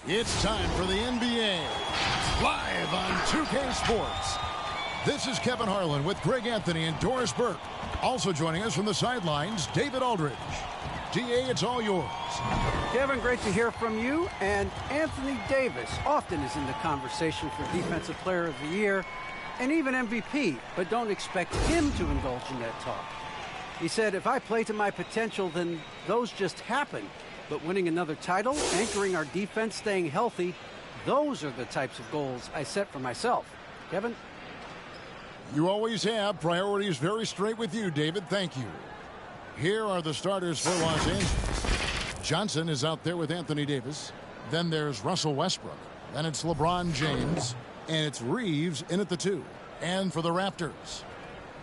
It's time for the NBA, live on 2K Sports. This is Kevin Harlan with Greg Anthony and Doris Burke. Also joining us from the sidelines, David Aldridge. DA, it's all yours. Kevin, great to hear from you. And Anthony Davis often is in the conversation for Defensive Player of the Year and even MVP, but don't expect him to indulge in that talk. He said, if I play to my potential, then those just happen. But winning another title, anchoring our defense, staying healthy, those are the types of goals I set for myself. Kevin? You always have. Priorities very straight with you, David. Thank you. Here are the starters for Los Angeles. Johnson is out there with Anthony Davis. Then there's Russell Westbrook. Then it's LeBron James. And it's Reeves in at the 2. And for the Raptors,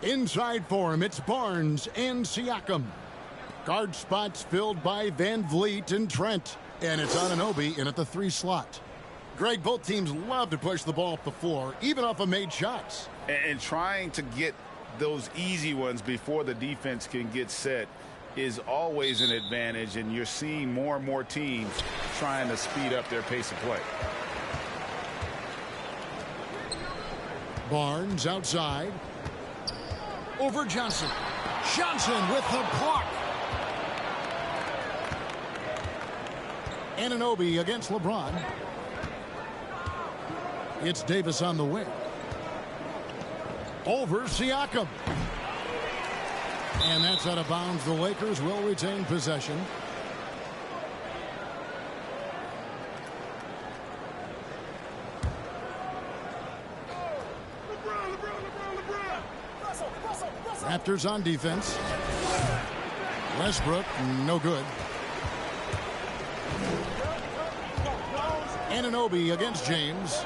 inside for him, it's Barnes and Siakam. Guard spots filled by Van Vliet and Trent. And it's Anunoby in at the 3 slot. Greg, both teams love to push the ball up the floor, even off of made shots. And trying to get those easy ones before the defense can get set is always an advantage, and you're seeing more and more teams trying to speed up their pace of play. Barnes outside. Over Johnson. Johnson with the block. Anunoby against LeBron. It's Davis on the wing. Over Siakam. And that's out of bounds. The Lakers will retain possession. Raptors on defense. Westbrook, no good. Anunoby against James.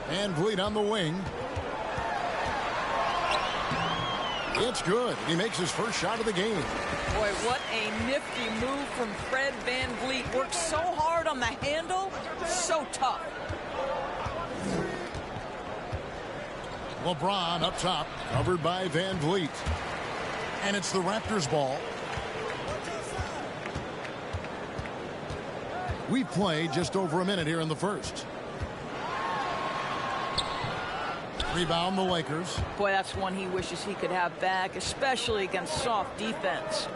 Van Vliet on the wing. It's good. He makes his first shot of the game. Boy, what a nifty move from Fred Van Vliet. Worked so hard on the handle. So tough. LeBron up top, covered by Van Vliet. And it's the Raptors' ball. We've played just over a minute here in the first. Rebound the Lakers. Boy, that's one he wishes he could have back, especially against soft defense.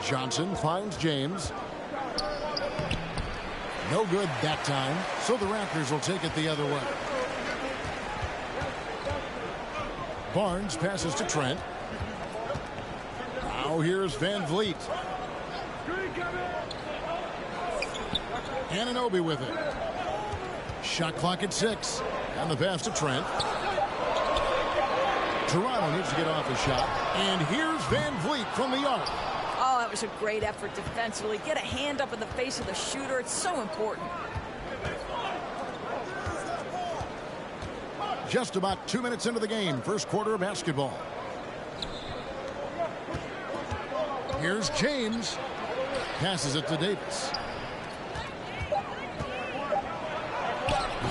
Johnson finds James. No good that time, so the Raptors will take it the other way. Barnes passes to Trent. Now here's Van Vliet. Anunoby with it. Shot clock at 6. And the pass to Trent. Toronto needs to get off a shot. And here's Van Vliet from the arc. Oh, that was a great effort defensively. Get a hand up in the face of the shooter. It's so important. Just about 2 minutes into the game. First quarter of basketball. Here's James. Passes it to Davis.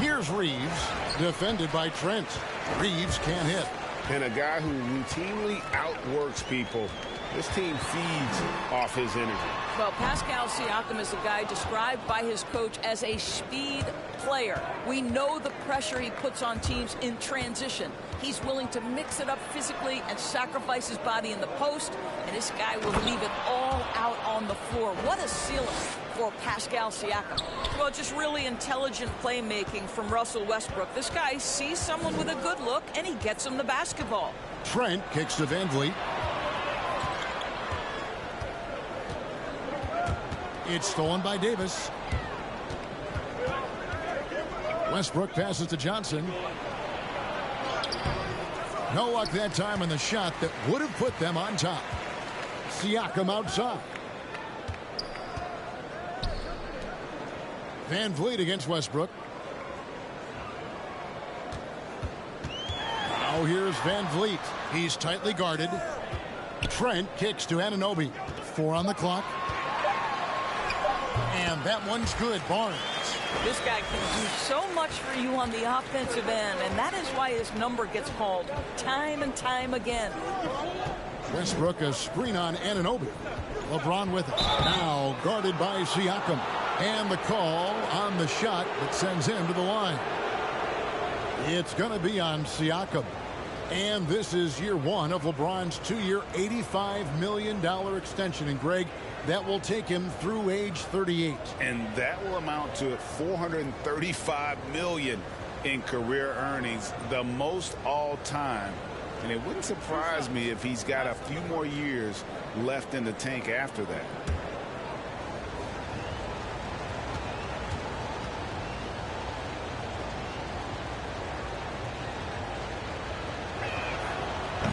Here's Reeves, defended by Trent. Reeves can't hit. And a guy who routinely outworks people. This team feeds off his energy. Well, Pascal Siakam is a guy described by his coach as a speed player. We know the pressure he puts on teams in transition. He's willing to mix it up physically and sacrifice his body in the post, and this guy will leave it all out on the floor. What a ceiling for Pascal Siakam. Well, just really intelligent playmaking from Russell Westbrook. This guy sees someone with a good look, and he gets him the basketball. Trent kicks to Van Vliet. It's stolen by Davis. Westbrook passes to Johnson. No luck that time on the shot that would have put them on top. Siakam outside. Van Vliet against Westbrook. Now here's Van Vliet. He's tightly guarded. Trent kicks to Anunoby. 4 on the clock. And that one's good. Barnes This guy can do so much for you on the offensive end, and that is why his number gets called time and time again. Westbrook, a screen on Anunoby. LeBron with it. Now guarded by Siakam. And the call on the shot that sends him to the line. It's going to be on Siakam. And this is year one of LeBron's 2-year, $85 million extension. And, Greg, that will take him through age 38. And that will amount to $435 million in career earnings, the most all time. And it wouldn't surprise me if he's got a few more years left in the tank after that.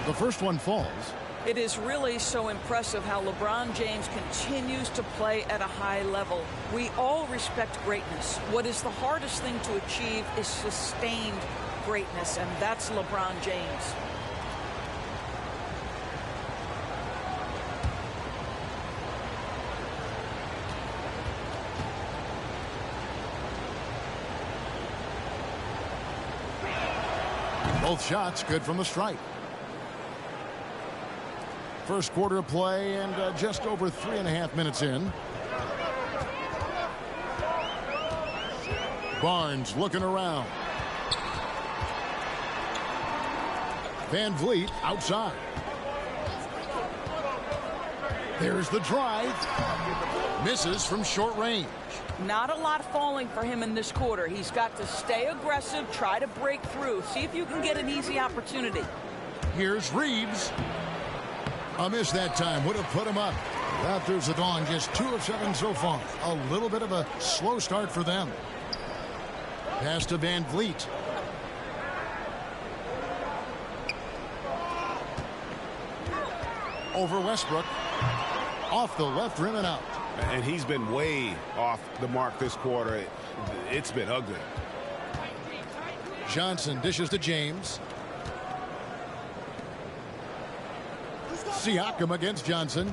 The first one falls. It is really so impressive how LeBron James continues to play at a high level. We all respect greatness. What is the hardest thing to achieve is sustained greatness, and that's LeBron James. Both shots good from the stripe. First quarter of play and just over 3.5 minutes in. Barnes looking around. Van Vliet outside. There's the drive. Misses from short range. Not a lot falling for him in this quarter. He's got to stay aggressive, try to break through, see if you can get an easy opportunity. Here's Reeves. A miss that time would have put him up. Raptors are gone just 2 of 7 so far. A little bit of a slow start for them. Pass to Van Vliet. Over Westbrook. Off the left rim and out. And he's been way off the mark this quarter. It's been ugly. Johnson dishes to James. Siakam against Johnson.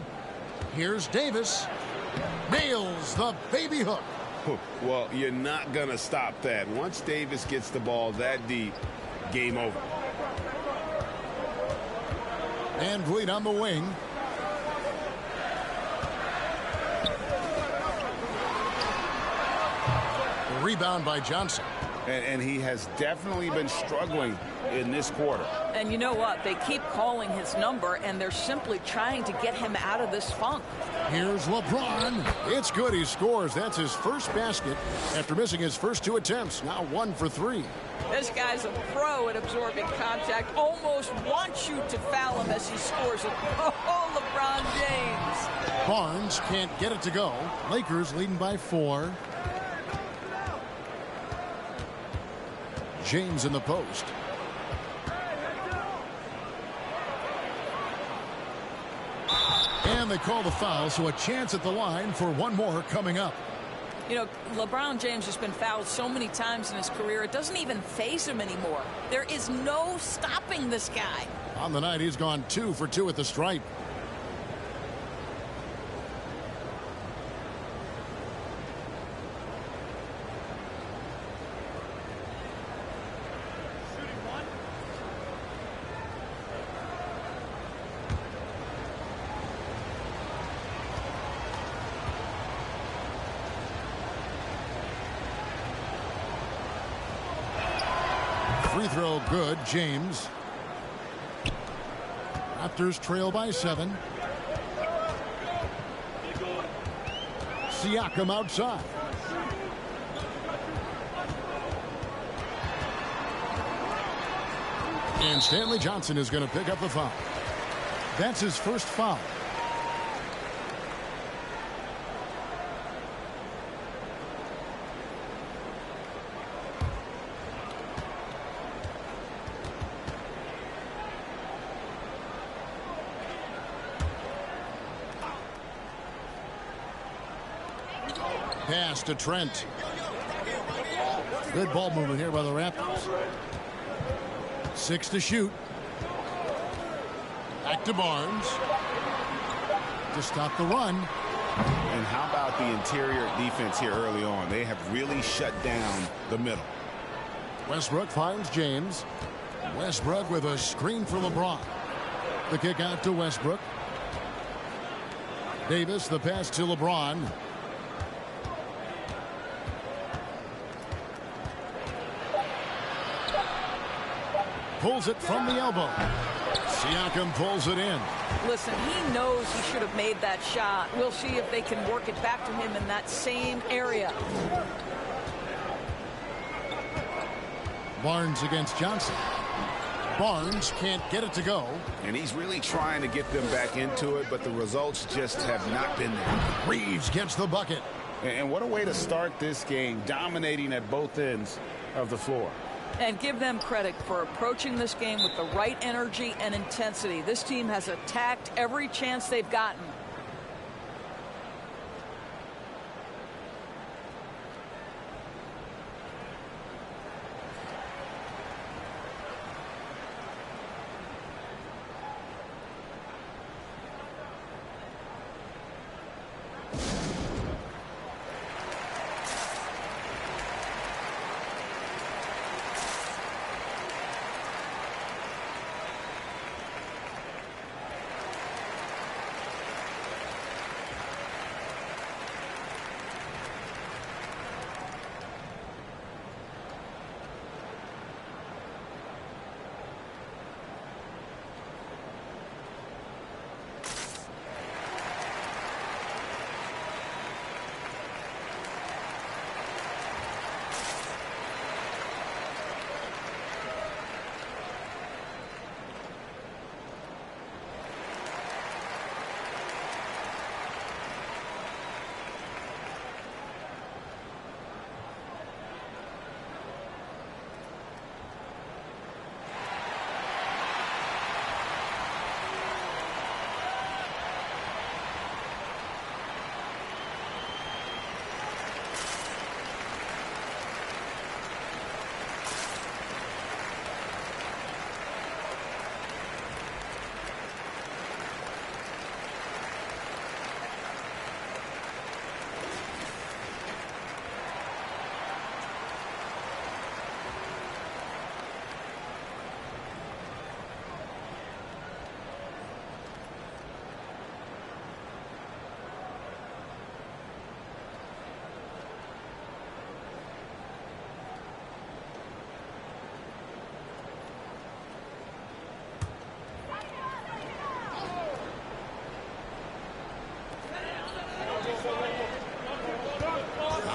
Here's Davis. Nails the baby hook. Well, you're not going to stop that. Once Davis gets the ball that deep, game over. Van Vliet on the wing. The rebound by Johnson. And he has definitely been struggling in this quarter. And you know what? They keep calling his number, and they're simply trying to get him out of this funk. Here's LeBron. It's good. He scores. That's his first basket after missing his first 2 attempts. Now 1 for 3. This guy's a pro at absorbing contact. Almost wants you to foul him as he scores it. Oh, LeBron James. Barnes can't get it to go. Lakers leading by 4. James in the post. And they call the foul, so a chance at the line for one more coming up. You know, LeBron James has been fouled so many times in his career, it doesn't even faze him anymore. There is no stopping this guy. On the night, he's gone 2 for 2 at the stripe. Free throw good. James. Raptors trail by 7. Siakam outside. And Stanley Johnson is going to pick up the foul. That's his first foul. Pass to Trent. Good ball movement here by the Raptors. 6 to shoot. Back to Barnes. To stop the run. And how about the interior defense here early on? They have really shut down the middle. Westbrook finds James. Westbrook with a screen for LeBron. The kick out to Westbrook. Davis, the pass to LeBron. Pulls it from the elbow. Siakam pulls it in. Listen, he knows he should have made that shot. We'll see if they can work it back to him in that same area. Barnes against Johnson. Barnes can't get it to go. And he's really trying to get them back into it, but the results just have not been there. Reeves gets the bucket. And what a way to start this game, dominating at both ends of the floor. And give them credit for approaching this game with the right energy and intensity. This team has attacked every chance they've gotten.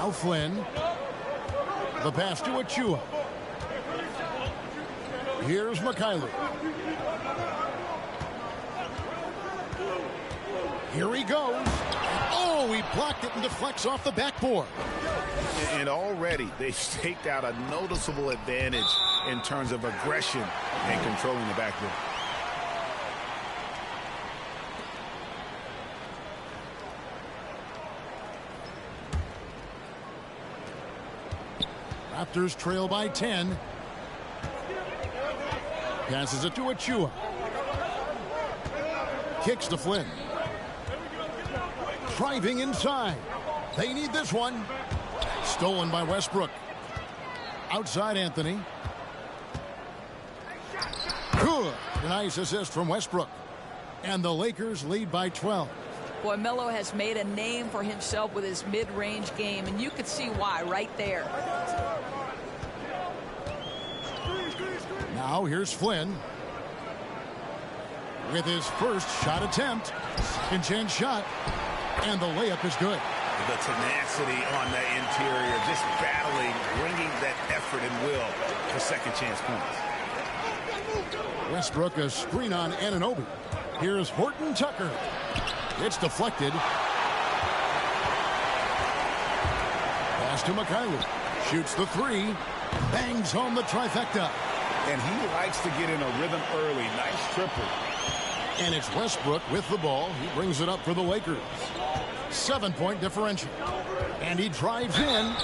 Now Flynn. The pass to Achua. Here's Mikhailuk. Here he goes. Oh, he blocked it and deflects off the backboard. And already they've staked out a noticeable advantage in terms of aggression and controlling the backboard. Raptors trail by 10. Passes it to Achua. Kicks to Flynn. Driving inside. They need this one. Stolen by Westbrook. Outside Anthony. Good. Nice assist from Westbrook. And the Lakers lead by 12. Boy, Melo has made a name for himself with his mid-range game, and you could see why right there. Now here's Flynn. With his first shot attempt. Second chance shot. And the layup is good. The tenacity on the interior, just battling, bringing that effort and will for second chance points. Westbrook a screen on Anunoby. Here's Horton Tucker. It's deflected. Pass to Mikhailuk. Shoots the three. Bangs home the trifecta. And he likes to get in a rhythm early. Nice triple. And it's Westbrook with the ball. He brings it up for the Lakers. 7-point differential. And he drives in.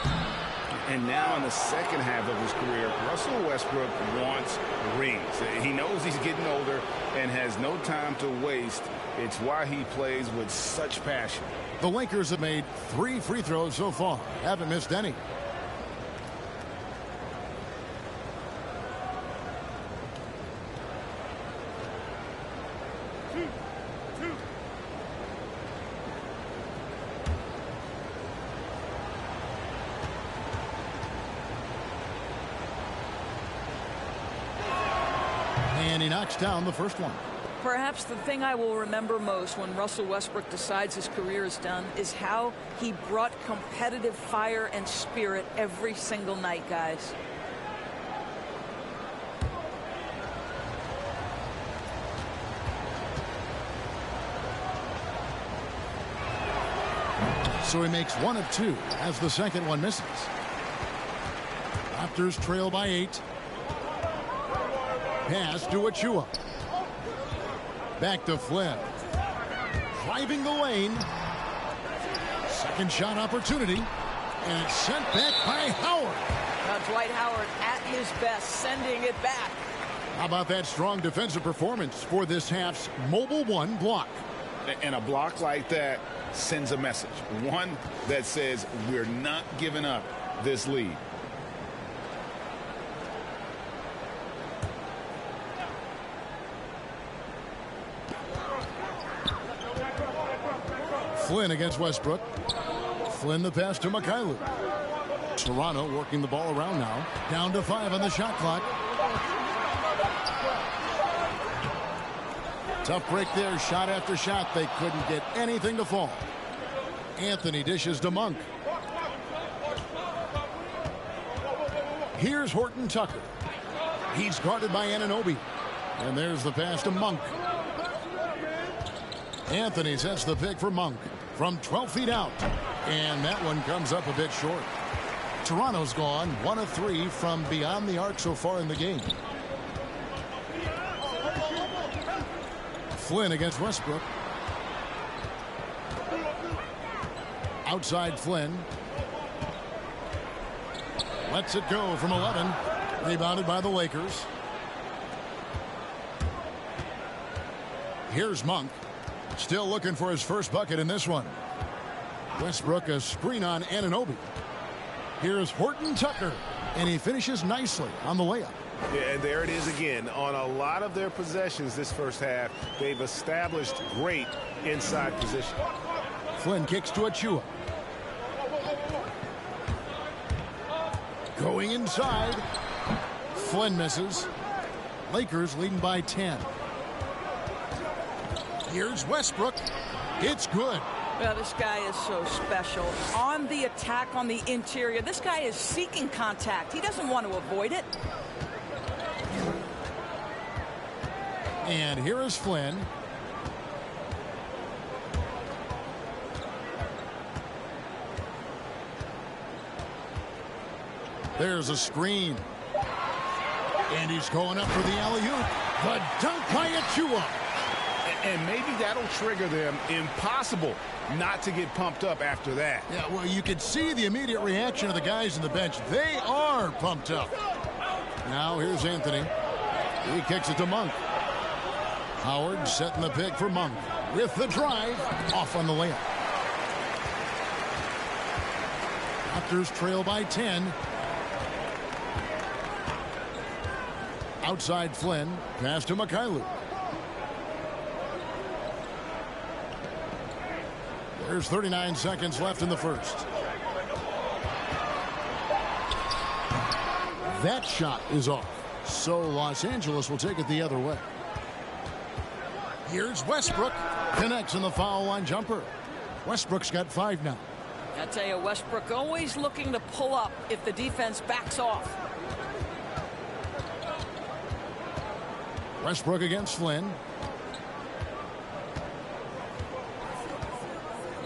And now in the second half of his career, Russell Westbrook wants rings. He knows he's getting older and has no time to waste. It's why he plays with such passion. The Lakers have made 3 free throws so far. Haven't missed any. And he knocks down the first one. Perhaps the thing I will remember most when Russell Westbrook decides his career is done is how he brought competitive fire and spirit every single night, guys. So he makes 1 of 2 as the second one misses. Raptors trail by 8. Pass to Achua. Back to Flynn. Driving the lane. Second shot opportunity. And it's sent back by Howard. Now Dwight Howard at his best, sending it back. How about that strong defensive performance for this half's mobile 1 block? And a block like that sends a message. One that says we're not giving up this lead. Flynn against Westbrook. Flynn the pass to Mikhailuk. Toronto working the ball around now. Down to 5 on the shot clock. Tough break there. Shot after shot. They couldn't get anything to fall. Anthony dishes to Monk. Here's Horton Tucker. He's guarded by Anunoby. And there's the pass to Monk. Anthony sets the pick for Monk from 12 feet out. And that one comes up a bit short. Toronto's gone 1 of 3 from beyond the arc so far in the game. Flynn against Westbrook. Outside Flynn. Lets it go from 11. Rebounded by the Lakers. Here's Monk. Still looking for his first bucket in this one. Westbrook a screen on Anunoby. Here's Horton Tucker. And he finishes nicely on the layup. Yeah, and there it is again. On a lot of their possessions this first half, they've established great inside position. Flynn kicks to Achua. Going inside. Flynn misses. Lakers leading by 10. Here's Westbrook. It's good. Well, this guy is so special. On the attack on the interior, this guy is seeking contact. He doesn't want to avoid it. And here is Flynn. There's a screen. And he's going up for the alley-oop. The dunk by Achua. And maybe that'll trigger them. Impossible not to get pumped up after that. Yeah, well, you could see the immediate reaction of the guys on the bench. They are pumped up. Now here's Anthony. He kicks it to Monk. Howard setting the pick for Monk. With the drive, off on the layup. Raptors trail by 10. Outside Flynn. Pass to Mikhailuk. There's 39 seconds left in the first. That shot is off. So Los Angeles will take it the other way. Here's Westbrook. Connects in the foul line jumper. Westbrook's got 5 now. I tell you, Westbrook always looking to pull up if the defense backs off. Westbrook against Flynn.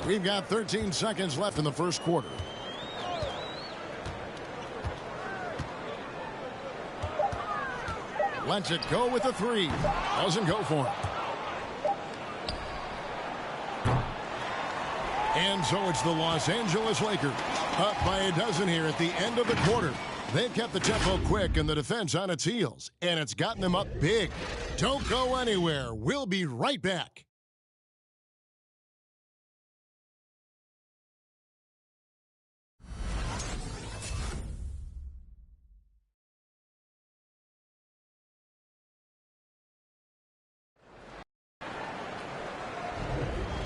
We've got 13 seconds left in the first quarter. Lets it go with a 3. Doesn't go for him. And so it's the Los Angeles Lakers up by a dozen here at the end of the quarter. They've kept the tempo quick and the defense on its heels, and it's gotten them up big. Don't go anywhere. We'll be right back.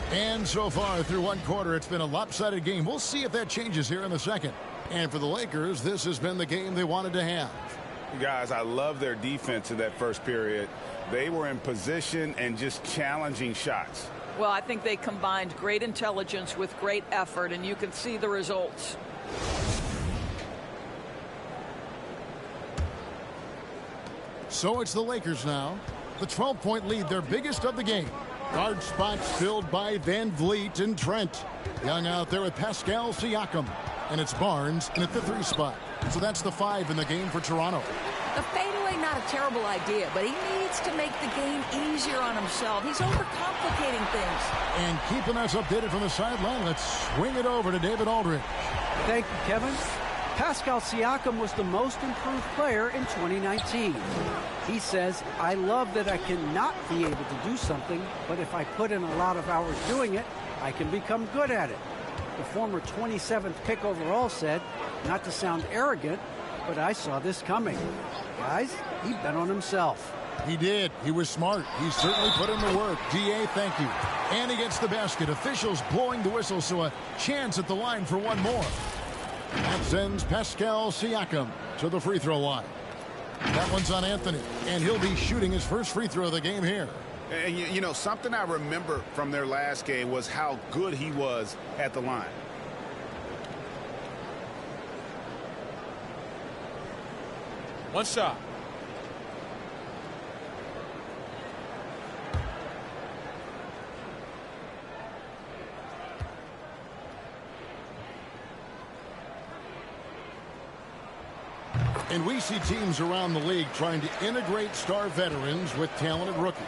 And so far through one quarter, it's been a lopsided game. We'll see if that changes here in the second. And for the Lakers, this has been the game they wanted to have. Guys, I love their defense in that first period. They were in position and just challenging shots. Well, I think they combined great intelligence with great effort, and you can see the results. So it's the Lakers now. The 12-point lead, their biggest of the game. Guard spots filled by Van Vliet and Trent. Young out there with Pascal Siakam. And it's Barnes in at the 3 spot. So that's the 5 in the game for Toronto. The fadeaway, not a terrible idea, but he needs to make the game easier on himself. He's overcomplicating things. And keeping us updated from the sideline, let's swing it over to David Aldridge. Thank you, Kevin. Pascal Siakam was the most improved player in 2019. He says, I love that I cannot be able to do something, but if I put in a lot of hours doing it, I can become good at it. The former 27th pick overall said, not to sound arrogant, but I saw this coming. Guys, he bet on himself. He did. He was smart. He certainly put in the work. DA, thank you. And he gets the basket. Officials blowing the whistle, so a chance at the line for one more. That sends Pascal Siakam to the free throw line. That one's on Anthony, and he'll be shooting his first free throw of the game here. And you know, something I remember from their last game was how good he was at the line. One shot. And we see teams around the league trying to integrate star veterans with talented rookies.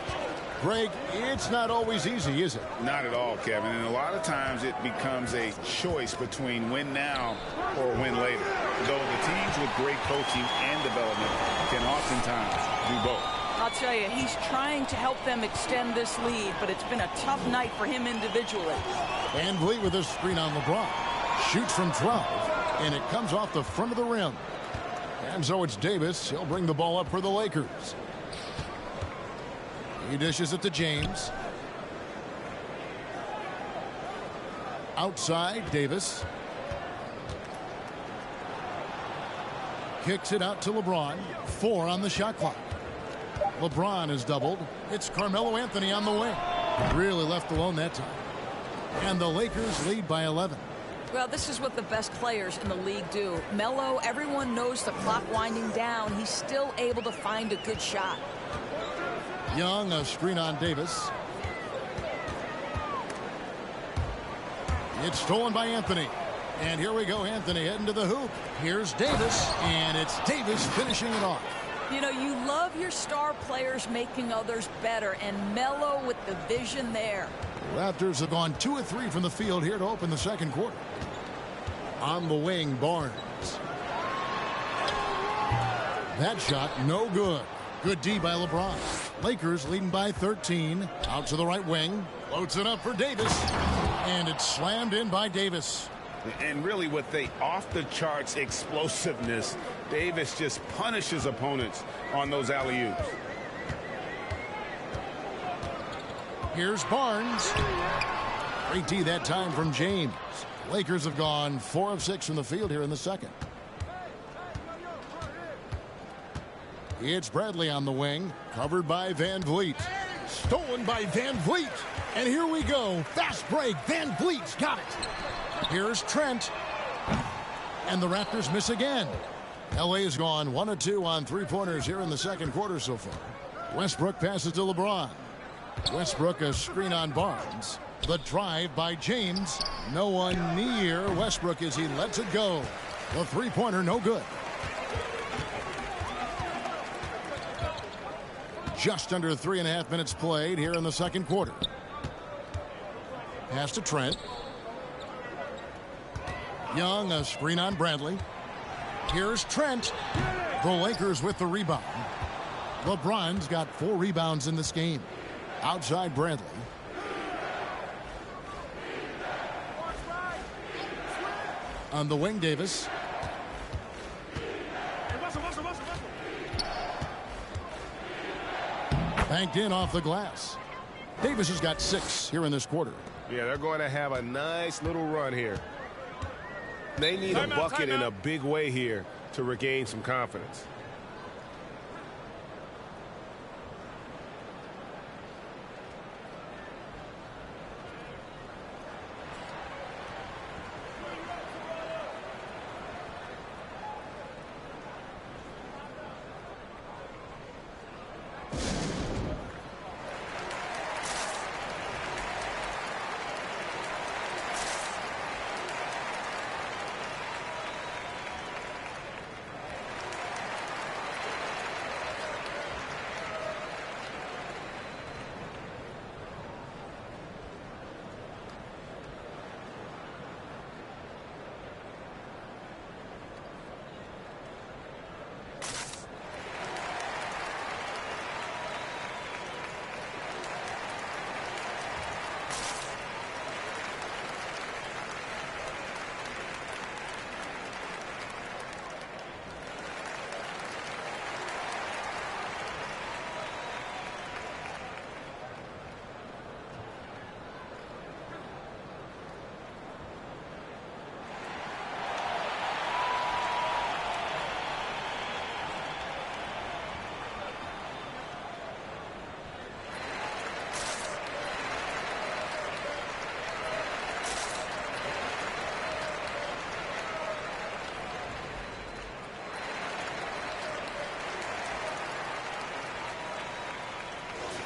Greg, it's not always easy, is it? Not at all, Kevin. And a lot of times it becomes a choice between win now or win later. Though the teams with great coaching and development can oftentimes do both. I'll tell you, he's trying to help them extend this lead, but it's been a tough night for him individually. Van Vliet with a screen on LeBron. Shoots from 12, and it comes off the front of the rim. And so it's Davis. He'll bring the ball up for the Lakers. He dishes it to James. Outside, Davis. Kicks it out to LeBron. 4 on the shot clock. LeBron is doubled. It's Carmelo Anthony on the wing. Really left alone that time. And the Lakers lead by 11. Well, this is what the best players in the league do. Melo, everyone knows the clock winding down. He's still able to find a good shot. Young, a screen on Davis. It's stolen by Anthony. And here we go, Anthony heading to the hoop. Here's Davis, and it's Davis finishing it off. You know, you love your star players making others better, and Melo with the vision there. Raptors have gone 2 of 3 from the field here to open the second quarter. On the wing, Barnes. That shot, no good. Good D by LeBron. Lakers leading by 13. Out to the right wing. Floats it up for Davis. And it's slammed in by Davis. And really with the off-the-charts explosiveness, Davis just punishes opponents on those alley-oops. Here's Barnes. Great D that time from James. Lakers have gone 4 of 6 from the field here in the second. It's Bradley on the wing, covered by Van Vliet. Stolen by Van Vliet. And here we go. Fast break. Van Vliet's got it. Here's Trent. And the Raptors miss again. LA has gone 1 of 2 on 3-pointers here in the second quarter so far. Westbrook passes to LeBron. Westbrook a screen on Barnes. The drive by James. No one near Westbrook as he lets it go. The 3-pointer no good. Just under 3.5 minutes played here in the second quarter. Pass to Trent. Young, a screen on Bradley. Here's Trent. The Lakers with the rebound. LeBron's got 4 rebounds in this game. Outside Bradley. On the wing, Davis. Banked in off the glass. Davis has got 6 here in this quarter. Yeah, they're going to have a nice little run here. They need a bucket in a big way here to regain some confidence.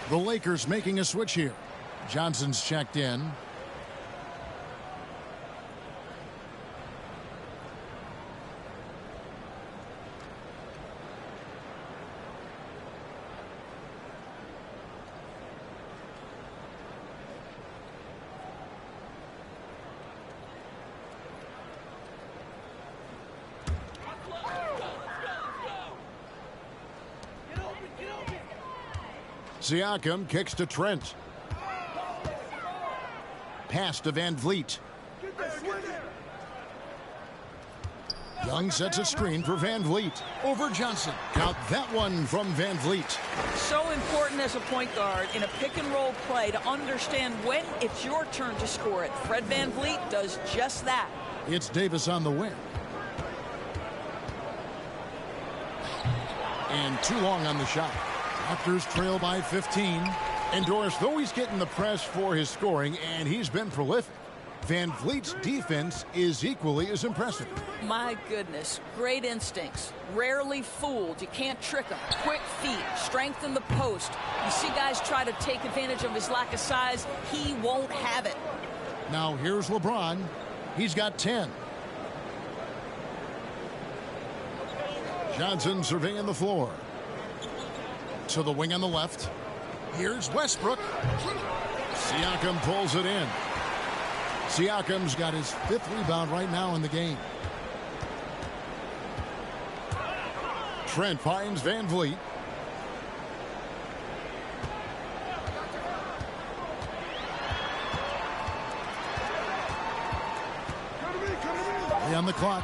The Lakers making a switch here. Johnson's checked in. Siakam kicks to Trent. Pass to Van Vliet. Young sets a screen for Van Vliet. Over Johnson. Count that one from Van Vliet. So important as a point guard in a pick and roll play to understand when it's your turn to score it. Fred Van Vliet does just that. It's Davis on the wing. And too long on the shot. Raptors trail by 15. And Doris, though he's getting the press for his scoring, and he's been prolific, Van Vliet's defense is equally as impressive. My goodness, great instincts. Rarely fooled. You can't trick him. Quick feet, strength in the post. You see guys try to take advantage of his lack of size. He won't have it. Now here's LeBron. He's got 10. Johnson surveying the floor. To the wing on the left. Here's Westbrook. Siakam pulls it in. Siakam's got his 5th rebound right now in the game. Trent finds Van Vliet. On the clock.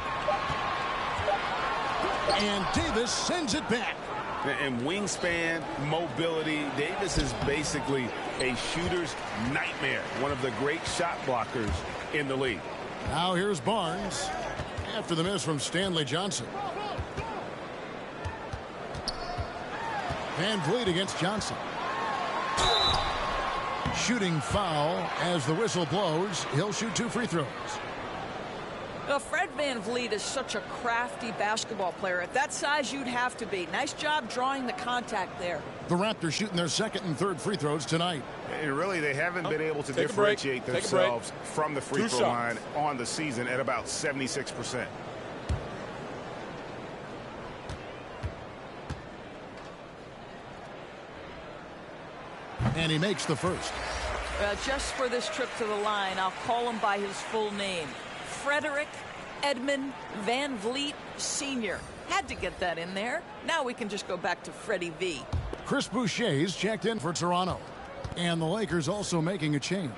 And Davis sends it back. And wingspan, mobility, Davis is basically a shooter's nightmare. One of the great shot blockers in the league. Now here's Barnes after the miss from Stanley Johnson. Van Vliet against Johnson. Shooting foul as the whistle blows. He'll shoot 2 free throws. Fred Van Vliet is such a crafty basketball player. At that size, you'd have to be. Nice job drawing the contact there. The Raptors shooting their 2nd and 3rd free throws tonight. And really, they haven't been able to differentiate themselves from the free throw line on the season at about 76%. And he makes the first. Just for this trip to the line, I'll call him by his full name. Frederick Edmund Van Vliet Sr. Had to get that in there. Now we can just go back to Freddie V. Chris Boucher's checked in for Toronto. And the Lakers also making a change.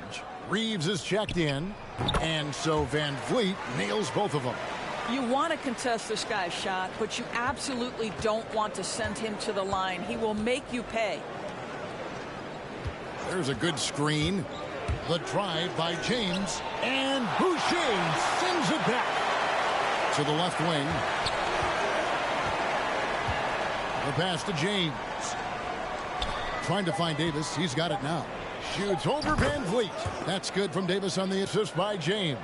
Reeves is checked in. And so Van Vliet nails both of them. You want to contest this guy's shot, but you absolutely don't want to send him to the line. He will make you pay. There's a good screen. The drive by James. And Boucher sends it back to the left wing. The pass to James. Trying to find Davis. He's got it now. Shoots over Van Vliet. That's good from Davis on the assist by James.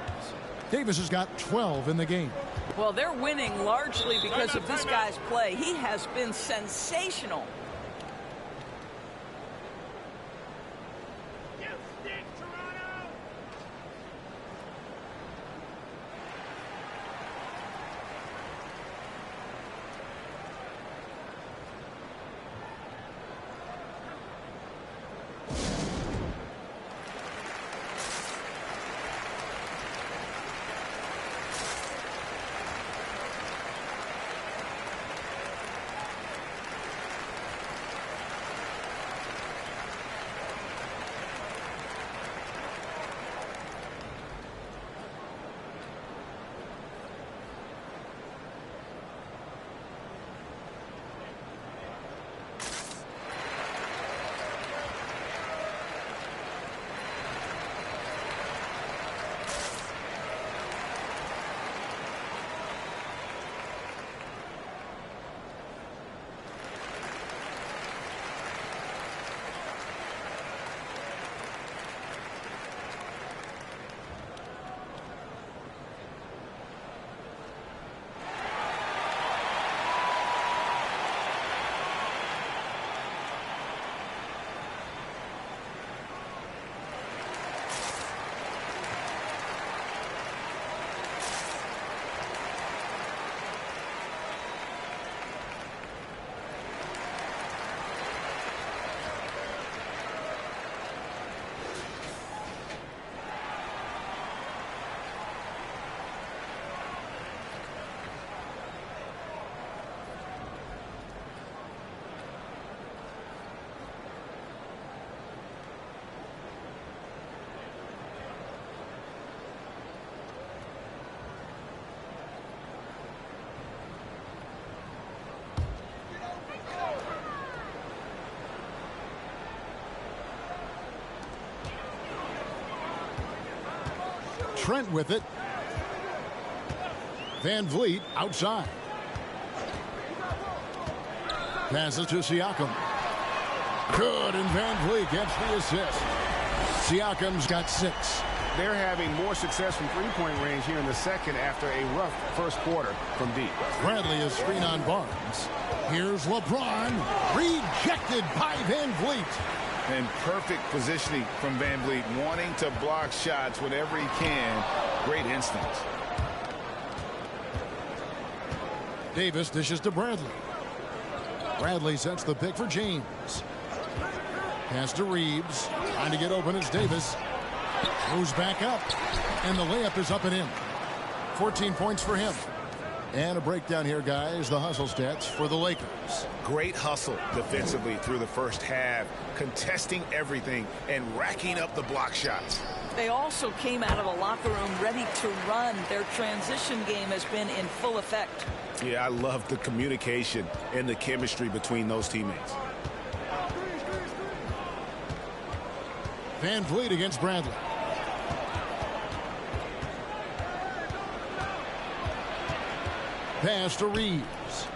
Davis has got 12 in the game. Well, they're winning largely because of this guy's play. He has been sensational. Trent with it. Van Vliet outside. Passes to Siakam. Good, and Van Vliet gets the assist. Siakam's got 6. They're having more success from three-point range here in the second after a rough first quarter from deep. Bradley is screen on Barnes. Here's LeBron. Rejected by Van Vliet. And perfect positioning from Van Vliet, wanting to block shots whenever he can. Great instinct. Davis dishes to Bradley. Bradley sets the pick for James. Pass to Reeves. Trying to get open is Davis. Moves back up. And the layup is up and in. 14 points for him. And a breakdown here, guys. The hustle stats for the Lakers. Great hustle defensively through the first half, contesting everything and racking up the block shots. They also came out of the locker room ready to run. Their transition game has been in full effect. Yeah, I love the communication and the chemistry between those teammates. Van Vliet against Bradley. Pass to Reeves.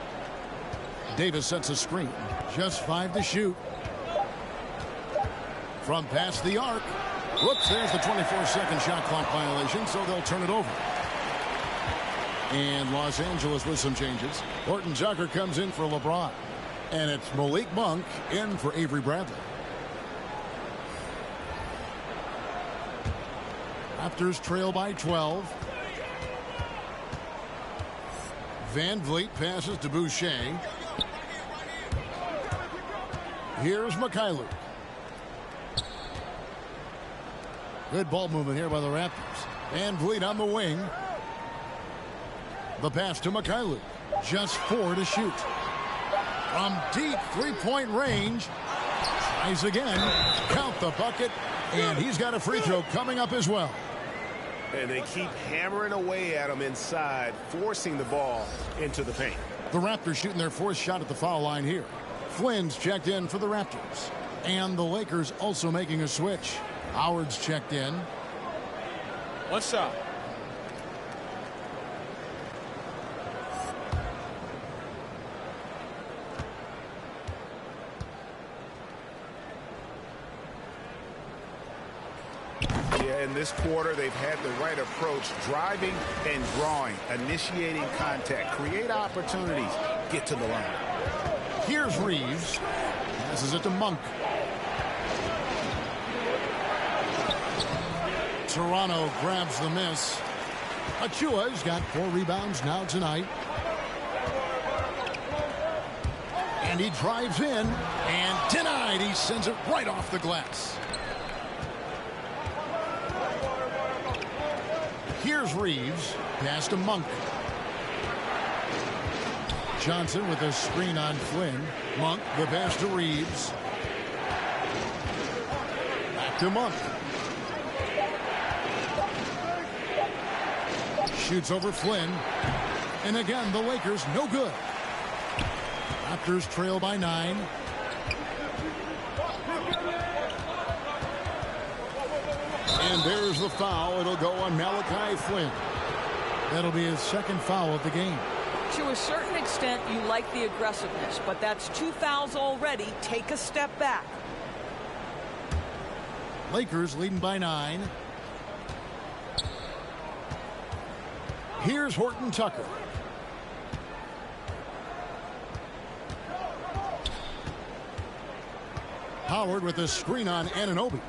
Davis sets a screen. Just 5 to shoot. From past the arc. Whoops, there's the 24-second shot clock violation, so they'll turn it over. And Los Angeles with some changes. Horton Tucker comes in for LeBron. And it's Malik Monk in for Avery Bradley. Raptors trail by 12. Van Vliet passes to Boucher. Here's Mikhailuk. Good ball movement here by the Raptors. Van Vliet on the wing. The pass to Mikhailuk. Just 4 to shoot. From deep three-point range. Tries again. Count the bucket. And he's got a free throw coming up as well. And they keep hammering away at him inside, forcing the ball into the paint. The Raptors shooting their 4th shot at the foul line here. Flynn's checked in for the Raptors. And the Lakers also making a switch. Howard's checked in. 1 shot. In this quarter, they've had the right approach, driving and drawing, initiating contact, create opportunities, get to the line. Here's Reeves. Passes it to Monk. Toronto grabs the miss. Achua's got 4 rebounds now tonight. And he drives in and denied. He sends it right off the glass. Here's Reeves. Pass to Monk. Johnson with a screen on Flynn. Monk, the pass to Reeves. Back to Monk. Shoots over Flynn. And again, the Lakers no good. Raptors trail by 9. And there's the foul. It'll go on Malachi Flynn. That'll be his 2nd foul of the game. To a certain extent, you like the aggressiveness, but that's 2 fouls already. Take a step back. Lakers leading by 9. Here's Horton Tucker. Howard with a screen on Anunoby.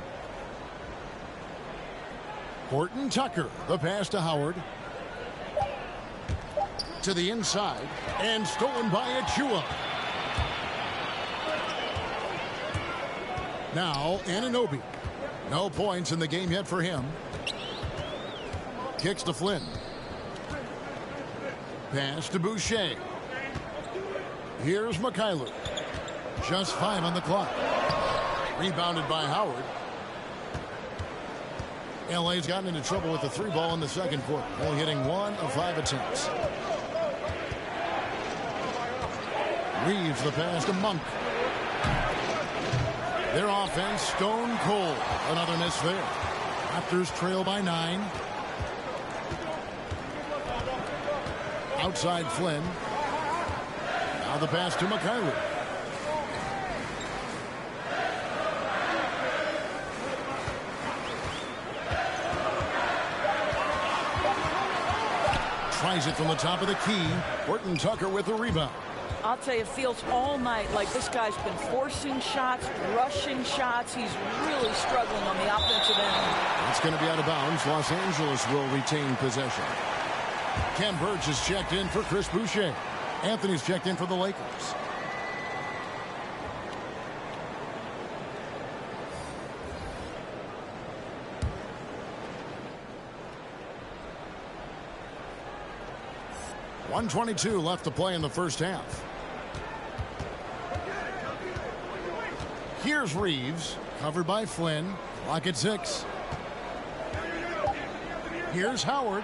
Horton Tucker, the pass to Howard. To the inside, and stolen by Achua. Now, Anunoby. No points in the game yet for him. Kicks to Flynn. Pass to Boucher. Here's Mikhailuk. Just 5 on the clock. Rebounded by Howard. LA's gotten into trouble with the 3 ball in the 2nd quarter. Only hitting 1 of 5 attempts. Reeves the pass to Monk. Their offense stone cold. Another miss there. Raptors trail by 9. Outside Flynn. Now the pass to Mikhailuk. Tries it from the top of the key. Horton Tucker with the rebound. I'll tell you, it feels all night like this guy's been forcing shots, rushing shots. He's really struggling on the offensive end. It's going to be out of bounds. Los Angeles will retain possession. Ken Burge is checked in for Chris Boucher. Anthony's checked in for the Lakers. .122 left to play in the 1st half. Here's Reeves, covered by Flynn. Clock at 6. Here's Howard.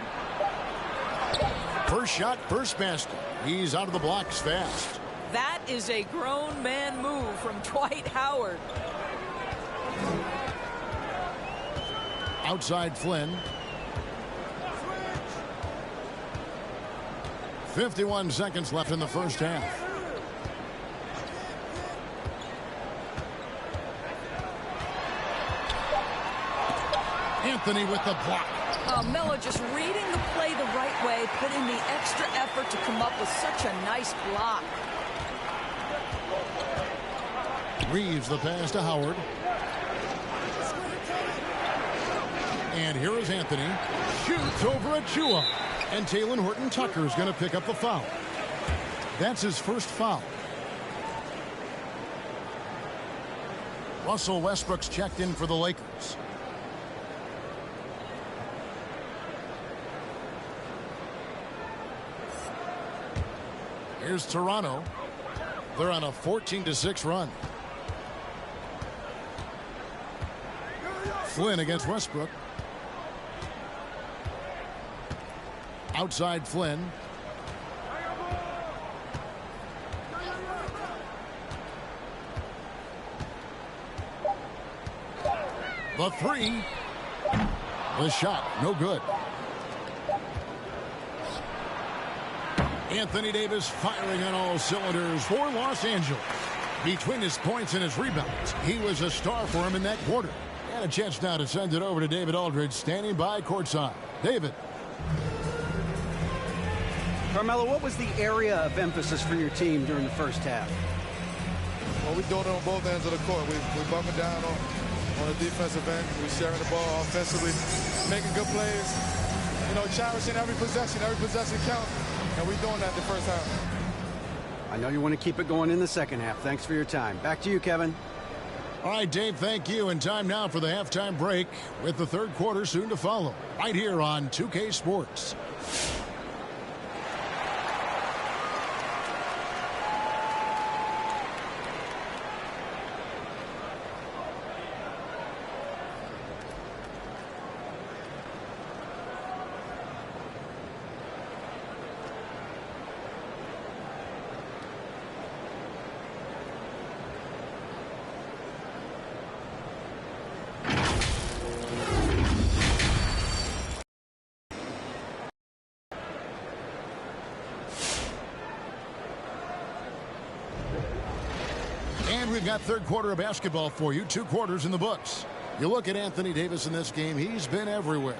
First shot, first basket. He's out of the blocks fast. That is a grown man move from Dwight Howard. Outside Flynn. 51 seconds left in the 1st half. Anthony with the block. Melo just reading the play the right way, putting the extra effort to come up with such a nice block. Reeves the pass to Howard. And here is Anthony. Shoots over Achua. And Talen Horton Tucker is going to pick up the foul. That's his 1st foul. Russell Westbrook's checked in for the Lakers. Here's Toronto. They're on a 14-6 run. Flynn against Westbrook. Outside Flynn. The three. The shot, no good. Anthony Davis firing on all cylinders for Los Angeles. Between his points and his rebounds, he was a star for him in that quarter. And a chance now to send it over to David Aldridge, standing by courtside. David. Carmelo, what was the area of emphasis for your team during the first half? Well, we're doing it on both ends of the court. We're bumping down on the defensive end. We're sharing the ball offensively, making good plays. You know, cherishing every possession counts. And we're doing that the first half. I know you want to keep it going in the second half. Thanks for your time. Back to you, Kevin. All right, Dave, thank you. And time now for the halftime break with the third quarter soon to follow. Right here on 2K Sports. And we've got third quarter of basketball for you. 2 quarters in the books. You look at Anthony Davis in this game. He's been everywhere.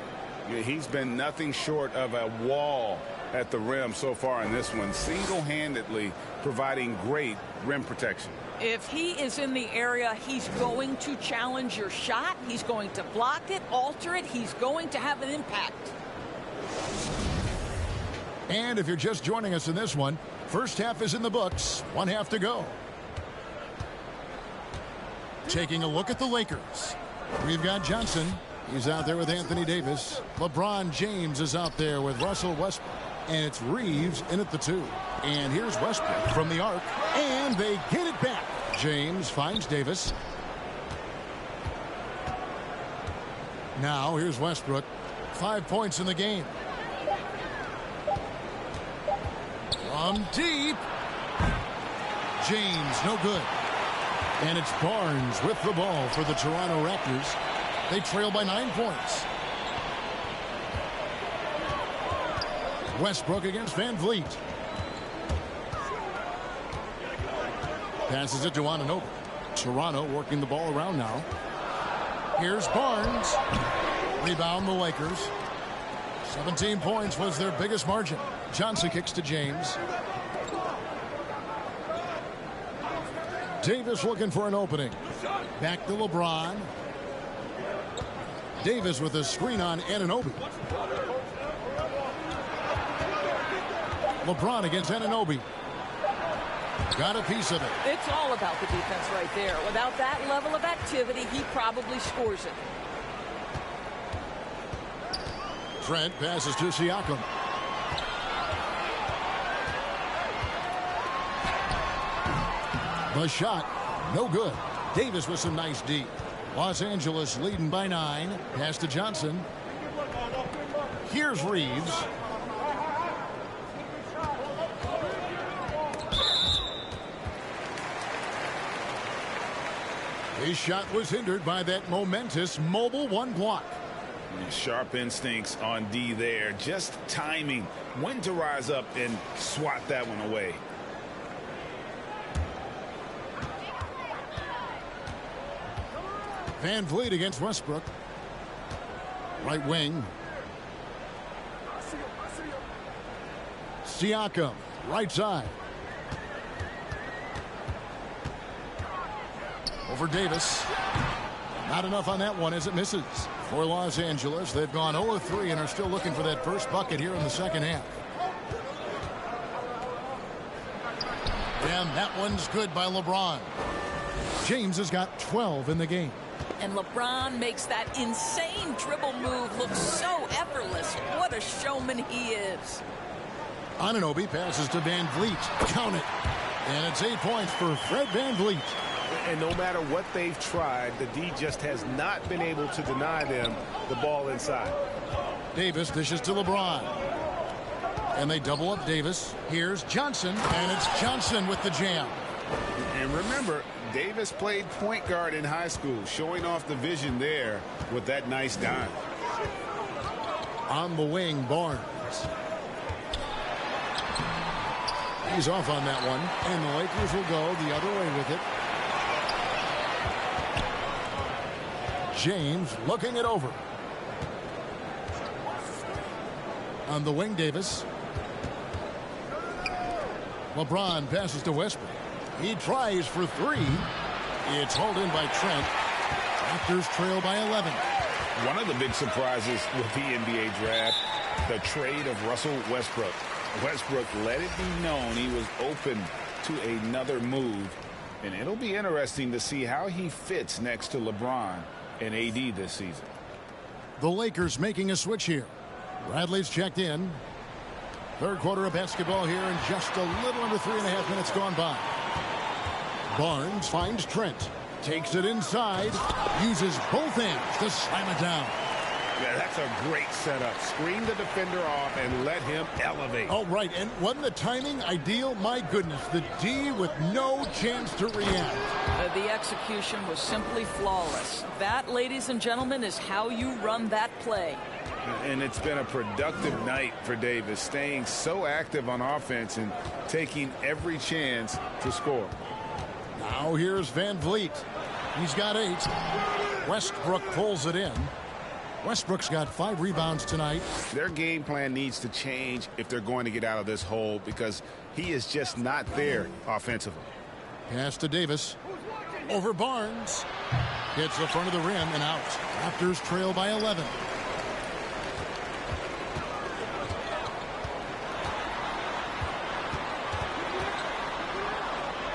Yeah, he's been nothing short of a wall at the rim so far in this one. Single-handedly providing great rim protection. If he is in the area, he's going to challenge your shot. He's going to block it, alter it. He's going to have an impact. And if you're just joining us in this one, first half is in the books. 1 half to go. Taking a look at the Lakers. We've got Johnson. He's out there with Anthony Davis. LeBron James is out there with Russell Westbrook. And it's Reeves in at the 2. And here's Westbrook from the arc. And they get it back. James finds Davis. Now here's Westbrook. 5 points in the game. From deep. James, no good. And it's Barnes with the ball for the Toronto Raptors. They trail by 9 points. Westbrook against Van Vliet. Passes it to Anunoby. Toronto working the ball around now. Here's Barnes. Rebound the Lakers. 17 points was their biggest margin. Johnson kicks to James. Davis looking for an opening. Back to LeBron. Davis with a screen on Anunoby. LeBron against Anunoby. Got a piece of it. It's all about the defense right there. Without that level of activity, he probably scores it. Trent passes to Siakam. The shot, no good. Davis with some nice D. Los Angeles leading by 9. Pass to Johnson. Here's Reeves. His shot was hindered by that momentous mobile 1 block. Sharp instincts on D there. Just timing when to rise up and swat that one away. Van Vliet against Westbrook. Right wing. Siakam, right side. Over Davis. Not enough on that one as it misses. For Los Angeles, they've gone 0-3 and are still looking for that first bucket here in the second half. And that one's good by LeBron. James has got 12 in the game. And LeBron makes that insane dribble move look so effortless. What a showman he is. Anunoby passes to Van Vliet. Count it. And it's 8 points for Fred Van Vliet. And no matter what they've tried, the D just has not been able to deny them the ball inside. Davis dishes to LeBron. And they double up Davis. Here's Johnson. And it's Johnson with the jam. And remember, Davis played point guard in high school, showing off the vision there with that nice dime. On the wing, Barnes. He's off on that one, and the Lakers will go the other way with it. James looking it over. On the wing, Davis. LeBron passes to Westbrook. He tries for three. It's hauled in by Trent. Raptors trail by 11. One of the big surprises with the NBA draft, the trade of Russell Westbrook. Westbrook let it be known he was open to another move. And it'll be interesting to see how he fits next to LeBron and AD this season. The Lakers making a switch here. Bradley's checked in. Third quarter of basketball here, and just a little under 3.5 minutes gone by. Barnes finds Trent. Takes it inside. Uses both hands to slam it down. Yeah, that's a great setup. Screen the defender off and let him elevate. Oh, right. And wasn't the timing ideal? My goodness. The D with no chance to react. The execution was simply flawless. That, ladies and gentlemen, is how you run that play. And it's been a productive night for Davis, staying so active on offense and taking every chance to score. Now here's Van Vliet. He's got 8. Westbrook pulls it in. Westbrook's got 5 rebounds tonight. Their game plan needs to change if they're going to get out of this hole, because he is just not there offensively. Pass to Davis. Over Barnes. Hits the front of the rim and out. Raptors trail by 11.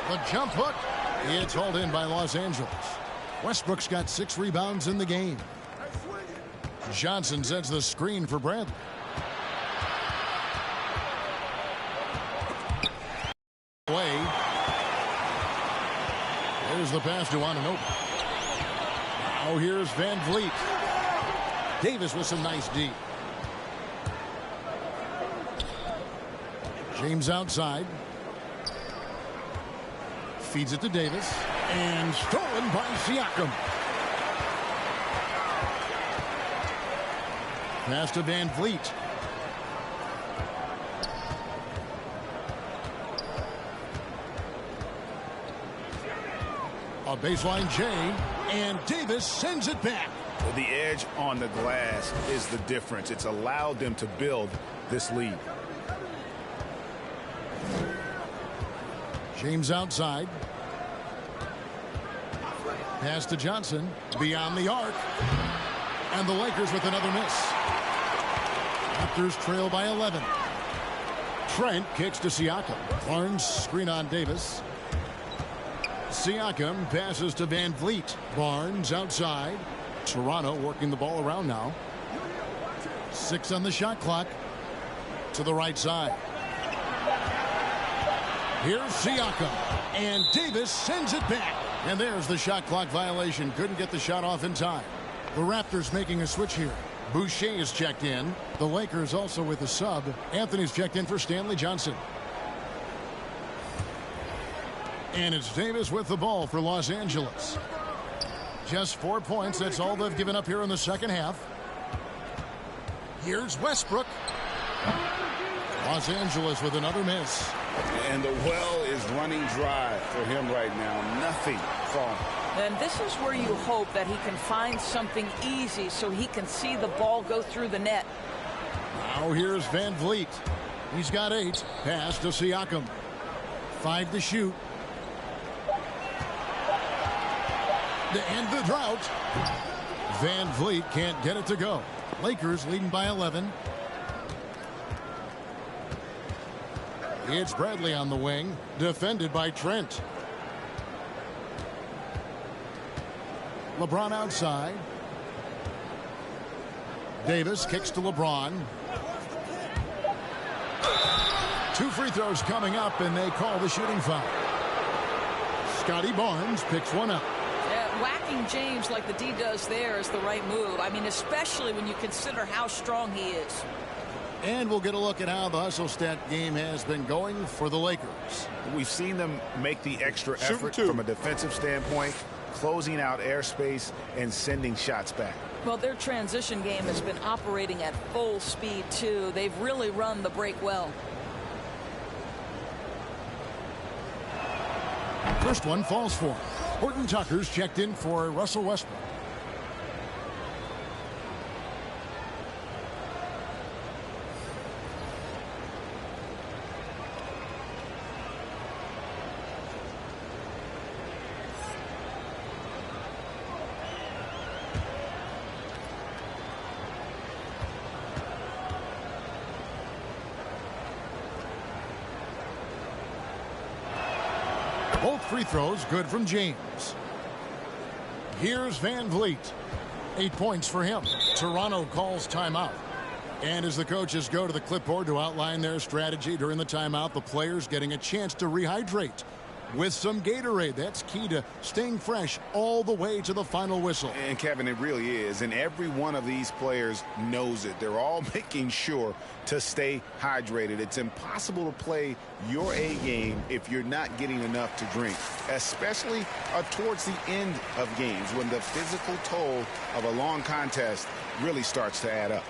The jump hook. It's hauled in by Los Angeles. Westbrook's got 6 rebounds in the game. Johnson sets the screen for Bradley. Away. There's the pass to Anunoby. Now here's Van Vliet. Davis with some nice D. James outside. Feeds it to Davis. And stolen by Siakam. Pass to Van Vliet. A baseline J, and Davis sends it back. The edge on the glass is the difference. It's allowed them to build this lead. James outside. Pass to Johnson. Beyond the arc. And the Lakers with another miss. Raptors trail by 11. Trent kicks to Siakam. Barnes screen on Davis. Siakam passes to Van Vliet. Barnes outside. Toronto working the ball around now. 6 on the shot clock. To the right side. Here's Siakam. And Davis sends it back. And there's the shot clock violation. Couldn't get the shot off in time. The Raptors making a switch here. Boucher is checked in. The Lakers also with a sub. Anthony's checked in for Stanley Johnson. And it's Davis with the ball for Los Angeles. Just 4 points. That's all they've given up here in the second half. Here's Westbrook. Los Angeles with another miss. And the well is running dry for him right now. Nothing falling. And this is where you hope that he can find something easy so he can see the ball go through the net. Now here's Van Vliet. He's got 8. Pass to Siakam. 5 to shoot. To end the drought. Van Vliet can't get it to go. Lakers leading by 11. It's Bradley on the wing. Defended by Trent. LeBron outside. Davis kicks to LeBron. 2 free throws coming up, and they call the shooting foul. Scotty Barnes picks one up. Yeah, whacking James like the D does there is the right move. I mean, especially when you consider how strong he is. And we'll get a look at how the hustle stat game has been going for the Lakers. We've seen them make the extra effort from a defensive standpoint, closing out airspace and sending shots back. Well, their transition game has been operating at full speed, too. They've really run the break well. First one falls for him. Horton Tucker's checked in for Russell Westbrook. Both free throws good from James. Here's Van Vliet. 8 points for him. Toronto calls timeout. And as the coaches go to the clipboard to outline their strategy during the timeout, the players getting a chance to rehydrate with some Gatorade. That's key to staying fresh all the way to the final whistle. And Kevin, it really is. And every one of these players knows it. They're all making sure to stay hydrated. It's impossible to play your A game if you're not getting enough to drink, especially towards the end of games when the physical toll of a long contest really starts to add up.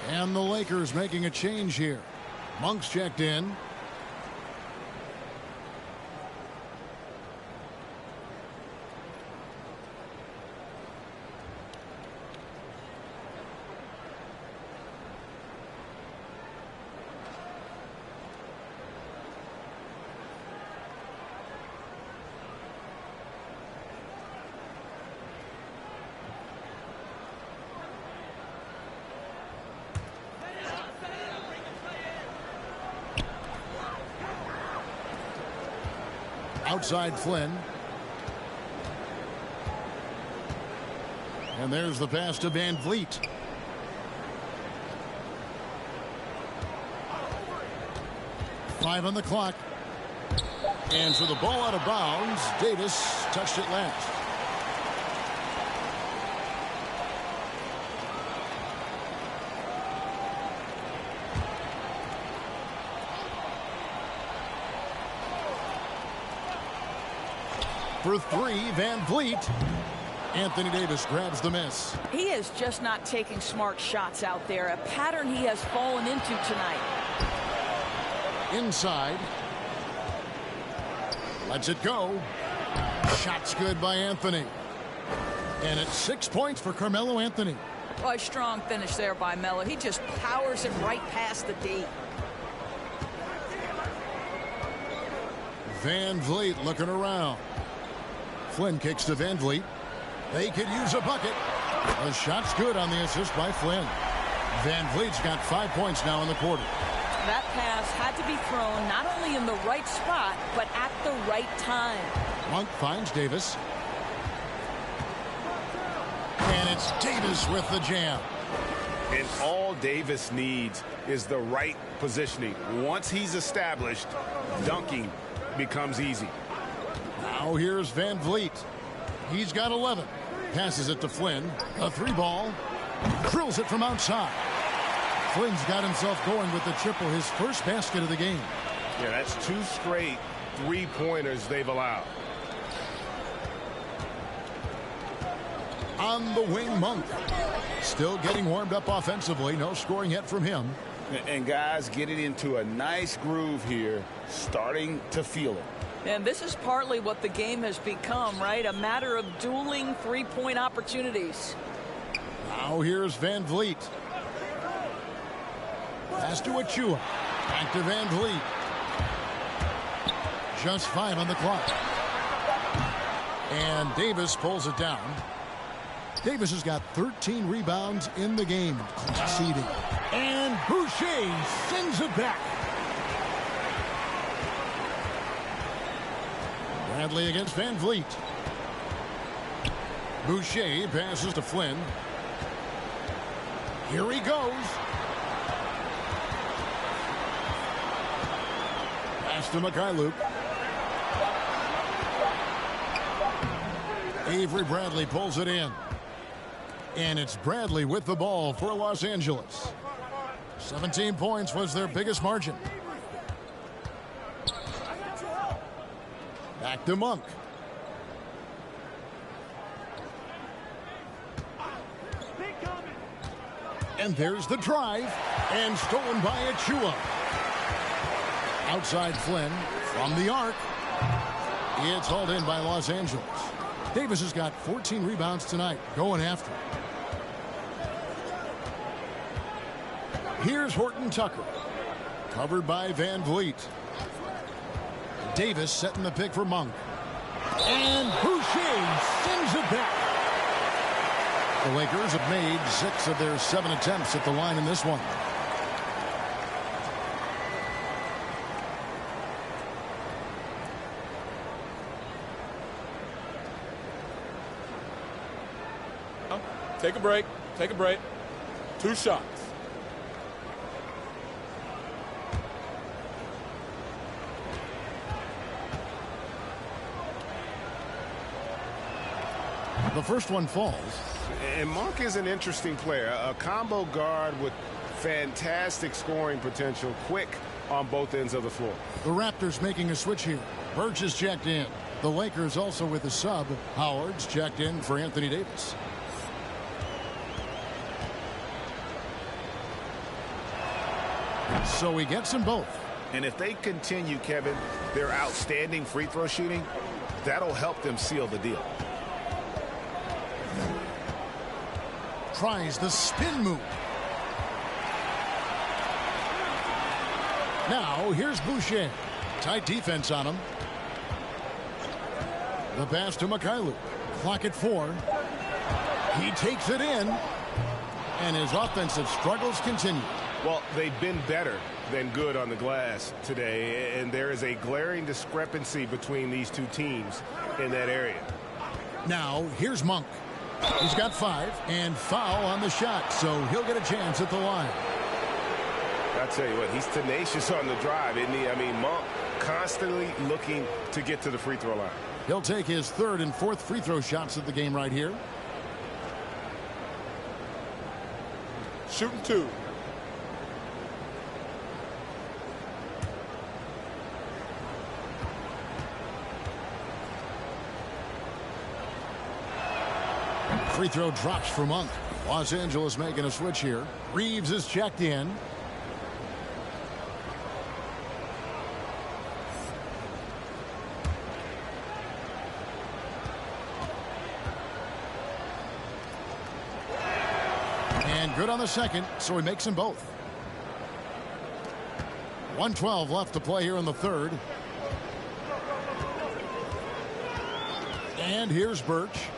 And the Lakers making a change here. Monk's checked in. Outside Flynn. And there's the pass to Van Vliet. Five on the clock. And for the ball out of bounds, Davis touched it last. For three, Van Vliet. Anthony Davis grabs the miss. He is just not taking smart shots out there, a pattern he has fallen into tonight. Inside. Lets it go. Shot's good by Anthony. And it's 6 points for Carmelo Anthony. Oh, a strong finish there by Melo. He just powers it right past the D. Van Vliet looking around. Flynn kicks to Van Vliet. They could use a bucket. The shot's good on the assist by Flynn. Van Vliet's got 5 points now in the quarter. That pass had to be thrown not only in the right spot, but at the right time. Monk finds Davis. And it's Davis with the jam. And all Davis needs is the right positioning. Once he's established, dunking becomes easy. Now here's Van Vliet. He's got 11. Passes it to Flynn. A three ball. Drills it from outside. Flynn's got himself going with the triple, his first basket of the game. Yeah, that's 2 straight three-pointers they've allowed. On the wing, Monk. Still getting warmed up offensively. No scoring yet from him. And guys getting into a nice groove here, starting to feel it. And this is partly what the game has become, right? A matter of dueling three-point opportunities. Now here's Van Vliet. Pass to Achua. Back to Van Vliet. Just 5 on the clock. And Davis pulls it down. Davis has got 13 rebounds in the game. Conceding. And Boucher sends it back. Bradley against Van Vliet. Boucher passes to Flynn. Here he goes. Pass to Mikhailuk. Avery Bradley pulls it in. And it's Bradley with the ball for Los Angeles. 17 points was their biggest margin. Back to Monk. And there's the drive. And stolen by Achua. Outside Flynn from the arc. It's hauled in by Los Angeles. Davis has got 14 rebounds tonight. Going after it. Here's Horton Tucker. Covered by Van Vliet. Davis setting the pick for Monk. And Boucher sends it back. The Lakers have made 6 of their 7 attempts at the line in this one. Take a break. Take a break. 2 shots. The first one falls. And Monk is an interesting player. A combo guard with fantastic scoring potential. Quick on both ends of the floor. The Raptors making a switch here. Birch is checked in. The Lakers also with a sub. Howard's checked in for Anthony Davis. So he gets them both. And if they continue, Kevin, their outstanding free throw shooting, that'll help them seal the deal. Tries the spin move. Now here's Boucher. Tight defense on him. The pass to Mikhailuk. Clock at 4. He takes it in. And his offensive struggles continue. Well, they've been better than good on the glass today, and there is a glaring discrepancy between these two teams in that area. Now, here's Monk. He's got 5, and foul on the shot, so he'll get a chance at the line. I'll tell you what, he's tenacious on the drive, isn't he? I mean, Monk constantly looking to get to the free throw line. He'll take his 3rd and 4th free throw shots of the game right here. Shooting 2. Free throw drops for Monk. Los Angeles making a switch here. Reeves is checked in. And good on the second, so he makes them both. 1:12 left to play here in the 3rd. And here's Birch.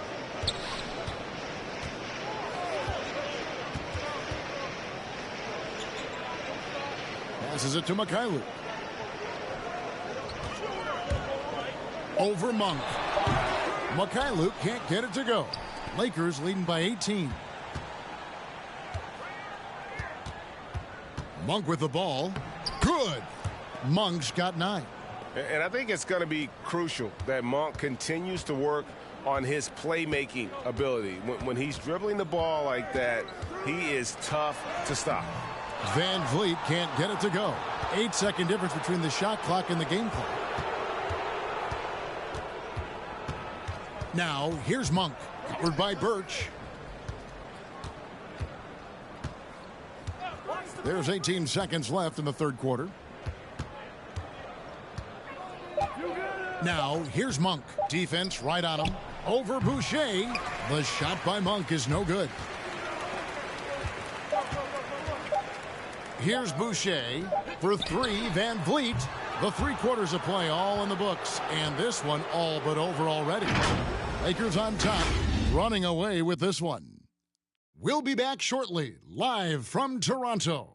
Passes it to Mikhailuk. Over Monk. Mikhailuk can't get it to go. Lakers leading by 18. Monk with the ball. Good. Monk's got 9. And I think it's going to be crucial that Monk continues to work on his playmaking ability. When he's dribbling the ball like that, he is tough to stop. Van Vliet can't get it to go. 8-second difference between the shot clock and the game clock. Now, here's Monk, covered by Birch. There's 18 seconds left in the third quarter. Now, here's Monk. Defense right on him. Over Boucher. The shot by Monk is no good. Here's Boucher for three. Van Vliet. The 3 quarters of play all in the books. And this one all but over already. Lakers on top, running away with this one. We'll be back shortly, live from Toronto.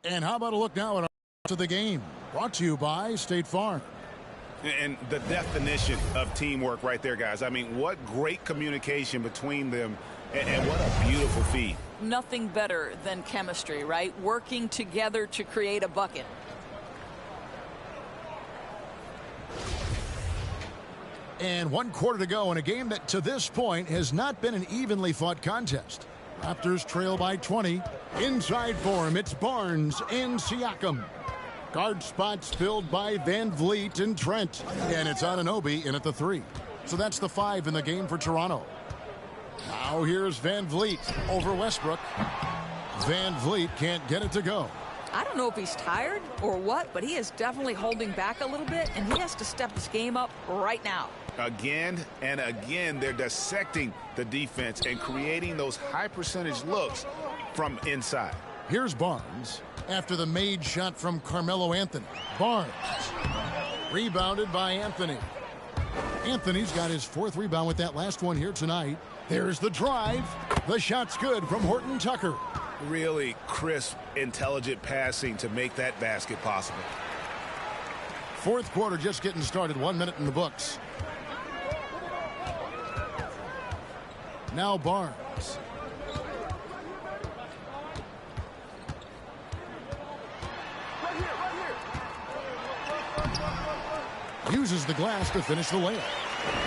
And how about a look now at our to the game? Brought to you by State Farm. And the definition of teamwork right there, guys. I mean, what great communication between them, and what a beautiful feed. Nothing better than chemistry, right? Working together to create a bucket. And 1 quarter to go in a game that to this point has not been an evenly fought contest. Raptors trail by 20. Inside for him, it's Barnes and Siakam. Guard spots filled by Van Vliet and Trent. And it's Anunoby in at the 3. So that's the 5 in the game for Toronto. Now here's Van Vliet over Westbrook. Van Vliet can't get it to go. I don't know if he's tired or what, but he is definitely holding back a little bit, and he has to step his game up right now. Again and again, they're dissecting the defense and creating those high percentage looks from inside. Here's Barnes after the made shot from Carmelo Anthony. Barnes rebounded by Anthony. Anthony's got his 4th rebound with that last one here tonight. There's the drive. The shot's good from Horton Tucker. Really crisp, intelligent passing to make that basket possible. 4th quarter just getting started. 1 minute in the books. Now Barnes. Uses the glass to finish the layup.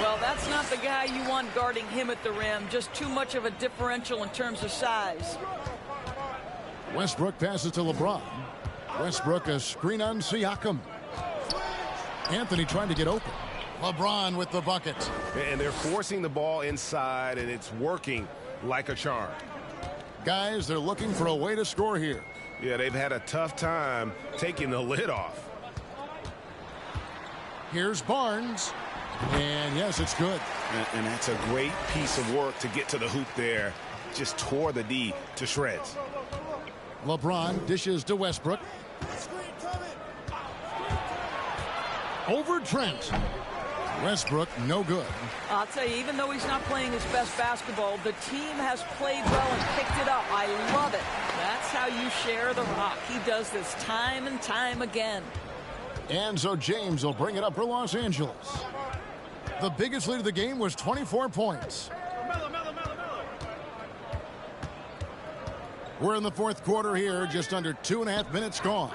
Well, that's not the guy you want guarding him at the rim. Just too much of a differential in terms of size. Westbrook passes to LeBron. Westbrook a screen on Siakam. Anthony trying to get open. LeBron with the bucket. And they're forcing the ball inside, and it's working like a charm. Guys, they're looking for a way to score here. Yeah, they've had a tough time taking the lid off. Here's Barnes. And yes, it's good. And that's a great piece of work to get to the hoop there. Just tore the D to shreds. LeBron dishes to Westbrook. Over Trent. Westbrook, no good. I'll tell you, even though he's not playing his best basketball, the team has played well and picked it up. I love it. That's how you share the rock. He does this time and time again. And so James will bring it up for Los Angeles. The biggest lead of the game was 24 points. We're in the 4th quarter here, just under 2.5 minutes gone.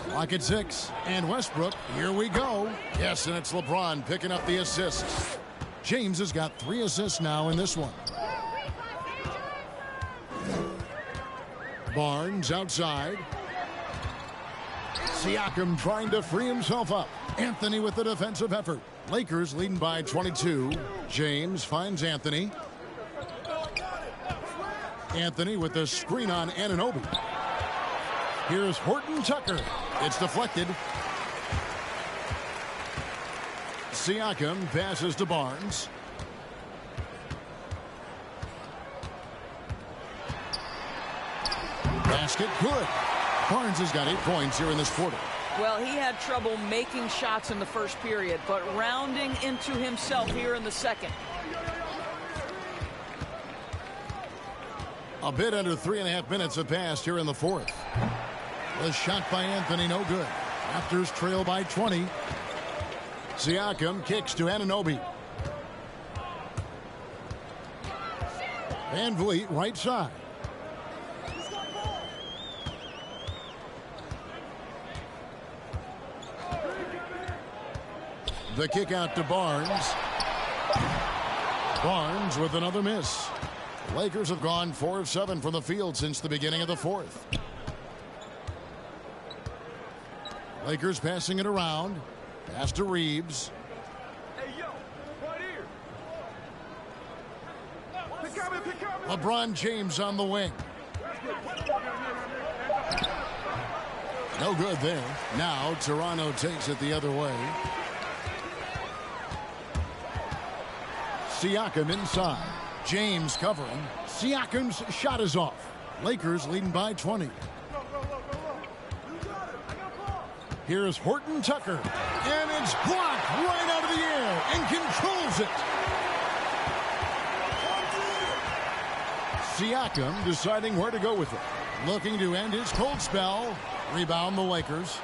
Clock at 6, and Westbrook, here we go. Yes, and it's LeBron picking up the assist. James has got 3 assists now in this one. Barnes outside. Siakam trying to free himself up. Anthony with the defensive effort. Lakers leading by 22. James finds Anthony. Anthony with the screen on Anunoby. Here's Horton Tucker. It's deflected. Siakam passes to Barnes. Basket good. Barnes has got 8 points here in this quarter. Well, he had trouble making shots in the first period, but rounding into himself here in the second. A bit under 3.5 minutes have passed here in the 4th. The shot by Anthony, no good. Raptors trail by 20. Siakam kicks to Anunoby. Van Vliet, right side. The kick out to Barnes. Barnes with another miss. The Lakers have gone 4 of 7 from the field since the beginning of the fourth. Lakers passing it around. Pass to Reeves. Hey, yo, right here. LeBron James on the wing. No good there. Now Toronto takes it the other way. Siakam inside. James covering. Siakam's shot is off. Lakers leading by 20. Here's Horton Tucker. And it's blocked right out of the air and controls it. Siakam deciding where to go with it. Looking to end his cold spell. Rebound the Lakers.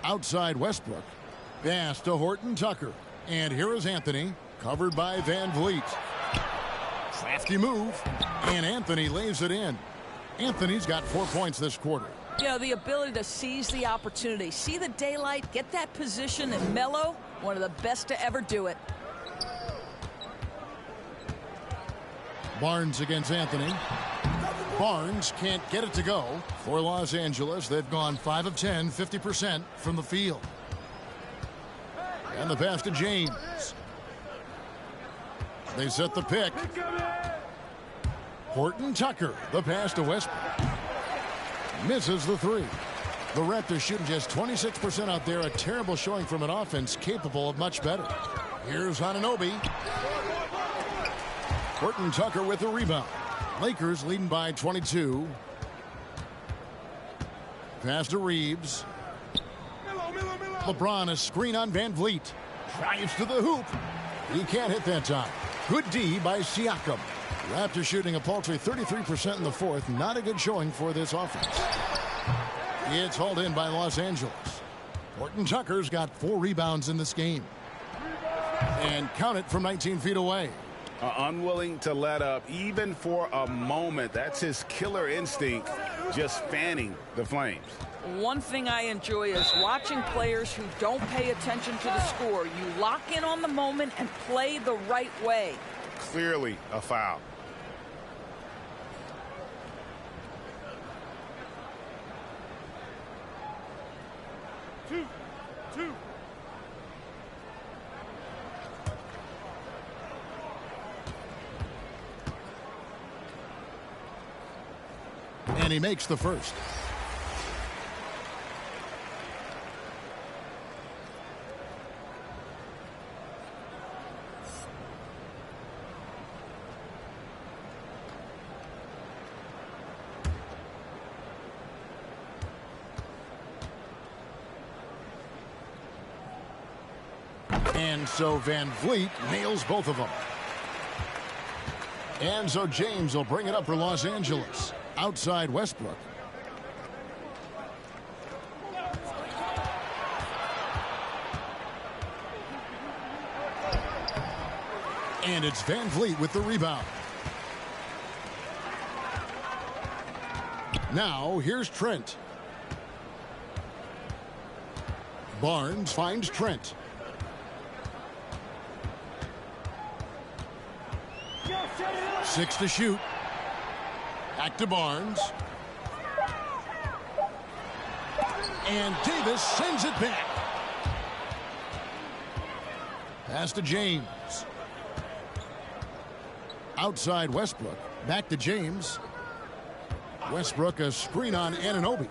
Outside Westbrook. Pass to Horton Tucker. And here is Anthony. Covered by Van Vliet. Crafty move. And Anthony lays it in. Anthony's got 4 points this quarter. You know, the ability to seize the opportunity. See the daylight, get that position, and mellow. One of the best to ever do it. Barnes against Anthony. Barnes can't get it to go. For Los Angeles, they've gone 5 of 10, 50% from the field. And the pass to James. They set the pick. Horton Tucker, the pass to Westbrook. Misses the three. The Raptors shooting just 26% out there. A terrible showing from an offense capable of much better. Here's Anunoby. Horton Tucker with the rebound. Lakers leading by 22. Pass to Reeves. LeBron, a screen on Van Vliet. Drives to the hoop. He can't hit that time. Good D by Siakam. Raptors shooting a paltry 33% in the fourth. Not a good showing for this offense. It's hauled in by Los Angeles. Horton Tucker's got 4 rebounds in this game. And count it from 19 feet away. Unwilling to let up even for a moment. That's his killer instinct, just fanning the flames. One thing I enjoy is watching players who don't pay attention to the score. You lock in on the moment and play the right way. Clearly a foul. Two. And he makes the first. And so Van Vliet nails both of them. And so James will bring it up for Los Angeles. Outside Westbrook. And it's Van Vliet with the rebound. Now here's Trent. Barnes finds Trent. 6 to shoot. Back to Barnes. And Davis sends it back. Pass to James. Outside Westbrook. Back to James. Westbrook a screen on Anunoby.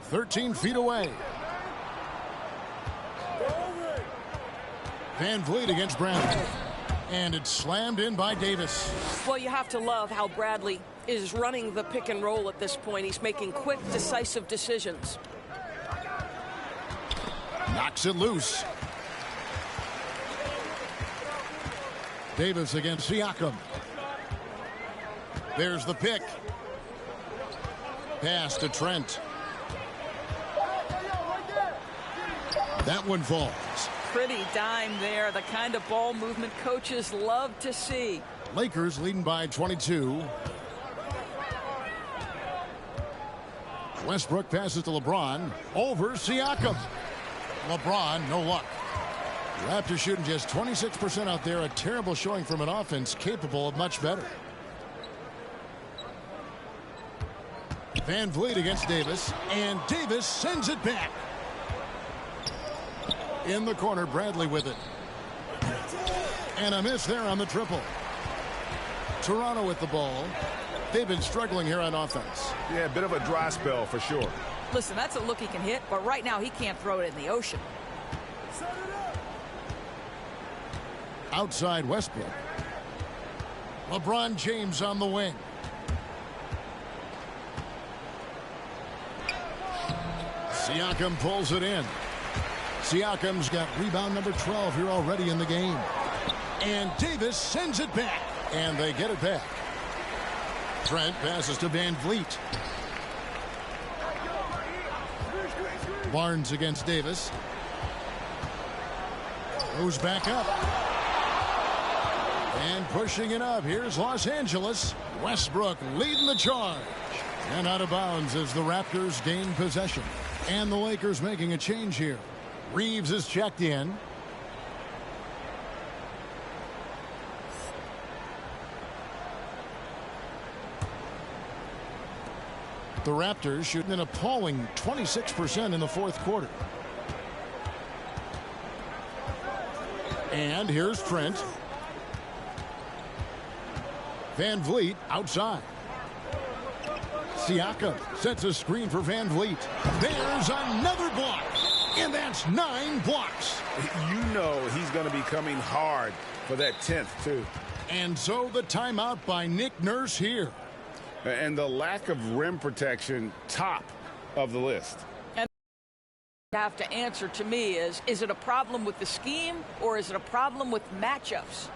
13 feet away. Van Vliet against Bradley. And it's slammed in by Davis. Well, you have to love how Bradley is running the pick and roll at this point. He's making quick, decisive decisions. Knocks it loose. Davis against Siakam. There's the pick. Pass to Trent. That one falls. Pretty dime there, the kind of ball movement coaches love to see. Lakers leading by 22. Westbrook passes to LeBron. Over Siakam. LeBron, no luck. Raptors shooting just 26% out there. A terrible showing from an offense capable of much better. Van Vliet against Davis. And Davis sends it back. In the corner, Bradley with it. And a miss there on the triple. Toronto with the ball. They've been struggling here on offense. Yeah, a bit of a dry spell for sure. Listen, that's a look he can hit, but right now he can't throw it in the ocean. Outside Westbrook. LeBron James on the wing. Siakam pulls it in. Siakam's got rebound number 12 here already in the game. And Davis sends it back. And they get it back. Trent passes to Van Vliet. Barnes against Davis. Goes back up. And pushing it up. Here's Los Angeles. Westbrook leading the charge. And out of bounds as the Raptors gain possession. And the Lakers making a change here. Reeves is checked in. The Raptors shooting an appalling 26% in the fourth quarter. And here's Trent. Van Vliet outside. Siakam sets a screen for Van Vliet. There's another block. And that's 9 blocks. You know he's going to be coming hard for that 10th, too. And so the timeout by Nick Nurse here. And the lack of rim protection, top of the list. And have to answer to me is it a problem with the scheme or is it a problem with matchups?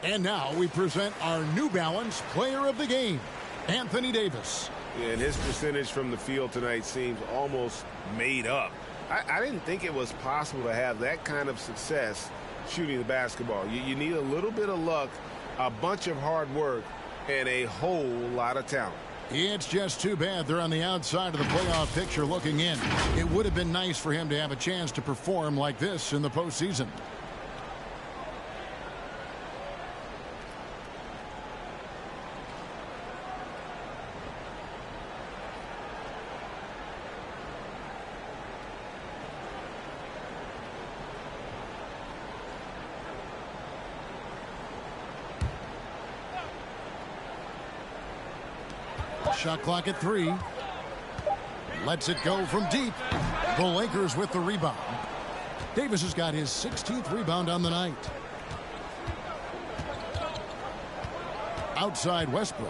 And now we present our New Balance Player of the Game, Anthony Davis. Yeah, and his percentage from the field tonight seems almost made up. I didn't think it was possible to have that kind of success shooting the basketball. You need a little bit of luck, a bunch of hard work, and a whole lot of talent. It's just too bad they're on the outside of the playoff picture looking in. It would have been nice for him to have a chance to perform like this in the postseason. Shot clock at 3. Lets it go from deep. The Lakers with the rebound. Davis has got his 16th rebound on the night. Outside Westbrook.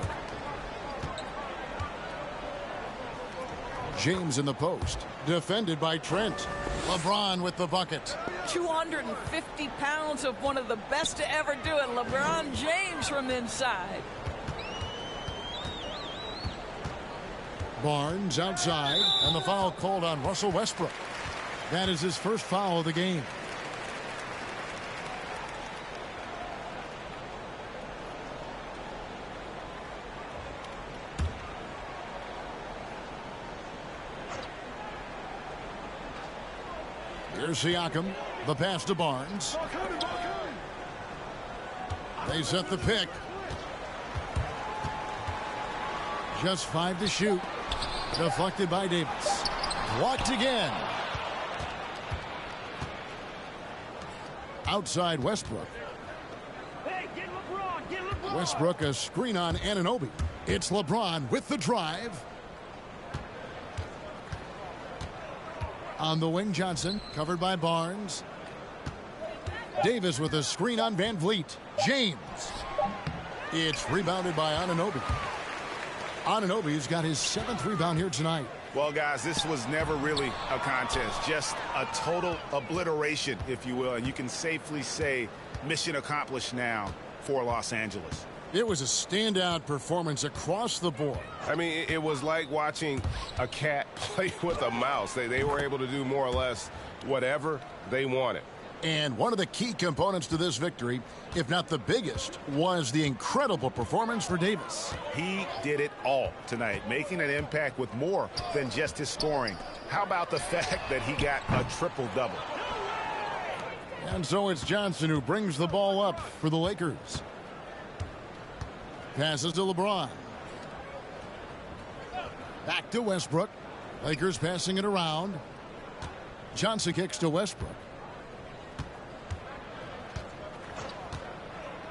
James in the post. Defended by Trent. LeBron with the bucket. 250 pounds of one of the best to ever do it. LeBron James from inside. Barnes outside, and the foul called on Russell Westbrook. That is his first foul of the game. Here's Siakam. The pass to Barnes. They set the pick. Just 5 to shoot. Deflected by Davis. Blocked again. Outside Westbrook. Hey, get LeBron, get LeBron. Westbrook a screen on Anunoby. It's LeBron with the drive. On the wing, Johnson, covered by Barnes. Davis with a screen on Van Vliet. James. It's rebounded by Anunoby. Anunoby's got his 7th rebound here tonight. Well, guys, this was never really a contest. Just a total obliteration, if you will. And you can safely say mission accomplished now for Los Angeles. It was a standout performance across the board. I mean, it was like watching a cat play with a mouse. They were able to do more or less whatever they wanted. And one of the key components to this victory, if not the biggest, was the incredible performance for Davis. He did it all tonight, making an impact with more than just his scoring. How about the fact that he got a triple-double? And so it's Johnson who brings the ball up for the Lakers. Passes to LeBron. Back to Westbrook. Lakers passing it around. Johnson kicks to Westbrook.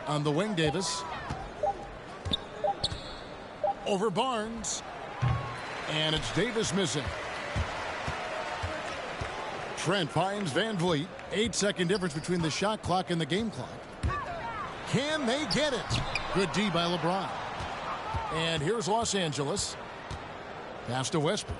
On the wing, Davis. Over Barnes. And it's Davis missing. Trent finds Van Vliet. 8-second difference between the shot clock and the game clock. Can they get it? Good D by LeBron. And here's Los Angeles. Pass to Westbrook.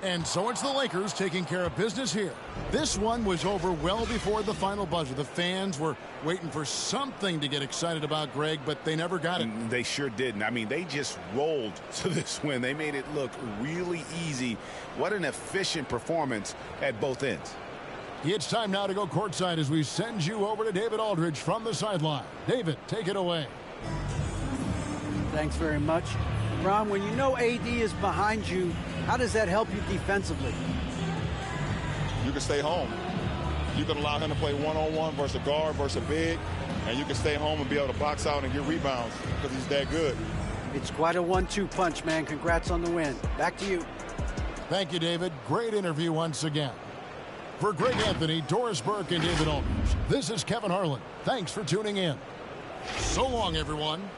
And so it's the Lakers taking care of business here. This one was over well before the final buzzer. The fans were waiting for something to get excited about, Greg, but they never got it. They sure didn't. I mean, they just rolled to this win. They made it look really easy. What an efficient performance at both ends. It's time now to go courtside as we send you over to David Aldridge from the sideline. David, take it away. Thanks very much. Ron, when you know AD is behind you, how does that help you defensively? You can stay home. You can allow him to play one-on-one versus a guard versus a big, and you can stay home and be able to box out and get rebounds because he's that good. It's quite a 1-2 punch, man. Congrats on the win. Back to you. Thank you, David. Great interview once again. For Greg Anthony, Doris Burke, and David Aldridge, this is Kevin Harlan. Thanks for tuning in. So long, everyone.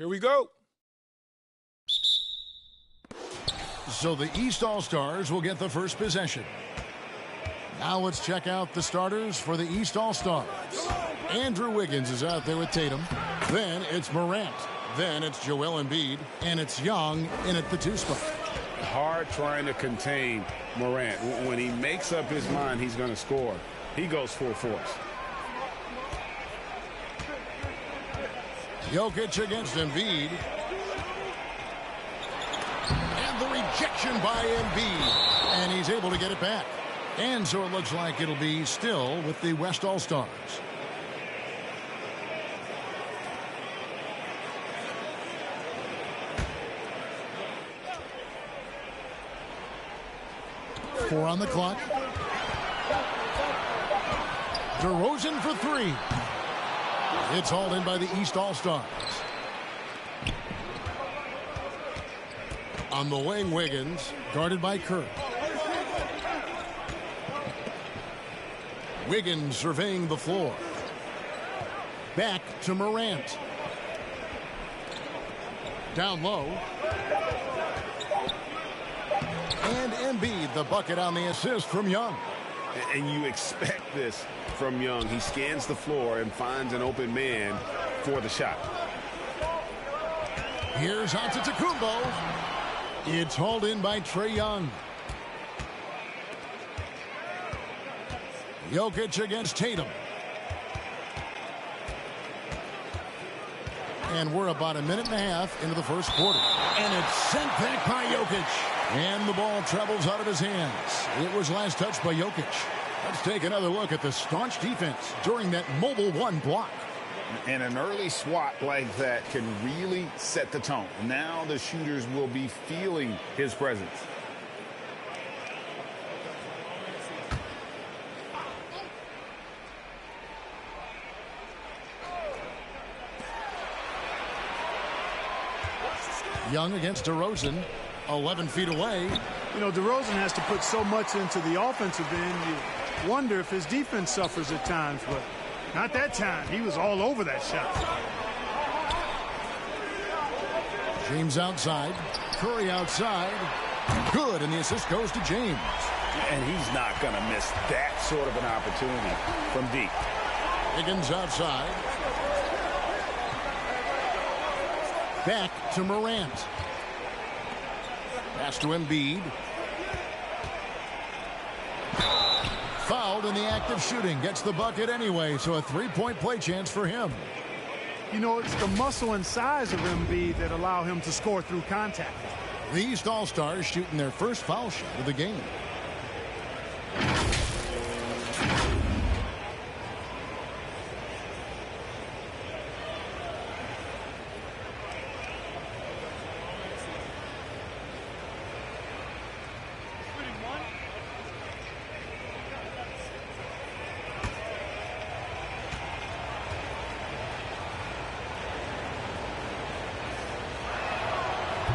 Here we go. So the East All-Stars will get the first possession. Now let's check out the starters for the East All-Stars. Andrew Wiggins is out there with Tatum. Then it's Morant. Then it's Joel Embiid. And it's Young in at the 2 spot. Hard trying to contain Morant. When he makes up his mind he's going to score, he goes full force. Jokic against Embiid. And the rejection by Embiid. And he's able to get it back. And so it looks like it'll be still with the West All-Stars. Four on the clock. DeRozan for 3. It's hauled in by the East All-Stars. On the wing, Wiggins, guarded by Kerr. Wiggins surveying the floor. Back to Morant. Down low. And Embiid, the bucket on the assist from Young. And you expect this from Young. He scans the floor and finds an open man for the shot. Here's Antetokounmpo. It's hauled in by Trae Young. Jokic against Tatum. And we're about a minute and a half into the first quarter. And it's sent back by Jokic. And the ball travels out of his hands. It was last touched by Jokic. Let's take another look at the staunch defense during that mobile 1 block. And an early swat like that can really set the tone. Now the shooters will be feeling his presence. Young against DeRozan, 11 feet away. You know, DeRozan has to put so much into the offensive end. You wonder if his defense suffers at times, but not that time. He was all over that shot. James outside. Curry outside. Good, and the assist goes to James. And he's not going to miss that sort of an opportunity from deep. Higgins outside. Back to Morant. Pass to Embiid. Fouled in the act of shooting. Gets the bucket anyway, so a 3-point play chance for him. You know, it's the muscle and size of Embiid that allow him to score through contact. The East All-Stars shooting their first foul shot of the game.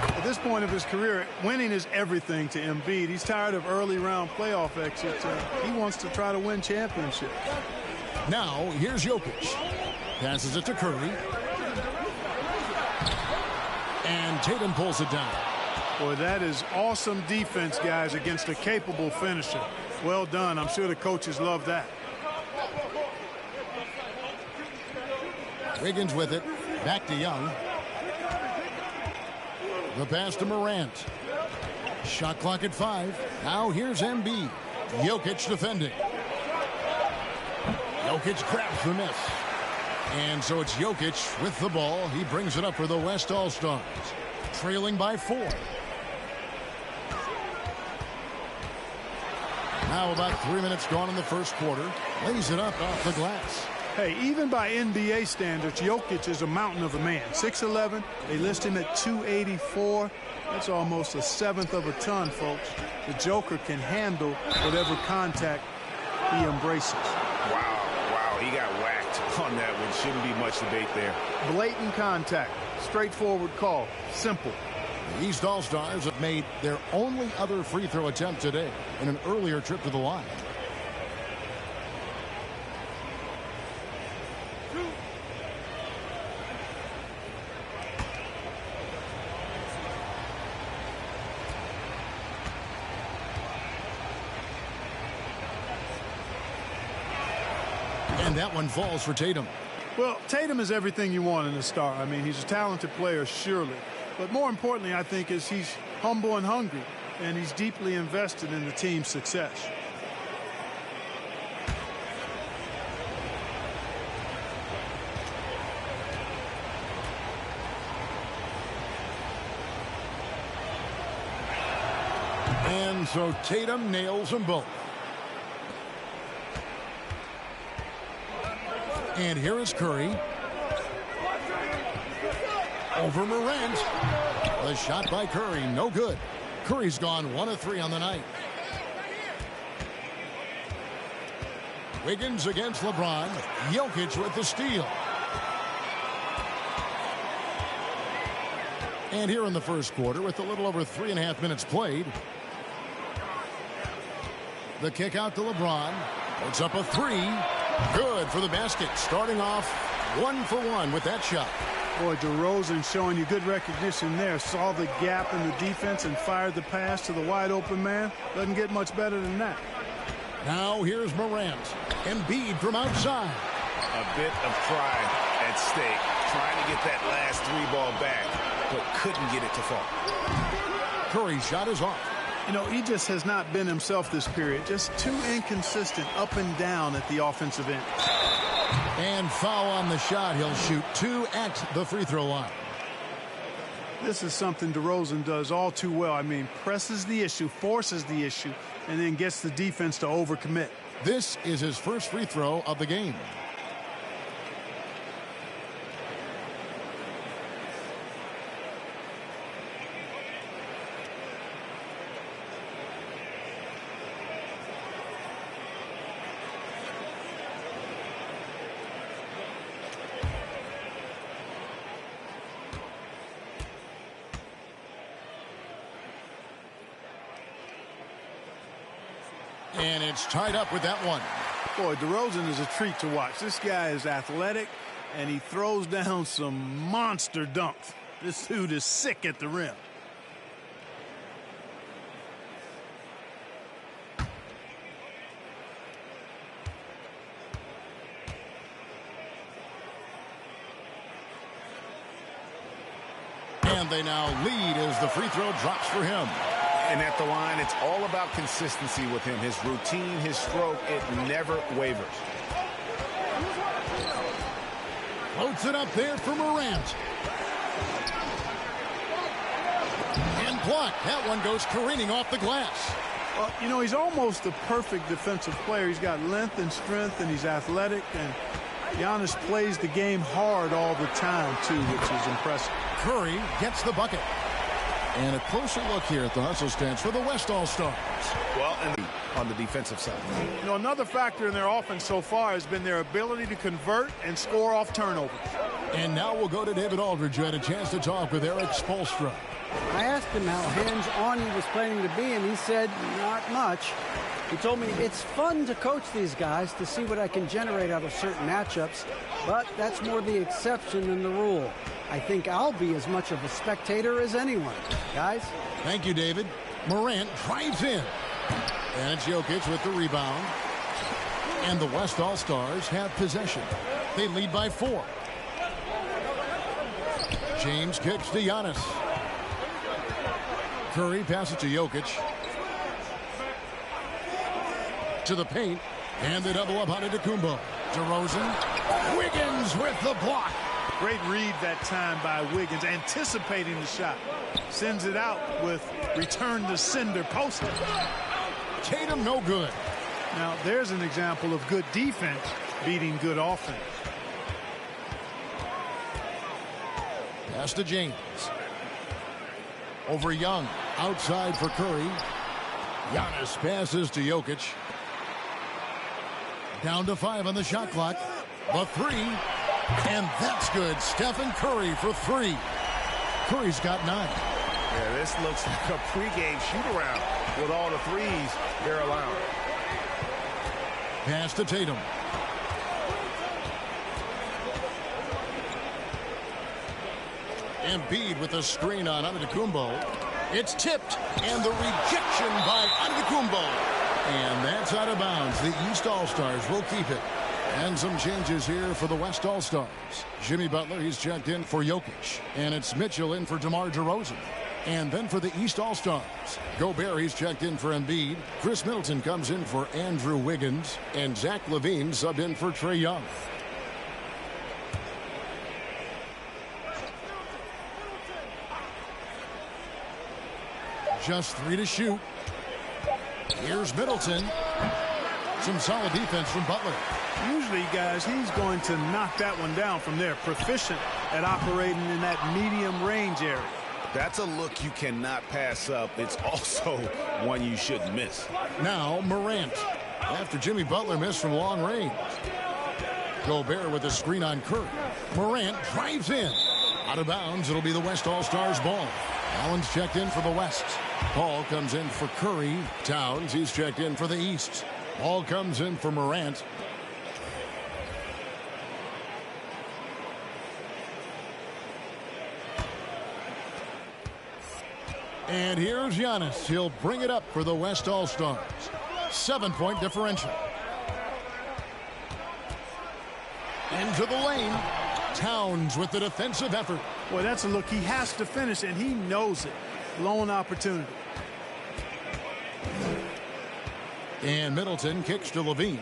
At this point of his career, winning is everything to Embiid. He's tired of early round playoff exits. He wants to try to win championships. Now, here's Jokic. Passes it to Curry. And Tatum pulls it down. Boy, that is awesome defense, guys, against a capable finisher. Well done. I'm sure the coaches love that. Wiggins with it. Back to Young. The pass to Morant. Shot clock at 5. Now here's Embiid. Jokic defending. Jokic grabs the miss. And so it's Jokic with the ball. He brings it up for the West All-Stars. Trailing by 4. Now about 3 minutes gone in the first quarter. Lays it up off the glass. Hey, even by NBA standards, Jokic is a mountain of a man. 6'11", they list him at 284. That's almost a seventh of a ton, folks. The Joker can handle whatever contact he embraces. Wow, he got whacked on that one. Shouldn't be much debate there. Blatant contact, straightforward call, simple. The East All-Stars have made their only other free throw attempt today in an earlier trip to the line. And that one falls for Tatum. Well, Tatum is everything you want in a star. I mean, he's a talented player, surely. But more importantly, I think, is he's humble and hungry, and he's deeply invested in the team's success. And so Tatum nails them both. And here is Curry. Over Morant. The shot by Curry, no good. Curry's gone 1 of 3 on the night. Wiggins against LeBron. Jokic with the steal. And here in the first quarter, with a little over 3.5 minutes played, the kick out to LeBron. Puts up a 3. Good for the basket. Starting off 1 for 1 with that shot. Boy, DeRozan showing you good recognition there. Saw the gap in the defense and fired the pass to the wide open man. Doesn't get much better than that. Now here's Morant. Embiid from outside. A bit of pride at stake. Trying to get that last 3-ball back, but couldn't get it to fall. Curry's shot is off. You know, he just has not been himself this period. Just too inconsistent up and down at the offensive end. And foul on the shot. He'll shoot 2 at the free throw line. This is something DeRozan does all too well. I mean, presses the issue, forces the issue, and then gets the defense to overcommit. This is his first free throw of the game. And it's tied up with that one. Boy, DeRozan is a treat to watch. This guy is athletic, and he throws down some monster dunks. This dude is sick at the rim. And they now lead as the free throw drops for him. And at the line, it's all about consistency with him. His routine, his stroke, it never wavers. Floats it up there for Morant. And blocked. That one goes careening off the glass. Well, you know, he's almost the perfect defensive player. He's got length and strength, and he's athletic. And Giannis plays the game hard all the time, too, which is impressive. Curry gets the bucket. And a closer look here at the hustle stance for the West All-Stars. Well, and on the defensive side. You know, another factor in their offense so far has been their ability to convert and score off turnovers. And now we'll go to David Aldridge, who had a chance to talk with Eric Spoelstra. I asked him how hands-on he was planning to be, and he said not much. He told me it's fun to coach these guys to see what I can generate out of certain matchups, but that's more the exception than the rule. I think I'll be as much of a spectator as anyone. Guys? Thank you, David. Morant drives in. And it's Jokic with the rebound. And the West All-Stars have possession. They lead by 4. James kicks to Giannis. Curry passes to Jokic. To the paint. And the double up on Antetokounmpo. DeRozan. Wiggins with the block. Great read that time by Wiggins, anticipating the shot. Sends it out with return to sender poster. Tatum no good. Now, there's an example of good defense beating good offense. Pass to James. Over Young. Outside for Curry. Giannis passes to Jokic. Down to 5 on the shot clock. The 3. And that's good. Stephen Curry for 3. Curry's got 9. Yeah, this looks like a pregame shoot-around with all the threes they're allowing. Pass to Tatum. Embiid with a screen on Antetokounmpo. It's tipped, and the rejection by Antetokounmpo. And that's out of bounds. The East All-Stars will keep it. And some changes here for the West All-Stars. Jimmy Butler, he's checked in for Jokic. And it's Mitchell in for DeMar DeRozan. And then for the East All-Stars, Gobert, he's checked in for Embiid. Chris Middleton comes in for Andrew Wiggins. And Zach LaVine subbed in for Trae Young. Just 3 to shoot. Here's Middleton. Some solid defense from Butler. Usually, guys, he's going to knock that one down from there. Proficient at operating in that medium range area. That's a look you cannot pass up. It's also one you shouldn't miss. Now Morant. After Jimmy Butler missed from long range. Gobert with a screen on Curry. Morant drives in. Out of bounds. It'll be the West All-Stars ball. Allen's checked in for the West. Paul comes in for Curry. Towns, he's checked in for the East. Paul comes in for Morant. And here's Giannis. He'll bring it up for the West All-Stars. 7-point differential. Into the lane. Towns with the defensive effort. Boy, that's a look he has to finish, and he knows it. Lone opportunity. And Middleton kicks to LaVine.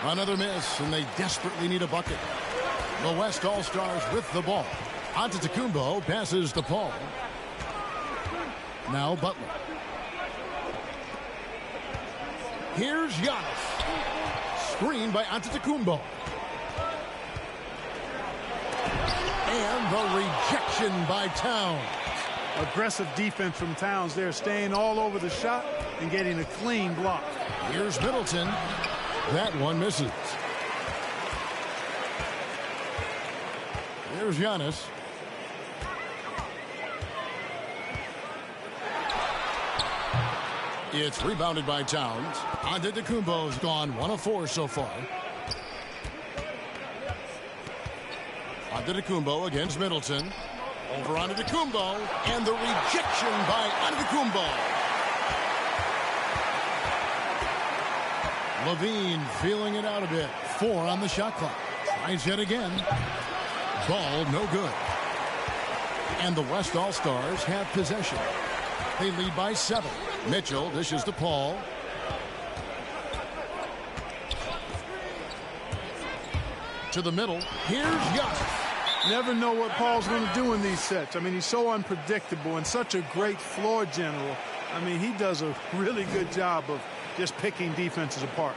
Another miss, and they desperately need a bucket. The West All-Stars with the ball. Antetokounmpo passes to Paul. Now Butler. Here's Giannis. Screen by Antetokounmpo. And the rejection by Towns. Aggressive defense from Towns there, staying all over the shot and getting a clean block. Here's Middleton. That one misses. Here's Giannis. It's rebounded by Towns. Antetokounmpo's gone 1 of 4 so far. Antetokounmpo against Middleton. Over Antetokounmpo, and the rejection by Antetokounmpo. LaVine feeling it out a bit. 4 on the shot clock. Tries yet again. Ball no good. And the West All-Stars have possession. They lead by 7. Mitchell dishes to Paul. To the middle. Here's Giannis. Never know what Paul's going to do in these sets. I mean, he's so unpredictable and such a great floor general. I mean, he does a really good job of just picking defenses apart.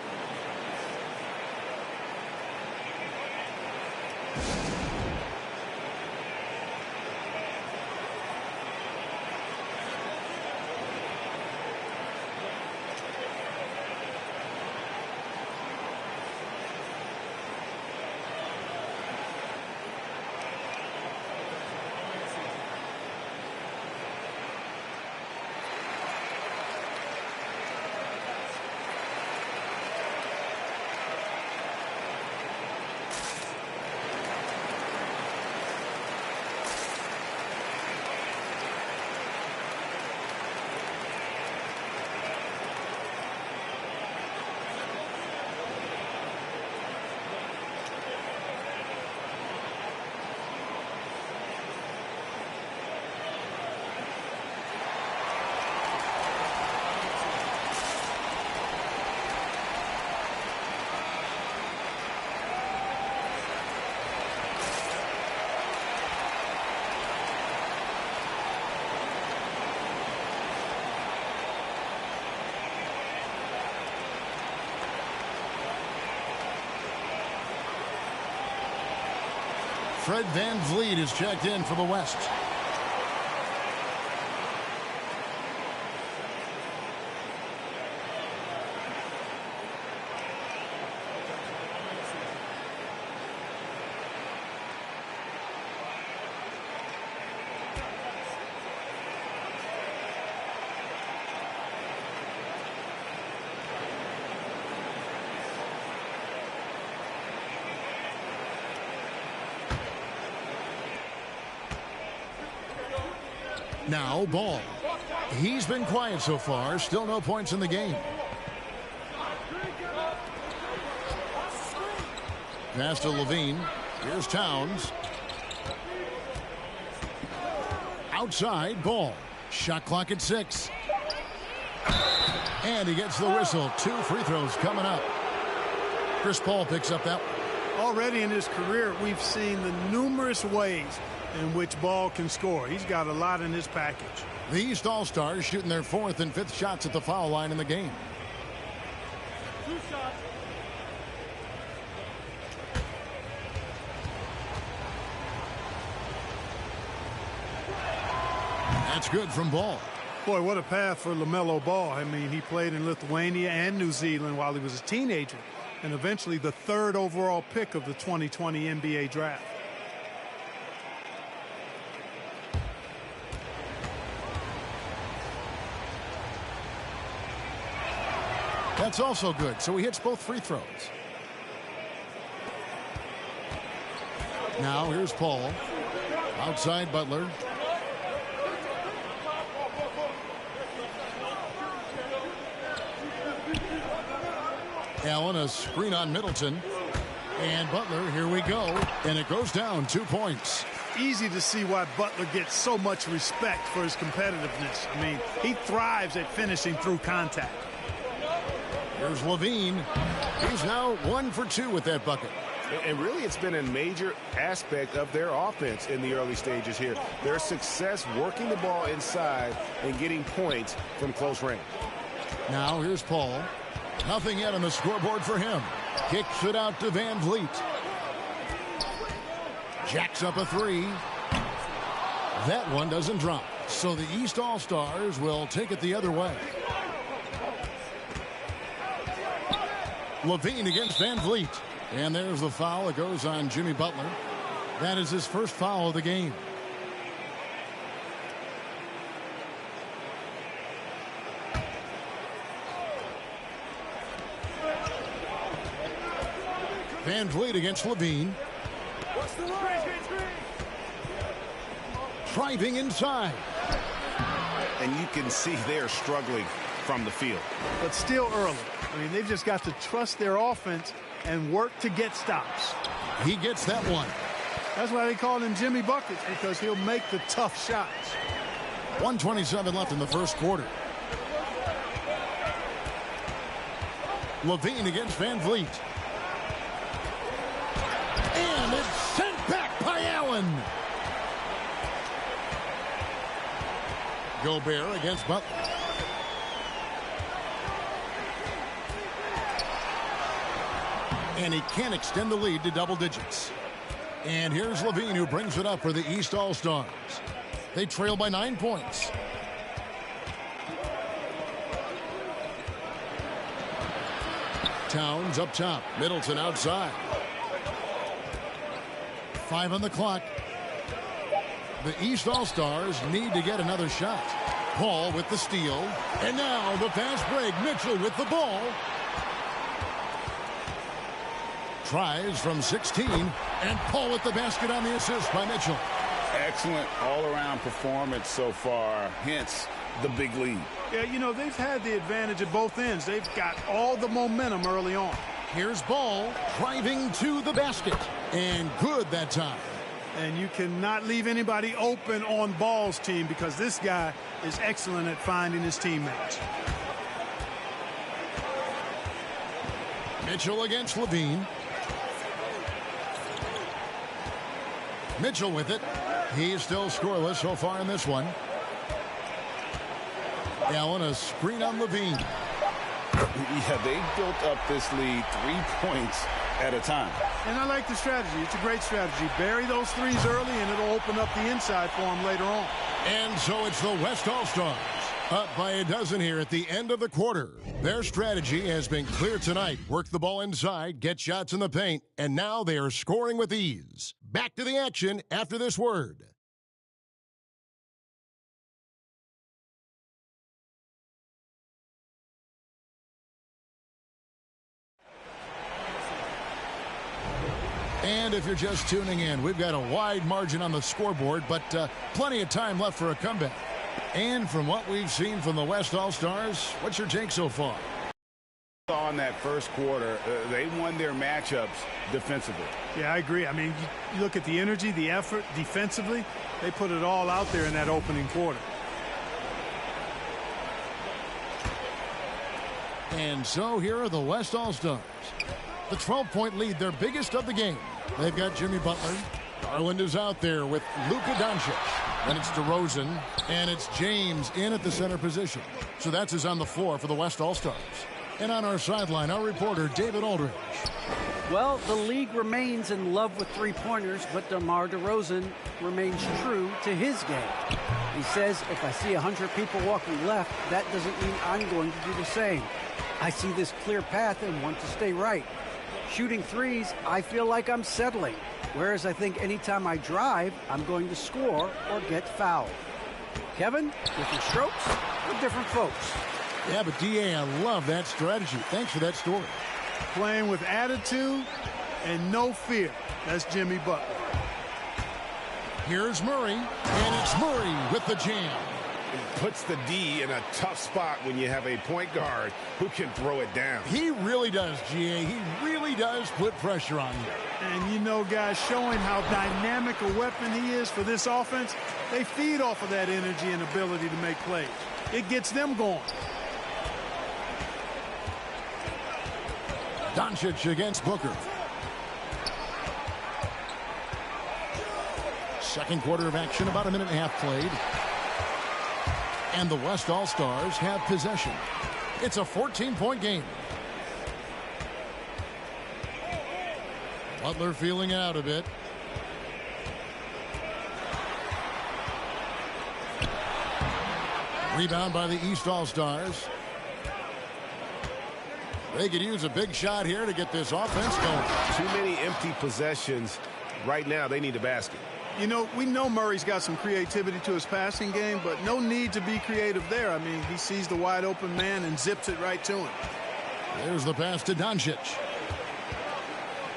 Fred VanVleet is checked in for the West. Now ball. He's been quiet so far. Still no points in the game. Pass to Levine. Here's Towns. Outside ball. Shot clock at 6. And he gets the whistle. 2 free throws coming up. Chris Paul picks up that one. Already in his career, we've seen the numerous ways in which Ball can score. He's got a lot in his package. The East All-Stars shooting their 4th and 5th shots at the foul line in the game. 2 shots. That's good from Ball. Boy, what a path for LaMelo Ball. I mean, he played in Lithuania and New Zealand while he was a teenager, and eventually the 3rd overall pick of the 2020 NBA draft. That's also good, so he hits both free throws. Now here's Paul. Outside Butler. Allen, a screen on Middleton. And Butler, here we go. And it goes down 2 points. Easy to see why Butler gets so much respect for his competitiveness. I mean, he thrives at finishing through contact. Here's Levine. He's now 1 for 2 with that bucket. And really, it's been a major aspect of their offense in the early stages here. Their success working the ball inside and getting points from close range. Now here's Paul. Nothing yet on the scoreboard for him. Kicks it out to Van Vliet. Jacks up a 3. That one doesn't drop. So the East All-Stars will take it the other way. Levine against Van Vliet. And there's the foul. It goes on Jimmy Butler. That is his first foul of the game. Van Vliet against Levine. Driving inside. And you can see they're struggling from the field. But still early. I mean, they've just got to trust their offense and work to get stops. He gets that one. That's why they call him Jimmy Buckets, because he'll make the tough shots. 1:27 left in the first quarter. Levine against Van Vliet. And it's sent back by Allen. Gobert against Butler. And he can't extend the lead to double digits. And here's Levine, who brings it up for the East All-Stars. They trail by 9 points. Towns up top. Middleton outside. 5 on the clock. The East All-Stars need to get another shot. Paul with the steal. And now the fast break. Mitchell with the ball. Tries from 16. And Paul with the basket on the assist by Mitchell. Excellent all-around performance so far, hence the big lead. Yeah, you know, they've had the advantage at both ends. They've got all the momentum early on. Here's Ball driving to the basket. And good that time. And you cannot leave anybody open on Ball's team, because this guy is excellent at finding his teammates. Mitchell against Levine. Mitchell with it. He's still scoreless so far in this one. Allen, a screen on Levine. Yeah, they built up this lead 3 points at a time. And I like the strategy. It's a great strategy. Bury those threes early, and it'll open up the inside for them later on. And so it's the West All-Stars. Up by a dozen here at the end of the quarter. Their strategy has been clear tonight. Work the ball inside, get shots in the paint, and now they are scoring with ease. Back to the action after this word. And if you're just tuning in, we've got a wide margin on the scoreboard, but plenty of time left for a comeback. And from what we've seen from the West All-Stars, what's your take so far? On that first quarter, they won their matchups defensively. Yeah, I agree. I mean, you look at the energy, the effort defensively, they put it all out there in that opening quarter. And so here are the West All-Stars. The 12-point lead, their biggest of the game. They've got Jimmy Butler. Garland is out there with Luka Doncic. Then it's DeRozan, and it's James in at the center position. So that's who's on the floor for the West All-Stars. And on our sideline, our reporter, David Aldridge. Well, the league remains in love with three-pointers, but DeMar DeRozan remains true to his game. He says, if I see 100 people walking left, that doesn't mean I'm going to do the same. I see this clear path and want to stay right. Shooting threes, I feel like I'm settling. Whereas I think anytime I drive, I'm going to score or get fouled. Kevin, different strokes for different folks. Yeah, but D.A., I love that strategy. Thanks for that story. Playing with attitude and no fear. That's Jimmy Butler. Here's Murray, and it's Murray with the jam. It puts the D in a tough spot when you have a point guard who can throw it down. He really does, G.A. He really does put pressure on you. And you know, guys, showing how dynamic a weapon he is for this offense, they feed off of that energy and ability to make plays. It gets them going. Doncic against Booker. Second quarter of action, about a minute and a half played. And the West All-Stars have possession. It's a 14-point game. Butler feeling it out a bit. Rebound by the East All-Stars. They could use a big shot here to get this offense going. Too many empty possessions. Right now, they need a basket. You know, we know Murray's got some creativity to his passing game, but no need to be creative there. I mean, he sees the wide open man and zips it right to him. There's the pass to Doncic.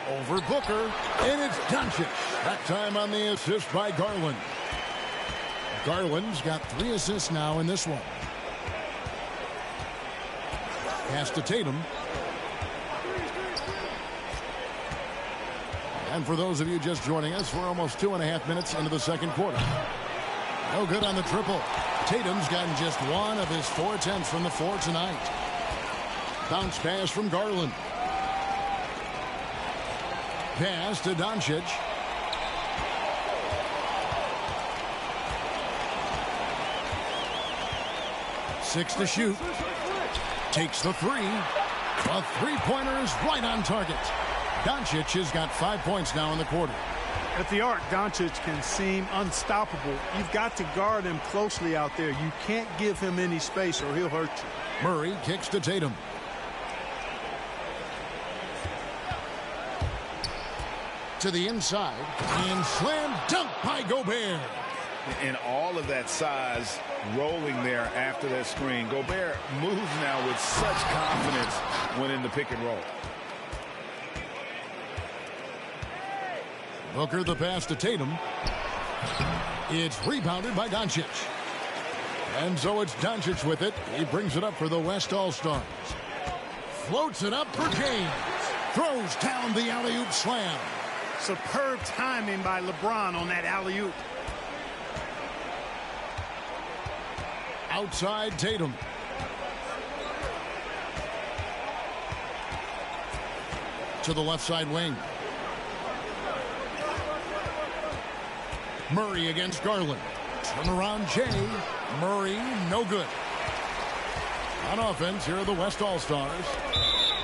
Over Booker, and it's Doncic. That time on the assist by Garland. Garland's got 3 assists now in this one. Pass to Tatum. And for those of you just joining us, we're almost 2.5 minutes into the second quarter. No good on the triple. Tatum's gotten just 1 of his 4 attempts from the floor tonight. Bounce pass from Garland. Pass to Doncic. Six to shoot. Takes the 3. A three-pointer is right on target. Doncic has got 5 points now in the quarter. At the arc, Doncic can seem unstoppable. You've got to guard him closely out there. You can't give him any space or he'll hurt you. Murray kicks to Tatum. To the inside. And slam dunk by Gobert. And all of that size rolling there after that screen. Gobert moves now with such confidence when in the pick and roll. Booker the pass to Tatum. It's rebounded by Doncic. And so it's Doncic with it. He brings it up for the West All-Stars. Floats it up for James. Throws down the alley-oop slam. Superb timing by LeBron on that alley-oop. Outside Tatum. To the left side wing. Murray against Garland. Turnaround Jay. Murray, no good. On offense, here are the West All-Stars.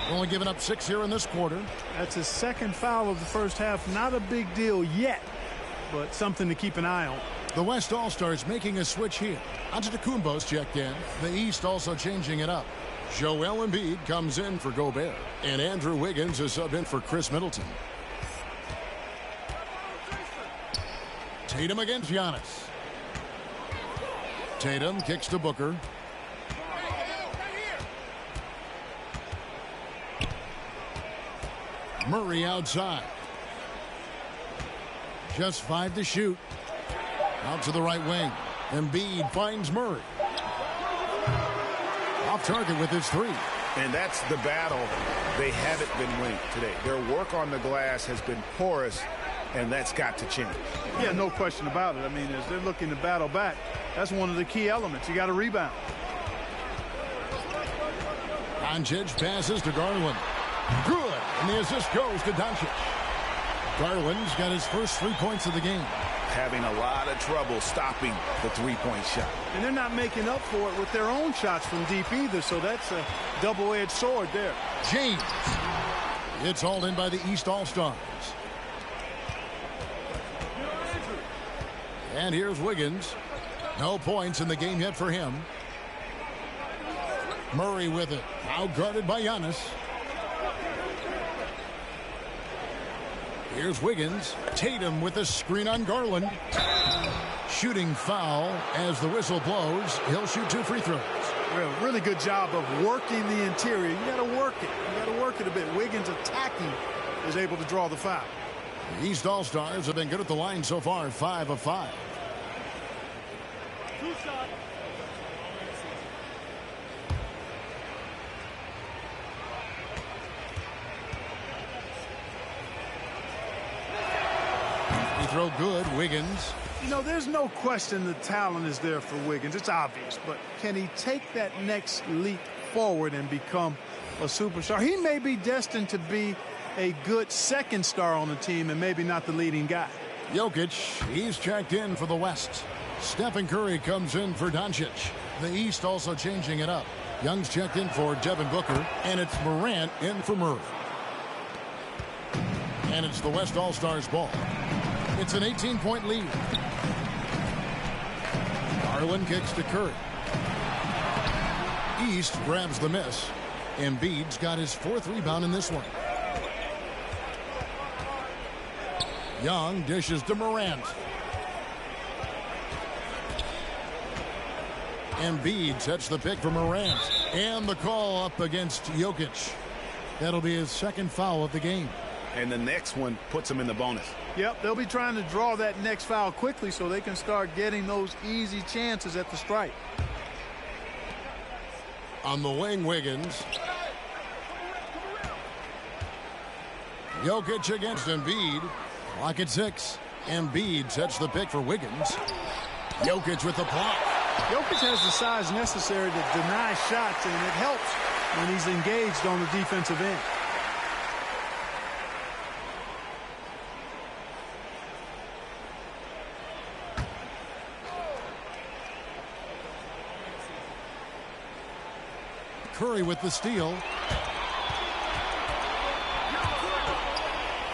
Only giving up 6 here in this quarter. That's his second foul of the first half. Not a big deal yet, but something to keep an eye on. The West All-Stars making a switch here. Antetokounmpo's checked in. The East also changing it up. Joel Embiid comes in for Gobert. And Andrew Wiggins is subbed in for Chris Middleton. Tatum against Giannis. Tatum kicks to Booker. Murray outside. Just 5 to shoot. Out to the right wing. Embiid finds Murray. Off target with his three. And that's the battle they haven't been winning today. Their work on the glass has been porous, and that's got to change. Yeah, no question about it. I mean, as they're looking to battle back, that's one of the key elements. You got to rebound. Doncic passes to Garland. Good. And the assist goes to Doncic. Garland's got his first 3 points of the game. Having a lot of trouble stopping the three-point shot. And they're not making up for it with their own shots from deep either, so that's a double-edged sword there. James. It's hauled in by the East All-Stars. And here's Wiggins. No points in the game yet for him. Murray with it. Now guarded by Giannis. Here's Wiggins. Tatum with a screen on Garland. Shooting foul as the whistle blows. He'll shoot 2 free throws. Really good job of working the interior. You got to work it. You got to work it a bit. Wiggins attacking is able to draw the foul. The East All-Stars have been good at the line so far, 5 of 5. 2 shots. He throw good. Wiggins. You know, there's no question the talent is there for Wiggins. It's obvious. But can he take that next leap forward and become a superstar? He may be destined to be a good second star on the team and maybe not the leading guy. Jokic, he's checked in for the West. Stephen Curry comes in for Doncic. The East also changing it up. Young's checked in for Devin Booker, and it's Morant in for Murray. And it's the West All-Stars ball. It's an 18-point lead. Garland kicks to Curry. East grabs the miss. Embiid's got his 4th rebound in this one. Young dishes to Morant. Embiid sets the pick for Morant. And the call up against Jokic. That'll be his 2nd foul of the game. And the next one puts him in the bonus. Yep, they'll be trying to draw that next foul quickly so they can start getting those easy chances at the stripe. On the wing, Wiggins. Jokic against Embiid. Clock at 6. Embiid sets the pick for Wiggins. Jokic with the block. Jokic has the size necessary to deny shots, and it helps when he's engaged on the defensive end. Curry with the steal.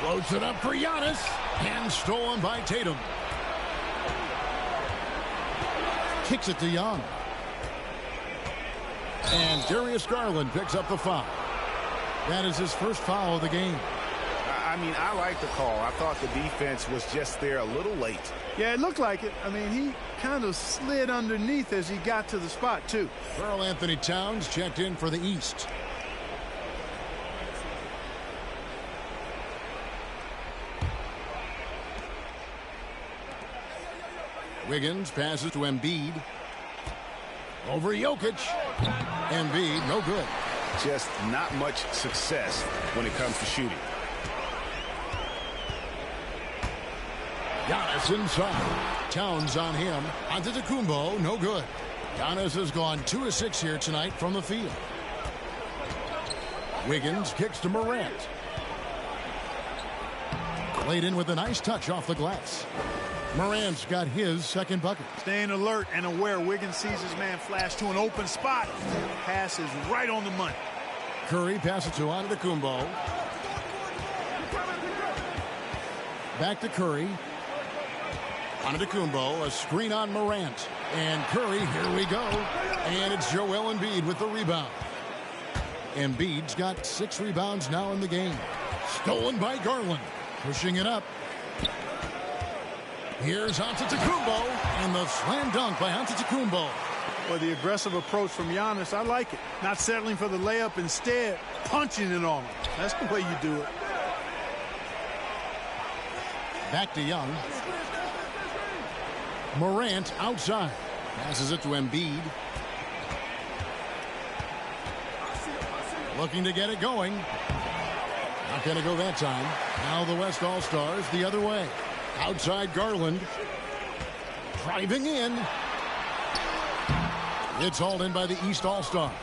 Floats it up for Giannis. And stolen by Tatum. Kicks it to Young. And Darius Garland picks up the foul. That is his first foul of the game. I mean, I like the call. I thought the defense was just there a little late. Yeah, it looked like it. I mean, he kind of slid underneath as he got to the spot, too. Karl Anthony Towns checked in for the East. Wiggins passes to Embiid. Over Jokic. Embiid, no good. Just not much success when it comes to shooting. Giannis inside. Towns on him. Antetokounmpo, no good. Giannis has gone 2 of 6 here tonight from the field. Wiggins kicks to Morant. Laid in with a nice touch off the glass. Morant's got his 2nd bucket. Staying alert and aware. Wiggins sees his man flash to an open spot. Pass is right on the money. Curry passes to Antetokounmpo. Back to Curry. Antetokounmpo, a screen on Morant. And Curry, here we go. And it's Joel Embiid with the rebound. Embiid's got 6 rebounds now in the game. Stolen by Garland. Pushing it up. Here's Antetokounmpo, and the slam dunk by Antetokounmpo. Well, the aggressive approach from Giannis, I like it. Not settling for the layup, instead punching it on him. That's the way you do it. Back to Young. Morant outside. Passes it to Embiid. Looking to get it going. Not going to go that time. Now the West All-Stars the other way. Outside Garland. Driving in. It's hauled in by the East All-Stars.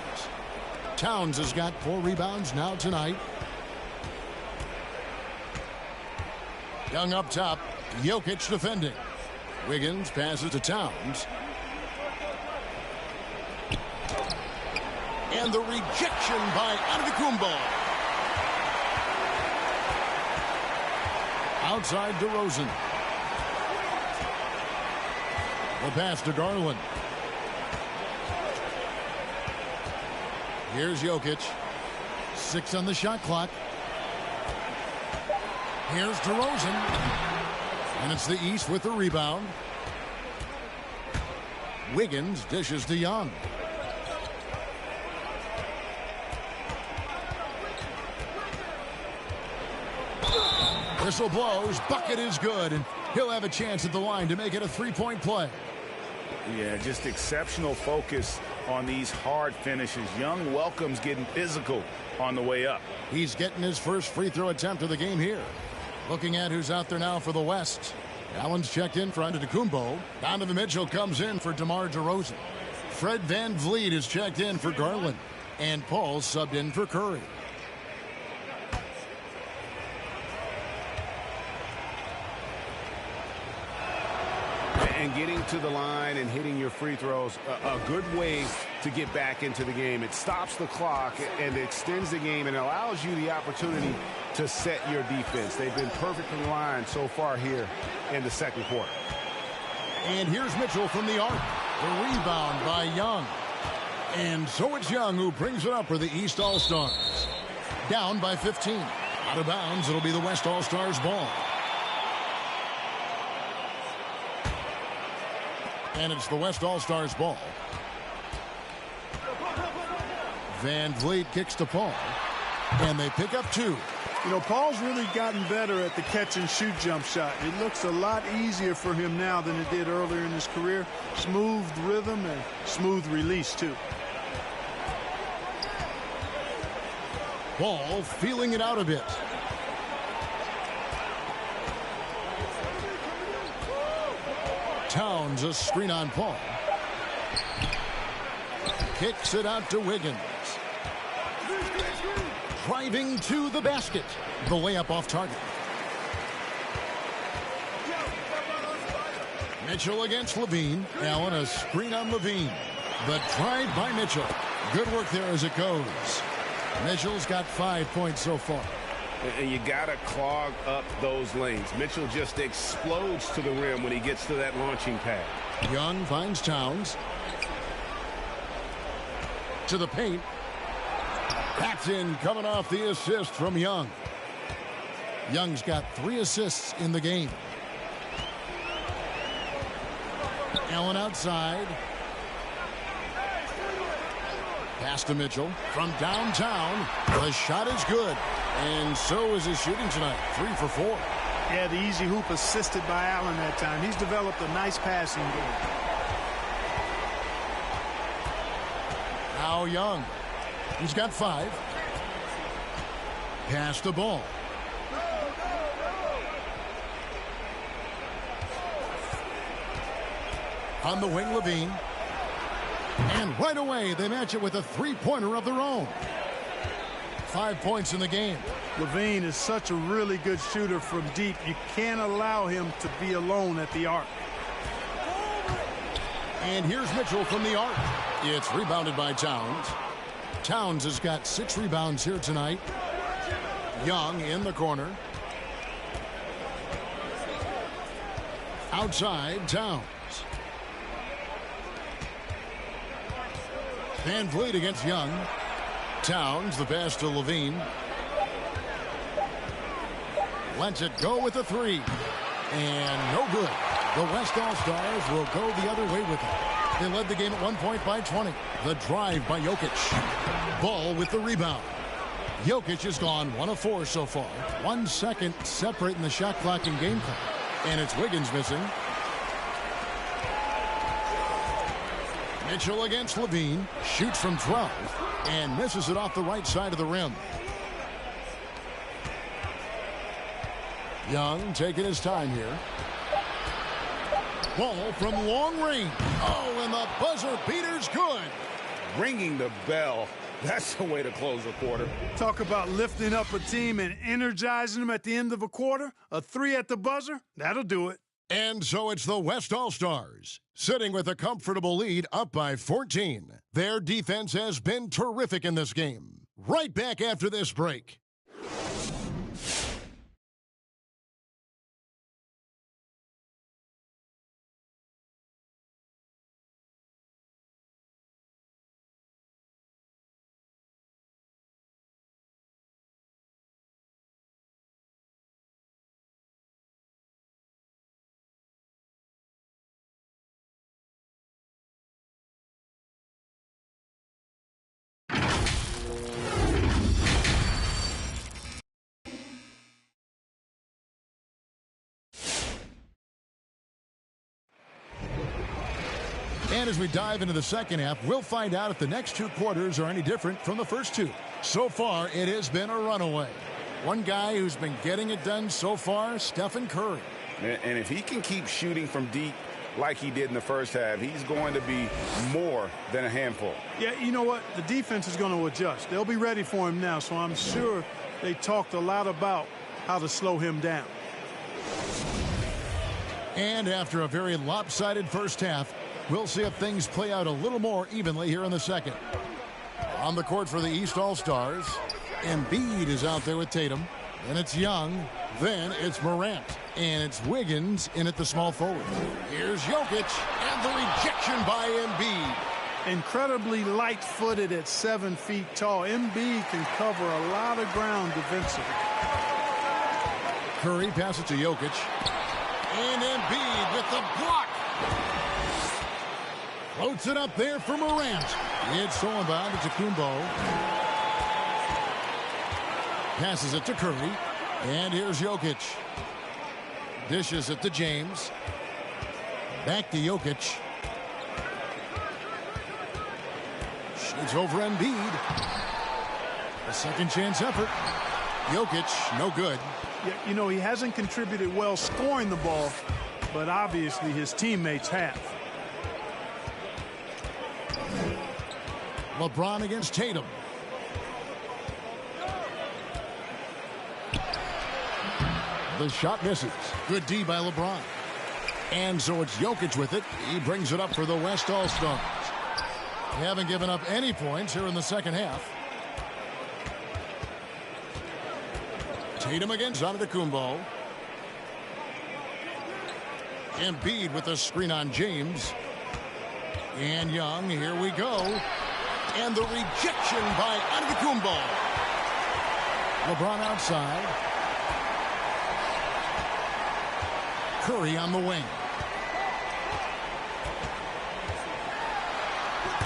Towns has got 4 rebounds now tonight. Young up top. Jokic defending. Wiggins passes to Towns. And the rejection by Antetokounmpo. Outside DeRozan. The pass to Garland. Here's Jokic. 6 on the shot clock. Here's DeRozan. And it's the East with the rebound. Wiggins dishes to Young. Whistle blows. Bucket is good. And he'll have a chance at the line to make it a 3-point play. Yeah, just exceptional focus on these hard finishes. Young welcomes getting physical on the way up. He's getting his first free throw attempt of the game here. Looking at who's out there now for the West. Allen's checked in for Antetokounmpo. Donovan Mitchell comes in for DeMar DeRozan. Fred VanVleet is checked in for Garland. And Paul subbed in for Curry. And getting to the line and hitting your free throws, a good way to get back into the game. It stops the clock and extends the game and allows you the opportunity to set your defense. They've been perfectly aligned so far here in the second quarter. And here's Mitchell from the arc. The rebound by Young. And so it's Young who brings it up for the East All-Stars. Down by 15. Out of bounds, it'll be the West All-Stars ball. And it's the West All-Stars ball. VanVleet kicks to Paul. And they pick up 2. You know, Paul's really gotten better at the catch-and-shoot jump shot. It looks a lot easier for him now than it did earlier in his career. Smooth rhythm and smooth release, too. Paul feeling it out a bit. Towns a screen on Paul. Kicks it out to Wiggins. Driving to the basket. The layup off target. Mitchell against Levine. Allen a screen on Levine. The drive by Mitchell. Good work there as it goes. Mitchell's got 5 points so far. And you got to clog up those lanes. Mitchell just explodes to the rim when he gets to that launching pad. Young finds Towns. To the paint. Paxton coming off the assist from Young. Young's got 3 assists in the game. Allen outside. Pass to Mitchell from downtown. The shot is good. And so is his shooting tonight. 3 for 4. Yeah, the easy hoop assisted by Allen that time. He's developed a nice passing game. Now Young. He's got 5. Pass the ball. On the wing, Levine. And right away, they match it with a 3-pointer of their own. 5 points in the game. Levine is such a really good shooter from deep. You can't allow him to be alone at the arc. And here's Mitchell from the arc. It's rebounded by Towns. Towns has got 6 rebounds here tonight. Young in the corner. Outside, Towns. VanVleet against Young. Towns, the pass to Levine. Lets it go with a 3. And no good. The West All-Stars will go the other way with it. They led the game at 1 point by 20. The drive by Jokic. Ball with the rebound. Jokic has gone 1 of 4 so far. 1 second separating the shot clock and game clock. And it's Wiggins missing. Mitchell against Levine. Shoots from 12 and misses it off the right side of the rim. Young taking his time here. Ball from long range. Oh, and the buzzer beater's good. Ringing the bell. That's the way to close a quarter. Talk about lifting up a team and energizing them at the end of a quarter. A 3 at the buzzer, that'll do it. And so it's the West All-Stars, sitting with a comfortable lead up by 14. Their defense has been terrific in this game. Right back after this break. And as we dive into the second half, we'll find out if the next 2 quarters are any different from the first 2. So far, it has been a runaway. One guy who's been getting it done so far, Stephen Curry. And if he can keep shooting from deep like he did in the first half, he's going to be more than a handful. Yeah, you know what? The defense is going to adjust. They'll be ready for him now, so I'm sure they talked a lot about how to slow him down. And after a very lopsided first half, we'll see if things play out a little more evenly here in the second. On the court for the East All-Stars, Embiid is out there with Tatum. Then it's Young. Then it's Morant. And it's Wiggins in at the small forward. Here's Jokic, and the rejection by Embiid. Incredibly light-footed at 7 feet tall. Embiid can cover a lot of ground defensively. Curry passes to Jokic. And Embiid with the block. Floats it up there for Morant. It's stolen by Antetokounmpo. Passes it to Curry. And here's Jokic. Dishes it to James. Back to Jokic. Shoots over Embiid. A second chance effort. Jokic, no good. Yeah, you know, he hasn't contributed well scoring the ball, but obviously his teammates have. LeBron against Tatum. The shot misses. Good D by LeBron. And so it's Jokic with it. He brings it up for the West All-Stars. They haven't given up any points here in the second half. Tatum against Antetokounmpo. Embiid with a screen on James. And Young, here we go. And the rejection by Antetokounmpo. LeBron outside. Curry on the wing.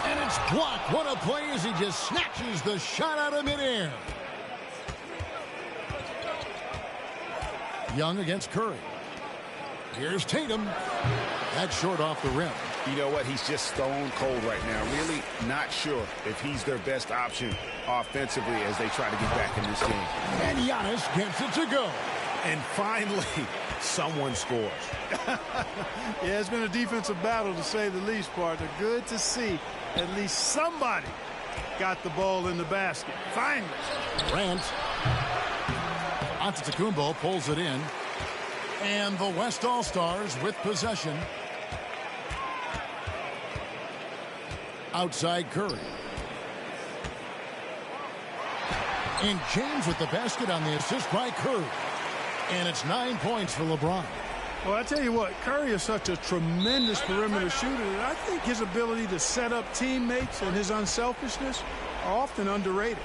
And it's blocked. What a play as he just snatches the shot out of midair. Young against Curry. Here's Tatum. That's short off the rim. You know what? He's just stone cold right now. Really not sure if he's their best option offensively as they try to get back in this game. And Giannis gets it to go. And finally, someone scores. Yeah, it's been a defensive battle to say the least, partner. Good to see at least somebody got the ball in the basket. Finally. Grant. Antetokounmpo pulls it in. And the West All-Stars with possession. Outside Curry. And James with the basket on the assist by Curry. And it's 9 points for LeBron. Well, I tell you what, Curry is such a tremendous perimeter shooter. And I think his ability to set up teammates and his unselfishness are often underrated.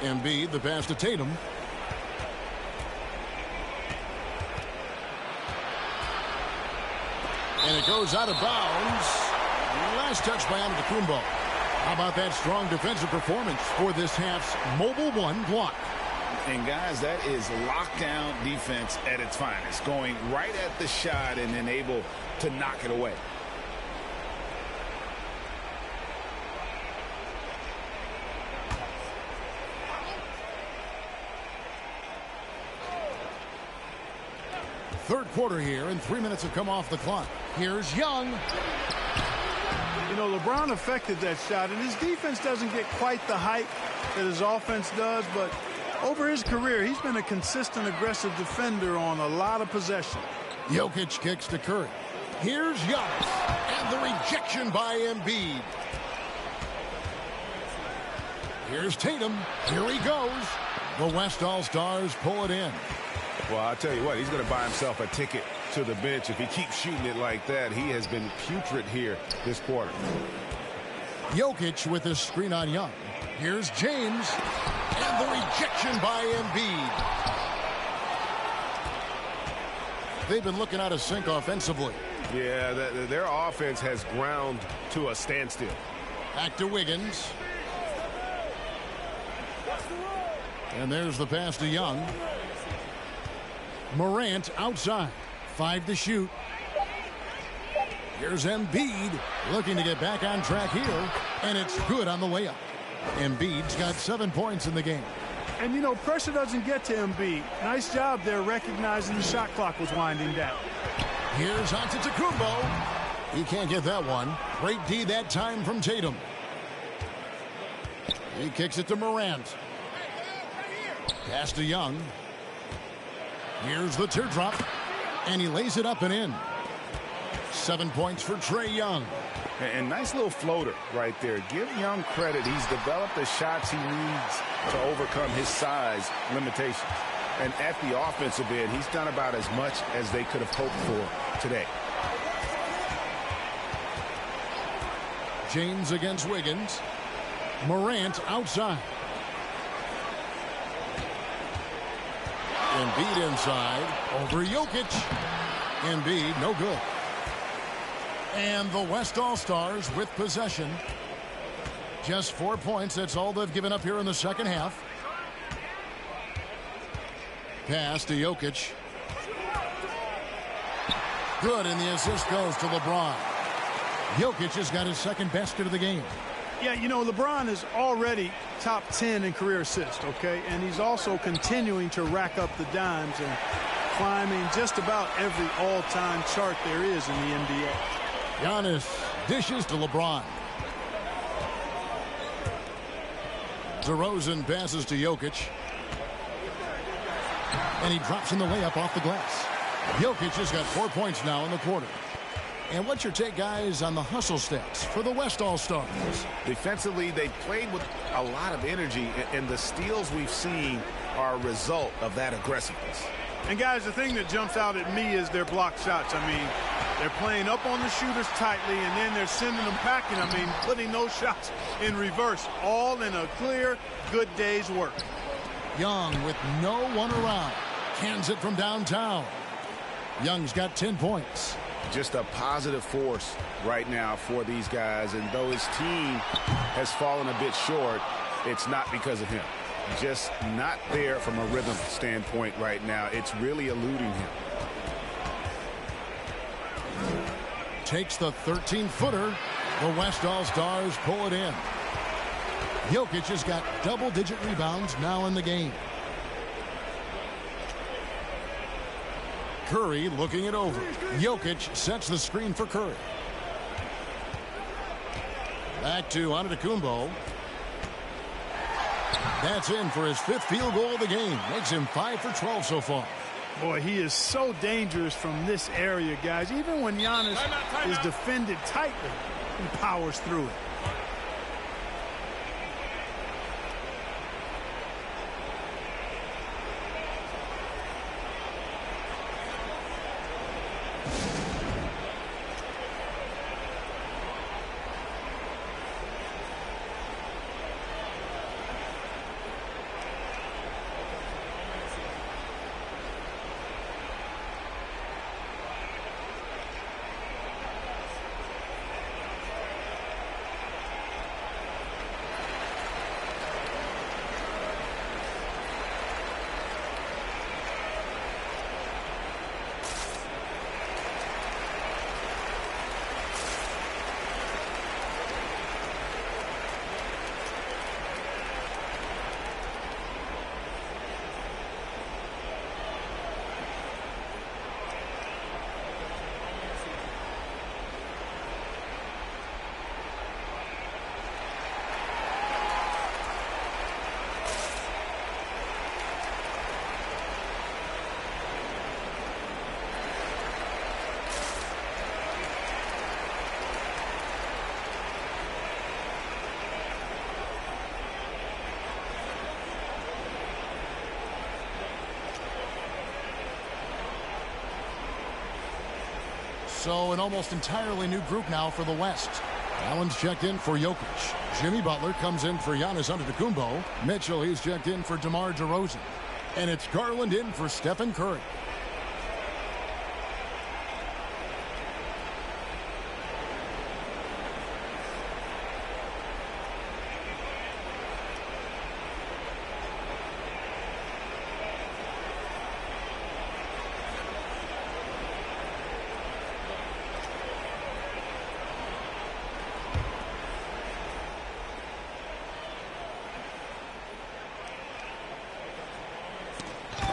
Embiid, the pass to Tatum. And it goes out of bounds. Last touch by Antetokounmpo. How about that strong defensive performance for this half's Mobile One block? And guys, that is lockdown defense at its finest. Going right at the shot and then able to knock it away. Third quarter here, and 3 minutes have come off the clock. Here's Young. You know, LeBron affected that shot, and his defense doesn't get quite the hype that his offense does, but over his career, he's been a consistent, aggressive defender on a lot of possession. Jokic kicks to Curry. Here's Giannis, and the rejection by Embiid. Here's Tatum. Here he goes. The West All-Stars pull it in. Well, I'll tell you what, he's going to buy himself a ticket to the bench. If he keeps shooting it like that, he has been putrid here this quarter. Jokic with his screen on Young. Here's James, and the rejection by Embiid. They've been looking out of sync offensively. Yeah, their offense has ground to a standstill. Back to Wiggins. And there's the pass to Young. Morant outside. 5 to shoot. Here's Embiid looking to get back on track here. And it's good on the layup. Embiid's got 7 points in the game. And, you know, pressure doesn't get to Embiid. Nice job there recognizing the shot clock was winding down. Here's Antetokounmpo. He can't get that one. Great D that time from Tatum. He kicks it to Morant. Pass to Young. Here's the teardrop. And he lays it up and in. 7 points for Trae Young. And nice little floater right there. Give Young credit. He's developed the shots he needs to overcome his size limitations. And at the offensive end, he's done about as much as they could have hoped for today. James against Wiggins. Morant outside. Embiid inside. Over Jokic. Embiid, no good. And the West All-Stars with possession. Just 4 points. That's all they've given up here in the second half. Pass to Jokic. Good, and the assist goes to LeBron. Jokic has got his second basket of the game. Yeah, you know, LeBron is already top 10 in career assists, okay? And he's also continuing to rack up the dimes and climbing just about every all-time chart there is in the NBA. Giannis dishes to LeBron. DeRozan passes to Jokic. And he drops in the layup off the glass. Jokic has got 4 points now in the quarter. And what's your take, guys, on the hustle stats for the West All-Stars? Defensively, they played with a lot of energy, and the steals we've seen are a result of that aggressiveness. And, guys, the thing that jumps out at me is their block shots. I mean, they're playing up on the shooters tightly, and then they're sending them packing. I mean, putting those shots in reverse, all in a clear, good day's work. Young with no one around. Cans it from downtown. Young's got 10 points. Just a positive force right now for these guys. And though his team has fallen a bit short, it's not because of him. Just not there from a rhythm standpoint right now. It's really eluding him. Takes the 13-footer. The West All-Stars pull it in. Jokic has got double-digit rebounds now in the game. Curry looking it over. Jokic sets the screen for Curry. Back to Antetokounmpo. That's in for his 5th field goal of the game. Makes him 5 for 12 so far. Boy, he is so dangerous from this area, guys. Even when Giannis is defended tightly, he powers through it. So an almost entirely new group now for the West. Allen's checked in for Jokic. Jimmy Butler comes in for Giannis Antetokounmpo. Mitchell, he's checked in for DeMar DeRozan. And it's Garland in for Stephen Curry.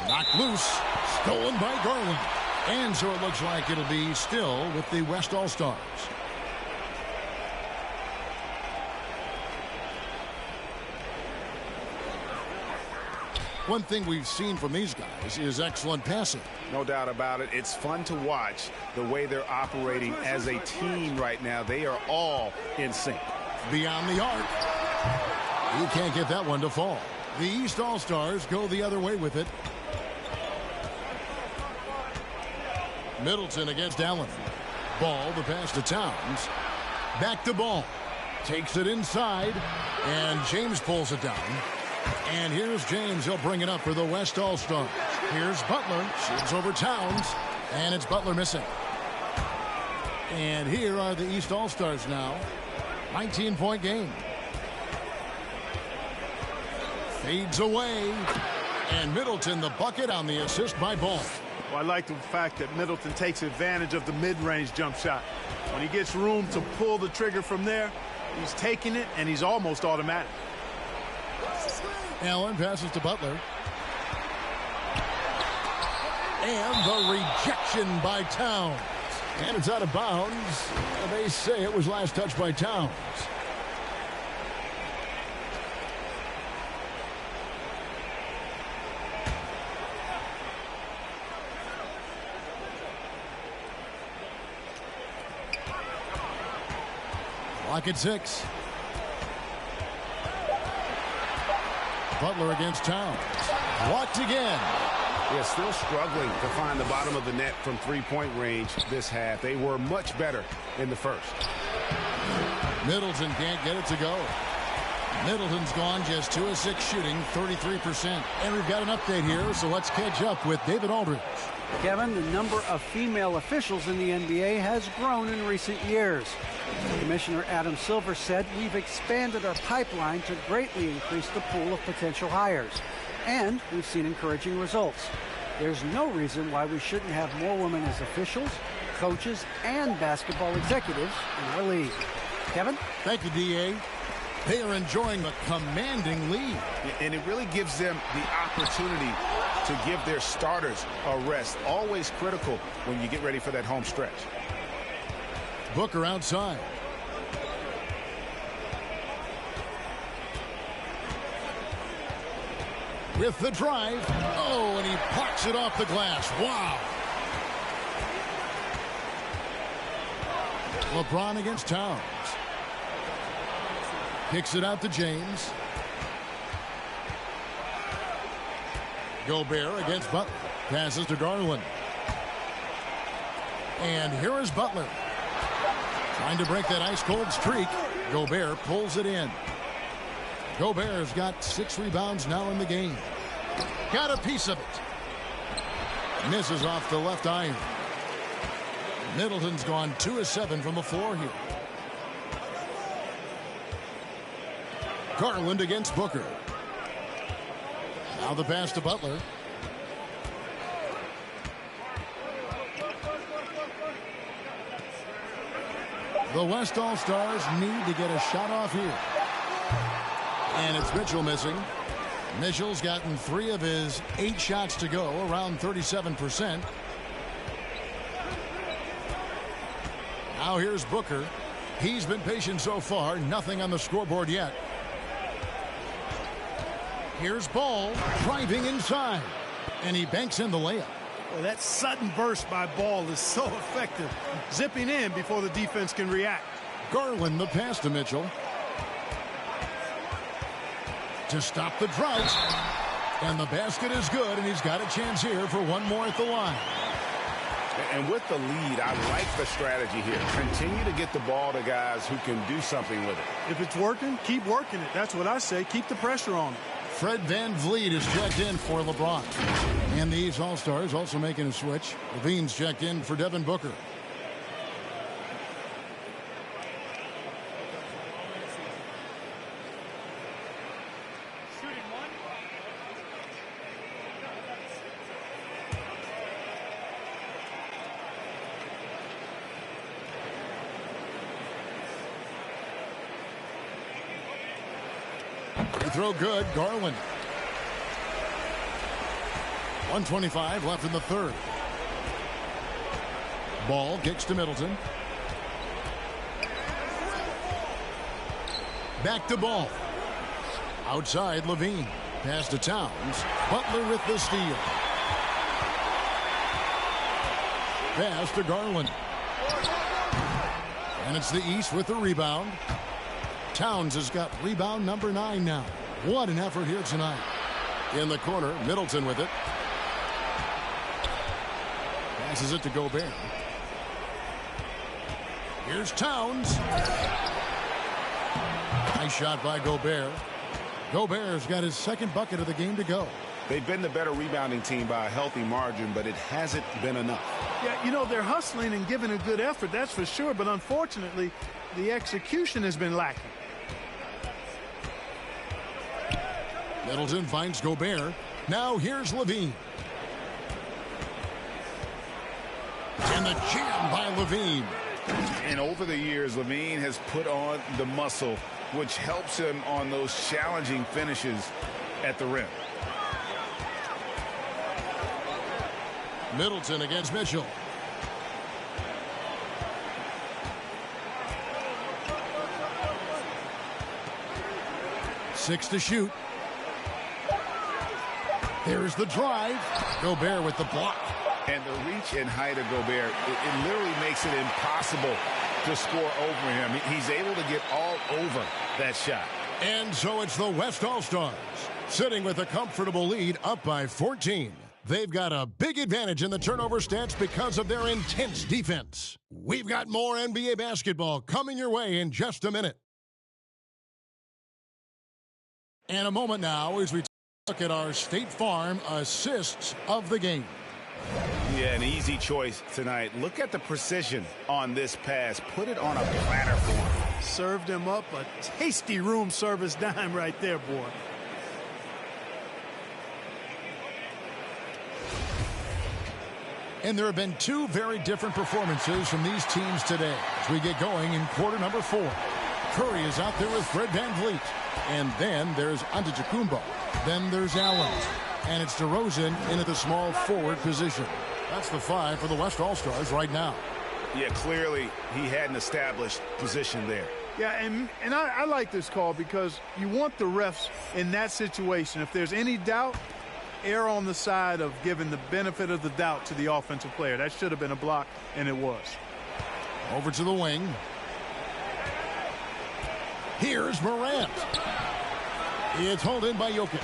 Knocked loose, stolen by Garland. And so it looks like it'll be still with the West All-Stars. One thing we've seen from these guys is excellent passing. No doubt about it. It's fun to watch the way they're operating as a team right now. They are all in sync. Beyond the arc. He can't get that one to fall. The East All-Stars go the other way with it. Middleton against Allen. Ball, the pass to Towns. Back to Ball. Takes it inside. And James pulls it down. And here's James. He'll bring it up for the West All-Stars. Here's Butler. Shoots over Towns. And it's Butler missing. And here are the East All-Stars now. 19-point game. Fades away. And Middleton the bucket on the assist by Ball. Well, I like the fact that Middleton takes advantage of the mid-range jump shot. When he gets room to pull the trigger from there, he's taking it, and he's almost automatic. Allen passes to Butler. And the rejection by Towns. And it's out of bounds. They say it was last touched by Towns. Clock at 6. Butler against Towns. Blocked again. They're still struggling to find the bottom of the net from three-point range this half. They were much better in the first. Middleton can't get it to go. Middleton's gone just 2 of 6 shooting, 33%. And we've got an update here, so let's catch up with David Aldridge. Kevin, the number of female officials in the NBA has grown in recent years. Commissioner Adam Silver said we've expanded our pipeline to greatly increase the pool of potential hires. And we've seen encouraging results. There's no reason why we shouldn't have more women as officials, coaches, and basketball executives in our league. Kevin? Thank you, D.A. They are enjoying a commanding lead. And it really gives them the opportunity to give their starters a rest. Always critical when you get ready for that home stretch. Booker outside. With the drive. Oh, and he pucks it off the glass. Wow. LeBron against Towns. Kicks it out to James. Gobert against Butler. Passes to Garland. And here is Butler. Trying to break that ice-cold streak. Gobert pulls it in. Gobert's got 6 rebounds now in the game. Got a piece of it. Misses off the left iron. Middleton's gone 2 of 7 from the floor here. Garland against Booker. Now the pass to Butler. The West All-Stars need to get a shot off here. And it's Mitchell missing. Mitchell's gotten 3 of his 8 shots to go, around 37%. Now here's Booker. He's been patient so far. Nothing on the scoreboard yet. Here's Ball driving inside. And he banks in the layup. Well, that sudden burst by Ball is so effective. Zipping in before the defense can react. Garland the pass to Mitchell. To stop the drought. And the basket is good, and he's got a chance here for one more at the line. And with the lead, I like the strategy here. Continue to get the ball to guys who can do something with it. If it's working, keep working it. That's what I say. Keep the pressure on it. Fred VanVleet is checked in for LeBron. And these All-Stars also making a switch. Levine's checked in for Devin Booker. Throw good, Garland. 1:25 left in the third. Ball kicks to Middleton. Back to Ball. Outside, Levine. Pass to Towns. Butler with the steal. Pass to Garland. And it's the East with the rebound. Towns has got rebound number 9 now. What an effort here tonight. In the corner, Middleton with it. Passes it to Gobert. Here's Towns. Nice shot by Gobert. Gobert's got his second bucket of the game to go. They've been the better rebounding team by a healthy margin, but it hasn't been enough. Yeah, you know, they're hustling and giving a good effort, that's for sure. But unfortunately, the execution has been lacking. Middleton finds Gobert. Now here's Levine. And the jam by Levine. And over the years, Levine has put on the muscle, which helps him on those challenging finishes at the rim. Middleton against Mitchell. Six to shoot. Here's the drive. Gobert with the block. And the reach and height of Gobert, it literally makes it impossible to score over him. He's able to get all over that shot. And so it's the West All-Stars sitting with a comfortable lead, up by 14. They've got a big advantage in the turnover stats because of their intense defense. We've got more NBA basketball coming your way in just a minute. And a moment now as we look at our State Farm assists of the game. Yeah, an easy choice tonight. Look at the precision on this pass. Put it on a platter for him. Served him up a tasty room service dime right there, boy. And there have been two very different performances from these teams today as we get going in quarter number 4. Curry is out there with Fred VanVleet. And then there's Antetokounmpo. Then there's Allen. And it's DeRozan in at the small forward position. That's the 5 for the West All-Stars right now. Yeah, clearly he had an established position there. Yeah, and I like this call because you want the refs in that situation. If there's any doubt, err on the side of giving the benefit of the doubt to the offensive player. That should have been a block, and it was. Over to the wing. Here's Morant. It's hauled in by Jokic.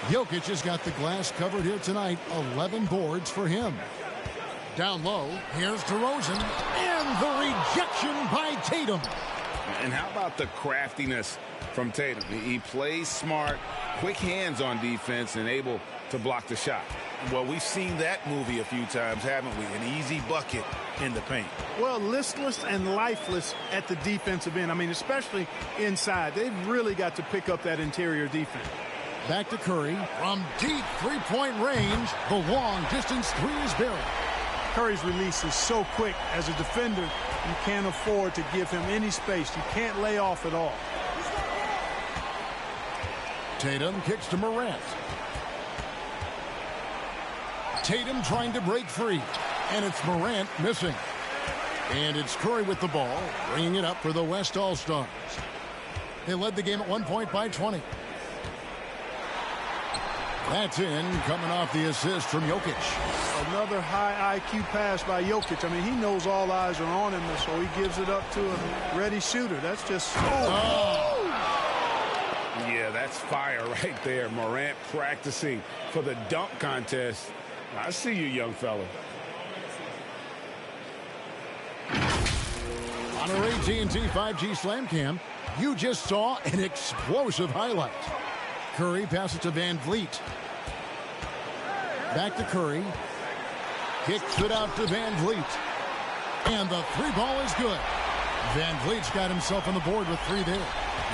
Jokic has got the glass covered here tonight. 11 boards for him. Down low, here's DeRozan. And the rejection by Tatum. And how about the craftiness from Tatum? He plays smart, quick hands on defense, and able to block the shot. Well, we've seen that movie a few times, haven't we? An easy bucket in the paint. Well, listless and lifeless at the defensive end. I mean, especially inside. They've really got to pick up that interior defense. Back to Curry. From deep three-point range, the long-distance three is buried. Curry's release is so quick. As a defender, you can't afford to give him any space. You can't lay off at all. Tatum kicks to Morant. Tatum trying to break free. And it's Morant missing. And it's Curry with the ball, bringing it up for the West All-Stars. They led the game at 1 point by 20. That's in, coming off the assist from Jokic. Another high IQ pass by Jokic. I mean, he knows all eyes are on him, so he gives it up to a ready shooter. That's just... Yeah, that's fire right there. Morant practicing for the dunk contest. I see you, young fella. On our AT&T 5G Slam Cam, you just saw an explosive highlight. Curry passes to Van Vliet. Back to Curry. Kicks it out to Van Vliet. And the three ball is good. Van Vliet's got himself on the board with 3 there.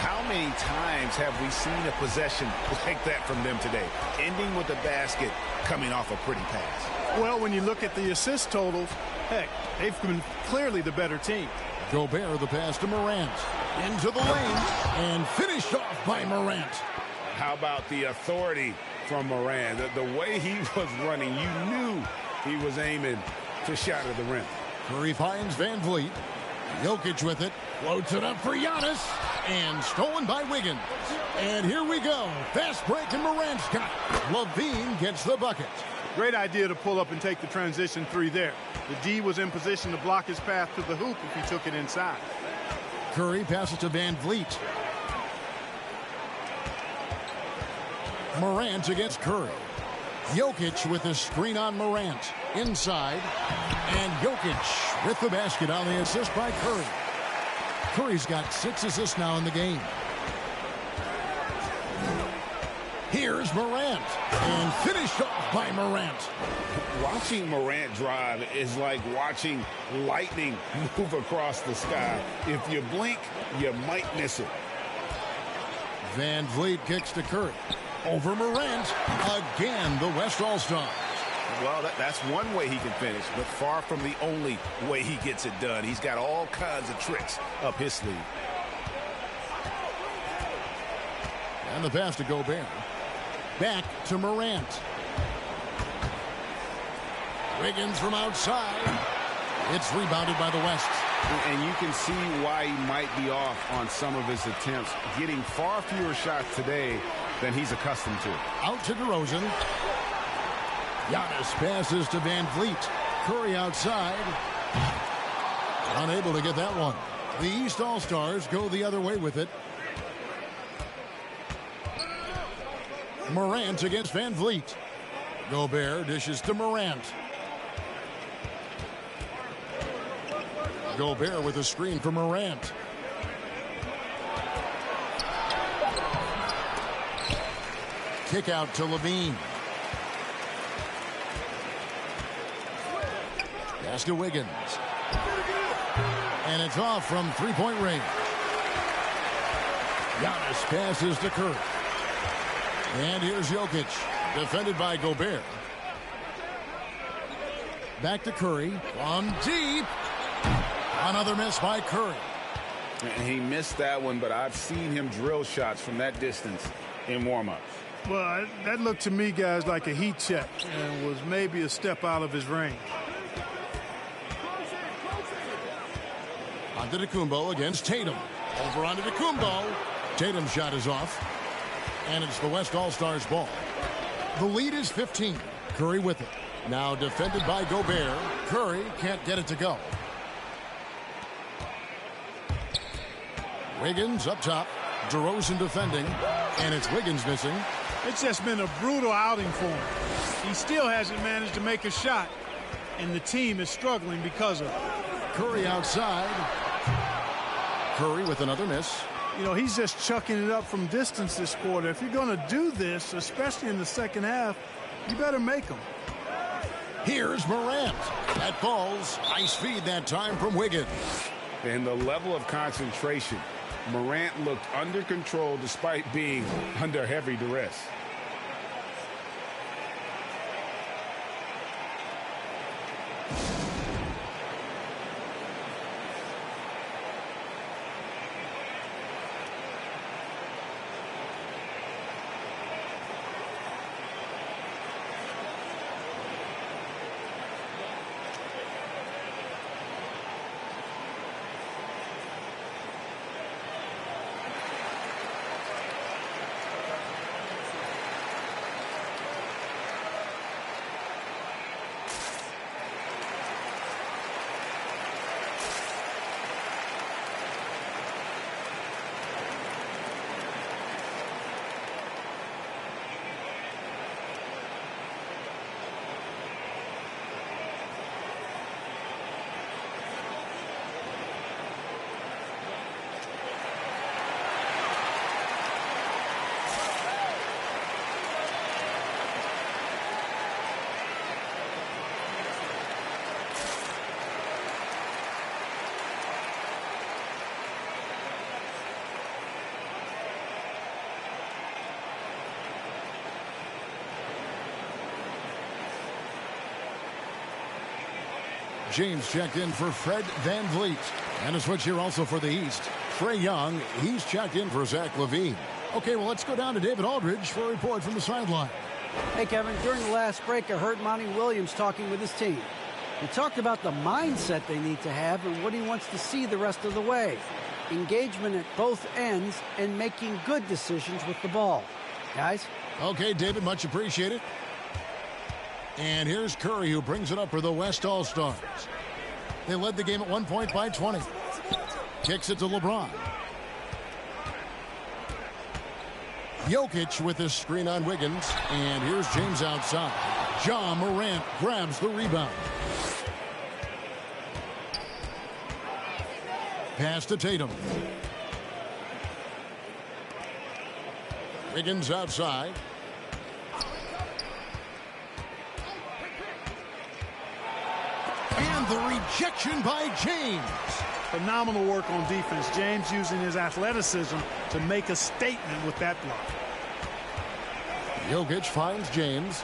How many times have we seen a possession like that from them today? Ending with the basket, coming off a pretty pass. Well, when you look at the assist totals, heck, they've been clearly the better team. Gobert, the pass to Morant. Into the lane and finished off by Morant. How about the authority from Morant? The way he was running, you knew he was aiming to shot at the rim. Curry finds Van Vliet. Jokic with it. Floats it up for Giannis. And stolen by Wiggins. And here we go. Fast break and Morant's got it. Levine gets the bucket. Great idea to pull up and take the transition 3 there. The D was in position to block his path to the hoop if he took it inside. Curry passes to Van Vliet. Morant against Curry. Jokic with a screen on Morant. Inside. And Jokic with the basket on the assist by Curry. Curry's got 6 assists now in the game. Here's Morant. And finished off by Morant. Watching Morant drive is like watching lightning move across the sky. If you blink, you might miss it. Van Vliet kicks to Curry. Over Morant. Again, the West All-Stars. Well, that's one way he can finish, but far from the only way he gets it done. He's got all kinds of tricks up his sleeve. And the pass to Gobert. Back to Morant. Wiggins from outside. It's rebounded by the West. And you can see why he might be off on some of his attempts, getting far fewer shots today than he's accustomed to. Out to DeRozan. Giannis passes to Van Vliet. Curry outside. Unable to get that one. The East All-Stars go the other way with it. Morant against Van Vliet. Gobert dishes to Morant. Gobert with a screen for Morant. Kick out to Levine. Pass to Wiggins. And it's off from three-point range. Giannis passes to Curry. And here's Jokic, defended by Gobert. Back to Curry. On deep. Another miss by Curry. And he missed that one, but I've seen him drill shots from that distance in warm-ups. Well, that looked to me, guys, like a heat check and was maybe a step out of his range. Antetokounmpo against Tatum. Over onto Antetokounmpo. Tatum's shot is off. And it's the West All-Stars ball. The lead is 15. Curry with it. Now defended by Gobert. Curry can't get it to go. Wiggins up top. DeRozan defending. And it's Wiggins missing. It's just been a brutal outing for him. He still hasn't managed to make a shot. And the team is struggling because of it. Curry outside. Curry with another miss. You know, he's just chucking it up from distance this quarter. If you're going to do this, especially in the second half, you better make them. Here's Morant. That falls. Nice feed that time from Wiggins. And the level of concentration. Morant looked under control despite being under heavy duress. James checked in for Fred VanVleet. And a switch here also for the East. Trae Young, he's checked in for Zach LaVine. Okay, well, let's go down to David Aldridge for a report from the sideline. Hey, Kevin, during the last break, I heard Monty Williams talking with his team. He talked about the mindset they need to have and what he wants to see the rest of the way. Engagement at both ends and making good decisions with the ball. Guys? Okay, David, much appreciated. And here's Curry, who brings it up for the West All-Stars. They led the game at 1 point by 20. Kicks it to LeBron. Jokic with his screen on Wiggins. And here's James outside. Ja Morant grabs the rebound. Pass to Tatum. Wiggins outside. And the rejection by James. Phenomenal work on defense. James using his athleticism to make a statement with that block. Jokic finds James.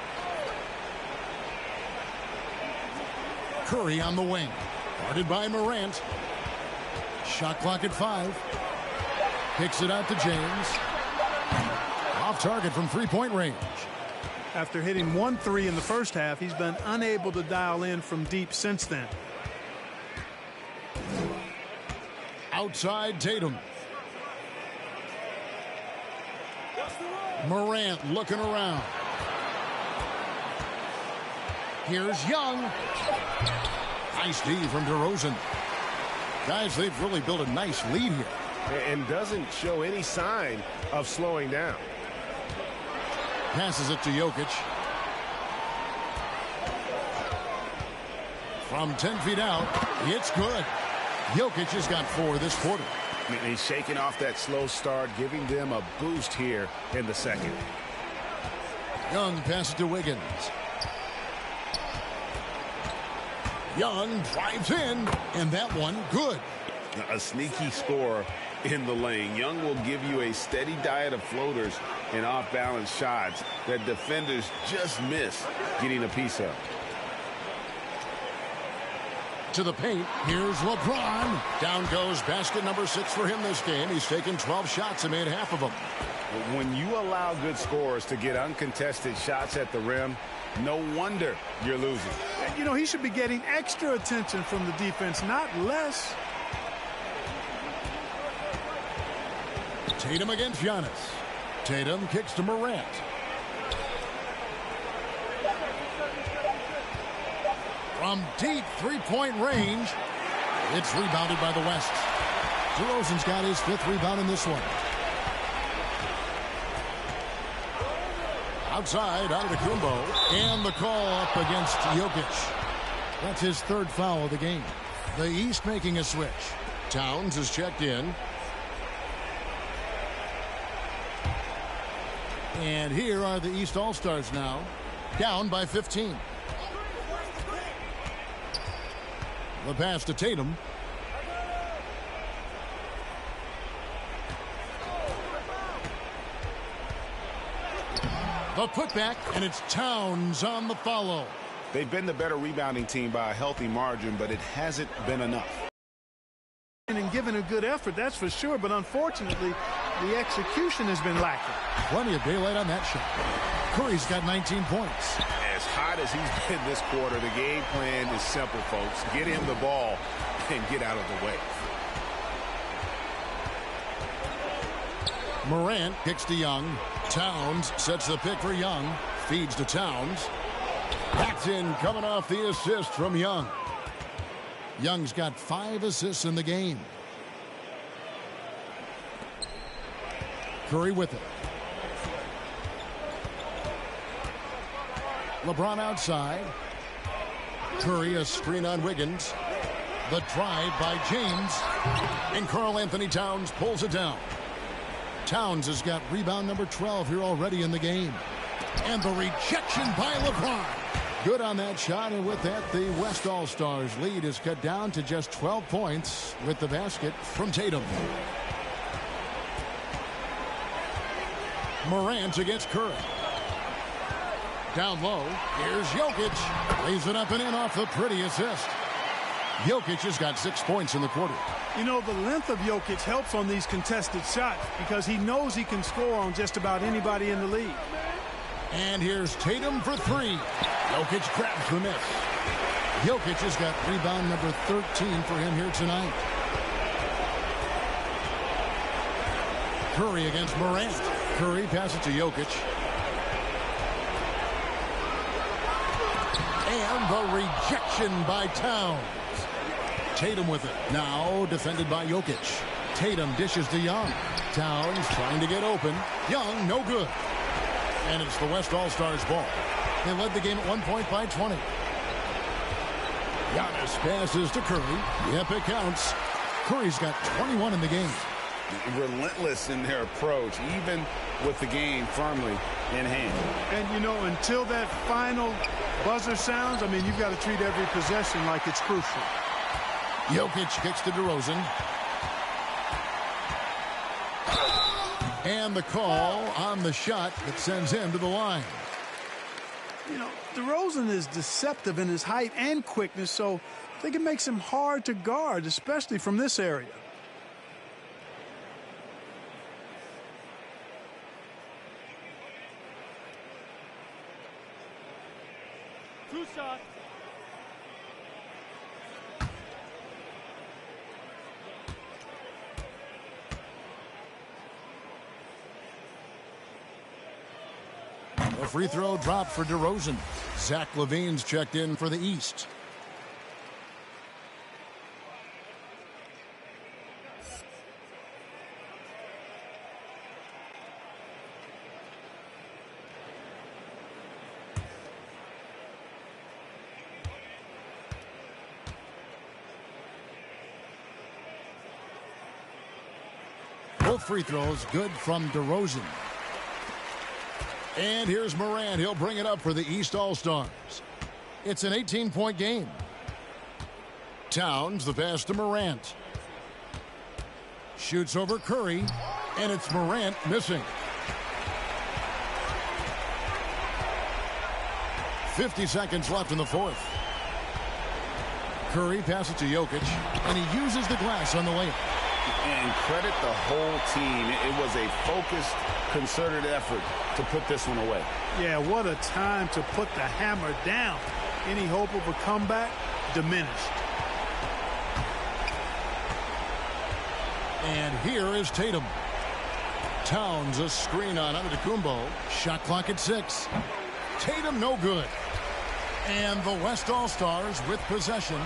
Curry on the wing. Guarded by Morant. Shot clock at 5. Kicks it out to James. Off target from three-point range. After hitting 1 3 in the first half, he's been unable to dial in from deep since then. Outside Tatum. Morant looking around. Here's Young. Nice D from DeRozan. Guys, they've really built a nice lead here. And doesn't show any sign of slowing down. Passes it to Jokic. From 10 feet out, it's good. Jokic has got 4 this quarter. He's shaking off that slow start, giving them a boost here in the second. Young passes to Wiggins. Young drives in, and that one good. A sneaky score in the lane. Young will give you a steady diet of floaters and off-balance shots that defenders just miss getting a piece of. To the paint, here's LeBron. Down goes basket number 6 for him this game. He's taken 12 shots and made half of them. When you allow good scorers to get uncontested shots at the rim, no wonder you're losing. You know, he should be getting extra attention from the defense, not less. Tatum against Giannis. Tatum kicks to Morant. From deep three-point range, it's rebounded by the West. DeRozan's got his 5th rebound in this one. Outside, Antetokounmpo, and the call up against Jokic. That's his 3rd foul of the game. The East making a switch. Towns is checked in. And here are the East All-Stars now, down by 15. The pass to Tatum. The putback, and it's Towns on the follow. They've been the better rebounding team by a healthy margin, but it hasn't been enough. And given a good effort, that's for sure, but unfortunately, the execution has been lacking. Plenty of daylight on that shot. Curry's got 19 points. As hot as he's been this quarter, the game plan is simple, folks. Get him the ball and get out of the way. Morant kicks to Young. Towns sets the pick for Young. Feeds to Towns. That's in, coming off the assist from Young. Young's got 5 assists in the game. Curry with it. LeBron outside. Curry a screen on Wiggins. The drive by James. And Karl-Anthony Towns pulls it down. Towns has got rebound number 12 here already in the game. And the rejection by LeBron. Good on that shot, and with that, the West All-Stars lead is cut down to just 12 points with the basket from Tatum. Morant against Curry. Down low, here's Jokic. Lays it up and in off the pretty assist. Jokic has got 6 points in the quarter. You know, the length of Jokic helps on these contested shots because he knows he can score on just about anybody in the league. And here's Tatum for three. Jokic grabs the miss. Jokic has got rebound number 13 for him here tonight. Curry against Morant. Curry passes to Jokic. And the rejection by Towns. Tatum with it. Now defended by Jokic. Tatum dishes to Young. Towns trying to get open. Young, no good. And it's the West All-Stars ball. They led the game at 1 point by 20. Giannis passes to Curry. Yep, it counts. Curry's got 21 in the game. Relentless in their approach, even with the game firmly in hand. And, you know, until that final buzzer sounds, I mean, you've got to treat every possession like it's crucial. Jokic kicks to DeRozan. And the call on the shot that sends him to the line. You know, DeRozan is deceptive in his height and quickness, so I think it makes him hard to guard, especially from this area. Two shots. A free throw dropped for DeRozan. Zach LaVine's checked in for the East. Both free throws good from DeRozan. And here's Morant. He'll bring it up for the East All-Stars. It's an 18-point game. Towns, the pass to Morant. Shoots over Curry, and it's Morant missing. 50 seconds left in the fourth. Curry passes to Jokic, and he uses the glass on the layup. And credit the whole team. It was a focused, concerted effort to put this one away. Yeah, what a time to put the hammer down. Any hope of a comeback diminished. And here is Tatum. Towns a screen on Antetokounmpo. Shot clock at 6. Tatum no good. And the West All-Stars with possession.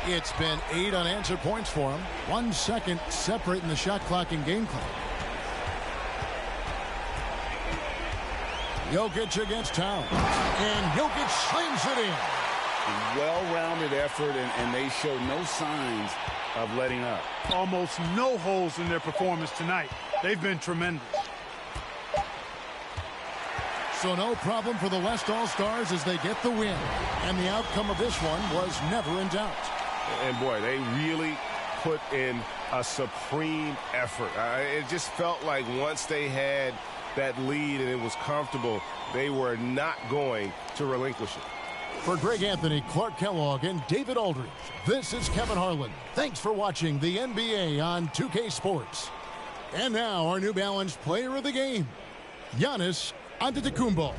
It's been 8 unanswered points for him. 1 second separating the shot clock and game clock. Jokic against Towns. And Jokic slams it in. Well-rounded effort, and they show no signs of letting up. Almost no holes in their performance tonight. They've been tremendous. So no problem for the West All-Stars as they get the win. And the outcome of this one was never in doubt. And, boy, they really put in a supreme effort. It just felt like once they had that lead and it was comfortable, they were not going to relinquish it. For Greg Anthony, Clark Kellogg, and David Aldridge, this is Kevin Harlan. Thanks for watching the NBA on 2K Sports. And now our New Balance player of the game, Giannis Antetokounmpo.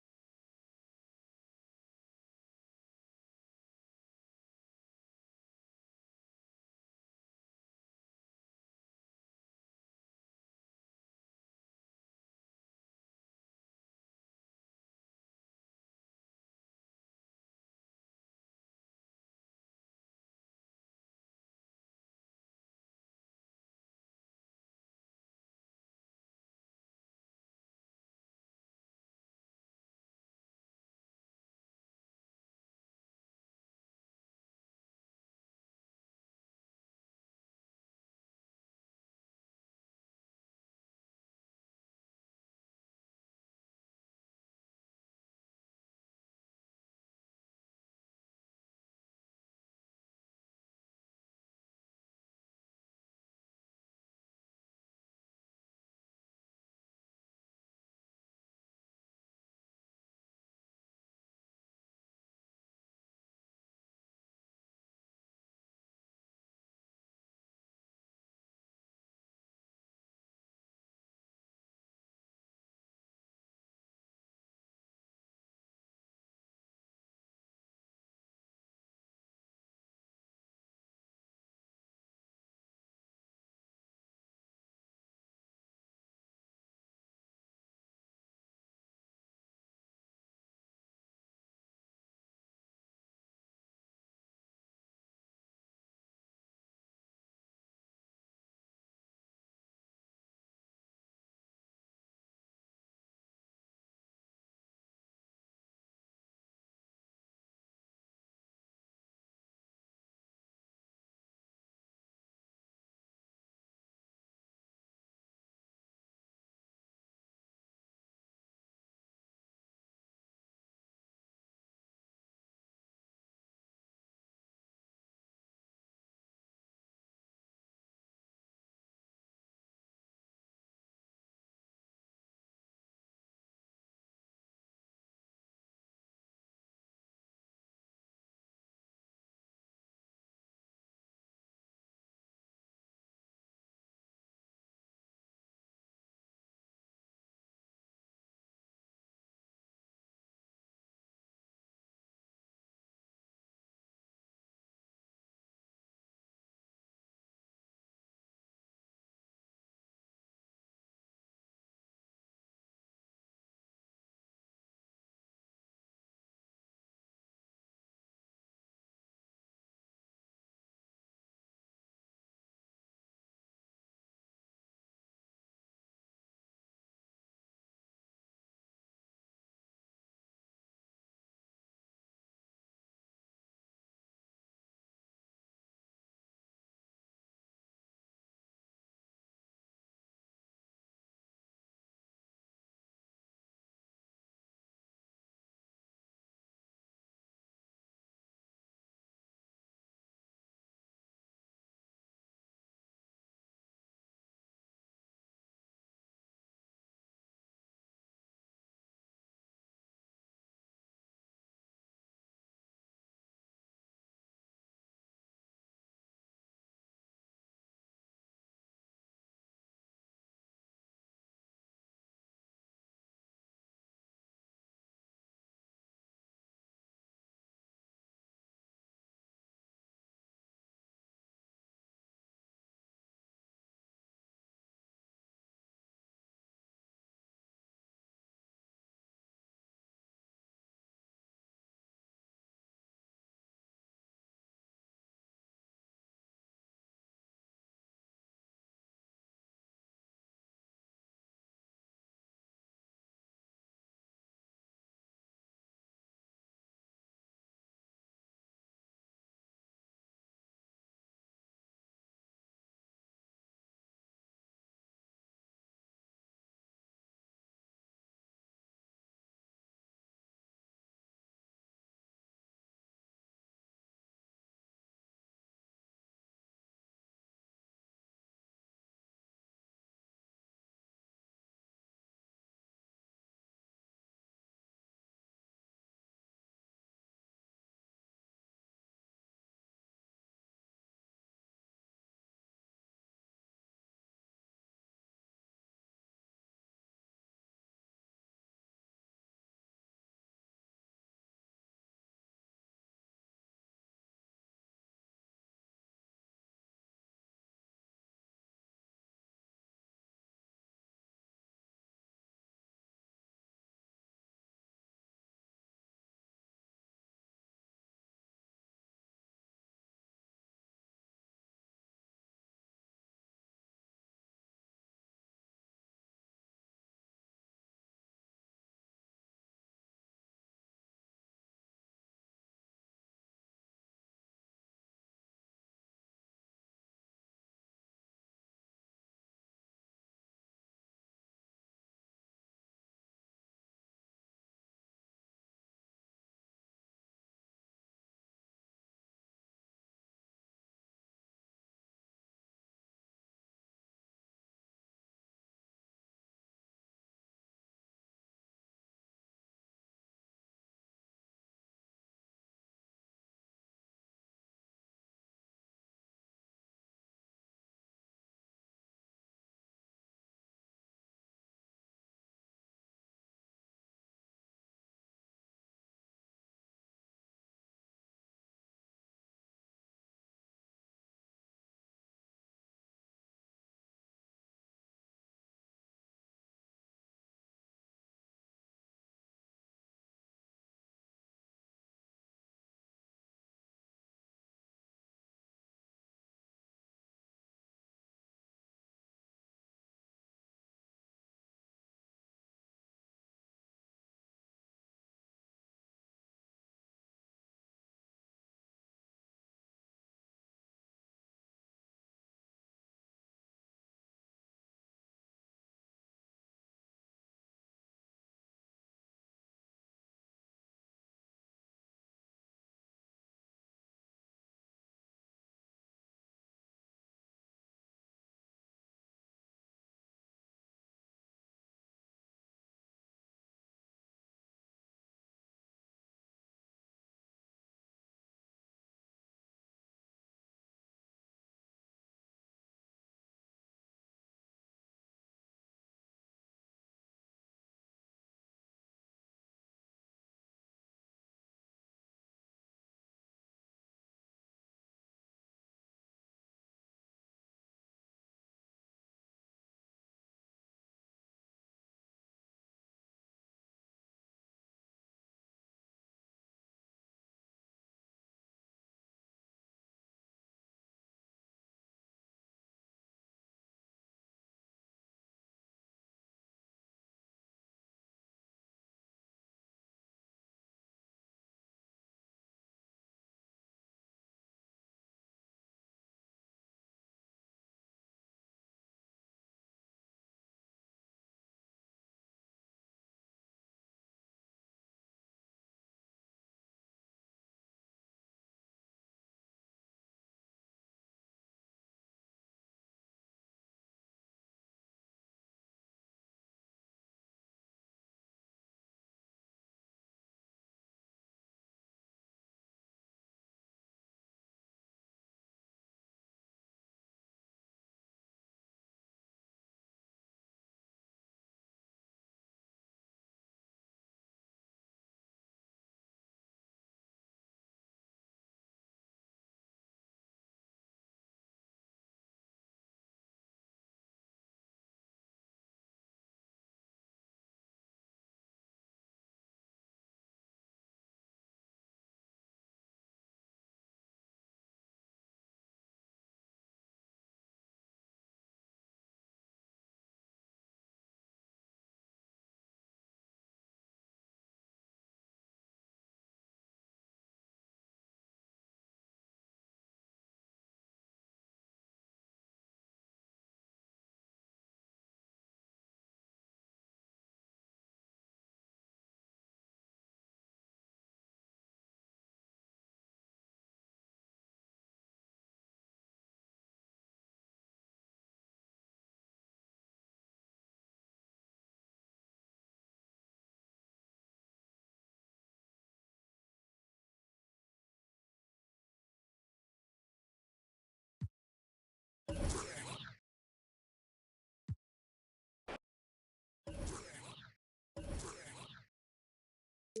Hi,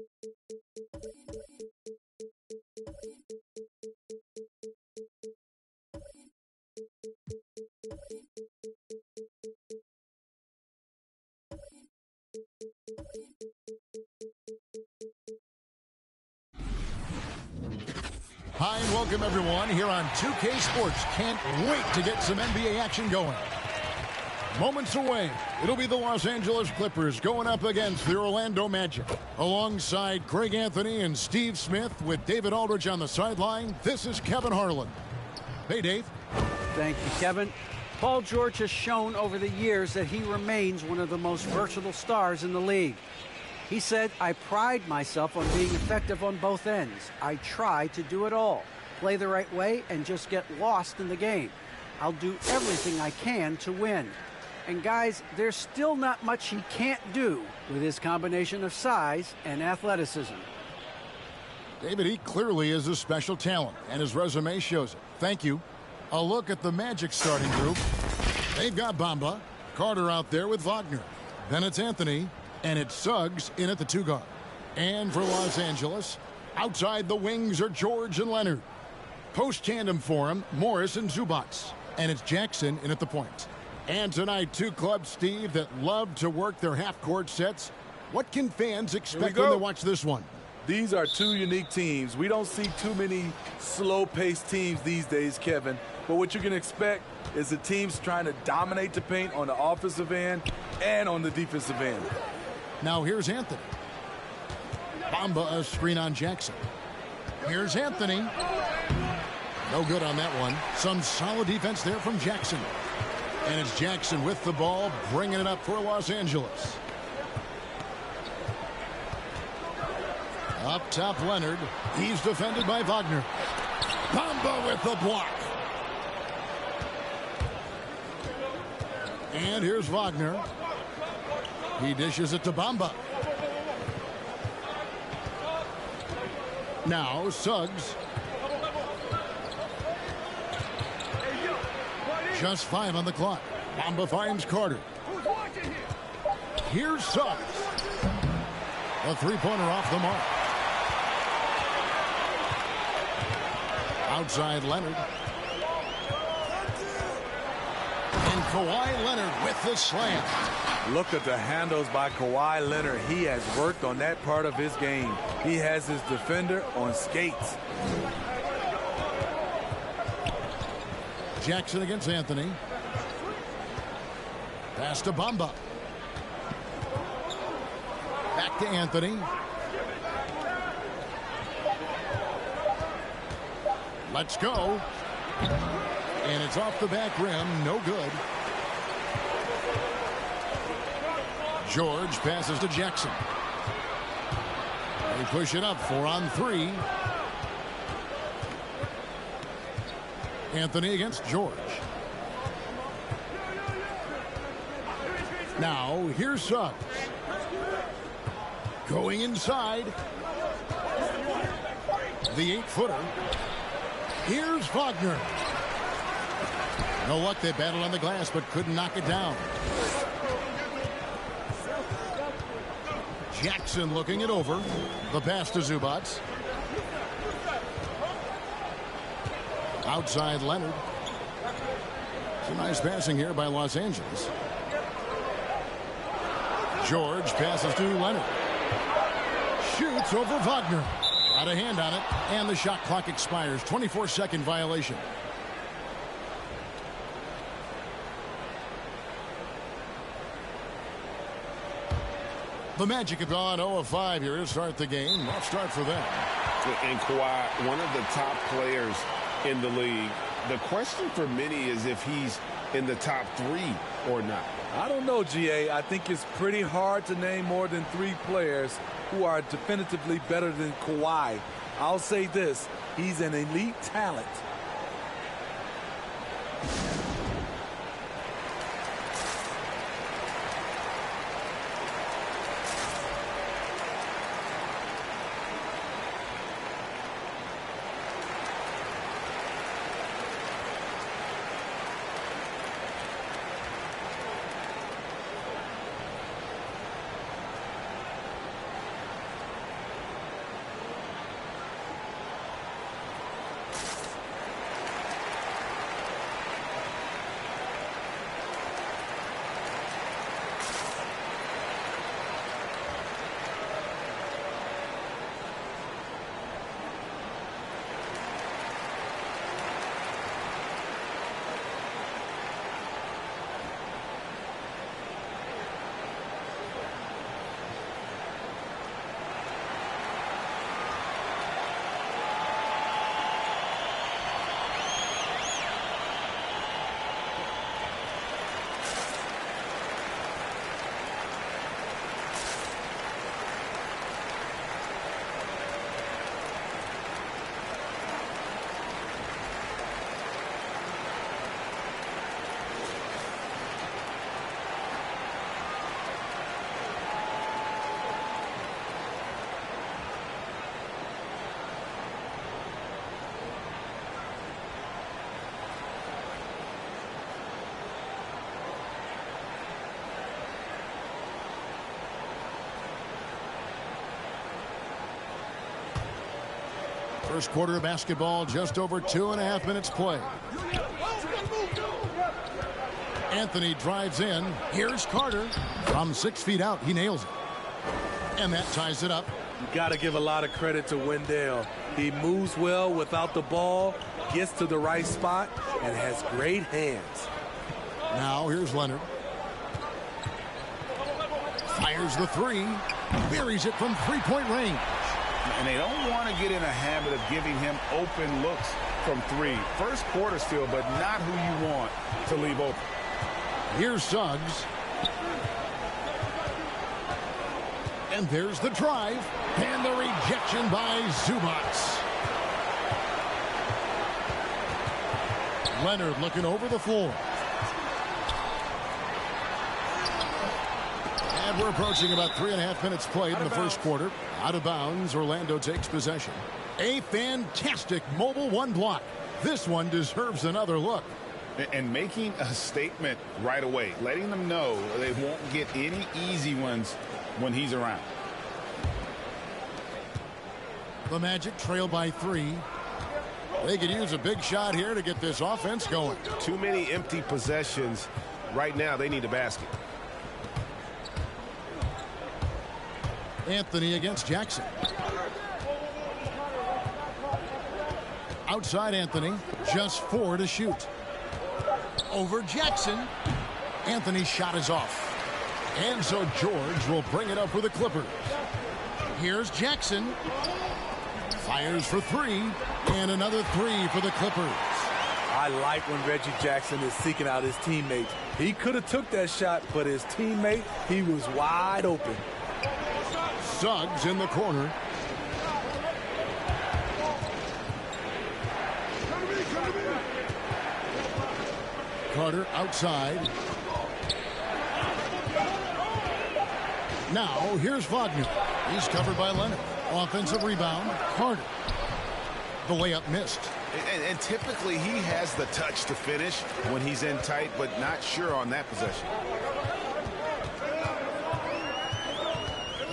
and welcome everyone here on 2K Sports. Can't wait to get some NBA action going. Moments away, it'll be the Los Angeles Clippers going up against the Orlando Magic. Alongside Greg Anthony and Steve Smith with David Aldridge on the sideline, this is Kevin Harlan. Hey, Dave. Thank you, Kevin. Paul George has shown over the years that he remains one of the most versatile stars in the league. He said, "I pride myself on being effective on both ends. I try to do it all, play the right way, and just get lost in the game. I'll do everything I can to win." And guys, there's still not much he can't do with his combination of size and athleticism. David, he clearly is a special talent, and his resume shows it. Thank you. A look at the Magic starting group. They've got Bamba, Carter out there with Wagner. Then it's Anthony, and it's Suggs in at the 2 guard. And for Los Angeles, outside the wings are George and Leonard. Post tandem for him, Morris and Zubats. And it's Jackson in at the point. And tonight, 2 clubs, Steve, that love to work their half-court sets. What can fans expect when they watch this one? These are 2 unique teams. We don't see too many slow-paced teams these days, Kevin. But what you can expect is the teams trying to dominate the paint on the offensive end and on the defensive end. Now here's Anthony. Bamba a screen on Jackson. Here's Anthony. No good on that one. Some solid defense there from Jackson. And it's Jackson with the ball, bringing it up for Los Angeles. Up top, Leonard. He's defended by Wagner. Bamba with the block. And here's Wagner. He dishes it to Bamba. Now Suggs. Just 5 on the clock. Bamba finds Carter. Here's Suggs. A 3-pointer off the mark. Outside Leonard. And Kawhi Leonard with the slam. Look at the handles by Kawhi Leonard. He has worked on that part of his game. He has his defender on skates. Jackson against Anthony. Pass to Bamba. Back to Anthony. Let's go. And it's off the back rim. No good. George passes to Jackson. They push it up 4 on 3. Anthony against George. Now here's Suggs. Going inside. The 8-footer. Here's Wagner. No luck. They battled on the glass but couldn't knock it down. Jackson looking it over. The pass to Zubats. Outside Leonard. Some nice passing here by Los Angeles. George passes to Leonard. Shoots over Wagner. Got a hand on it, and the shot clock expires. 24-second violation. The Magic have gone 0 of 5 here to start the game. Rough start for them. And Kawhi, one of the top players in the league. The question for many is if he's in the top 3 or not. I don't know, GA. I think it's pretty hard to name more than 3 players who are definitively better than Kawhi. I'll say this, he's an elite talent. First quarter of basketball, just over 2.5 minutes play. Anthony drives in. Here's Carter. From 6 feet out, he nails it. And that ties it up. You got to give a lot of credit to Wendell. He moves well without the ball, gets to the right spot, and has great hands. Now here's Leonard. Fires the three. Buries it from three-point range. And they don't want to get in a habit of giving him open looks from three. First quarter still, but not who you want to leave open. Here's Suggs. And there's the drive. And the rejection by Zubac. Leonard looking over the floor. And we're approaching about 3.5 minutes played in the first quarter. Out of bounds, Orlando takes possession. A fantastic mobile one block. This one deserves another look. And making a statement right away, letting them know they won't get any easy ones when he's around. The Magic trail by 3. They could use a big shot here to get this offense going. Too many empty possessions. Right now, they need a basket. Anthony against Jackson. Outside Anthony, just 4 to shoot. Over Jackson. Anthony's shot is off. And so George will bring it up for the Clippers. Here's Jackson. Fires for 3. And another 3 for the Clippers. I like when Reggie Jackson is seeking out his teammates. He could have took that shot, but his teammate, he was wide open. Suggs in the corner. Carter outside. Now here's Wagner. He's covered by Leonard. Offensive rebound, Carter. The layup missed. And typically he has the touch to finish when he's in tight, but not sure on that possession.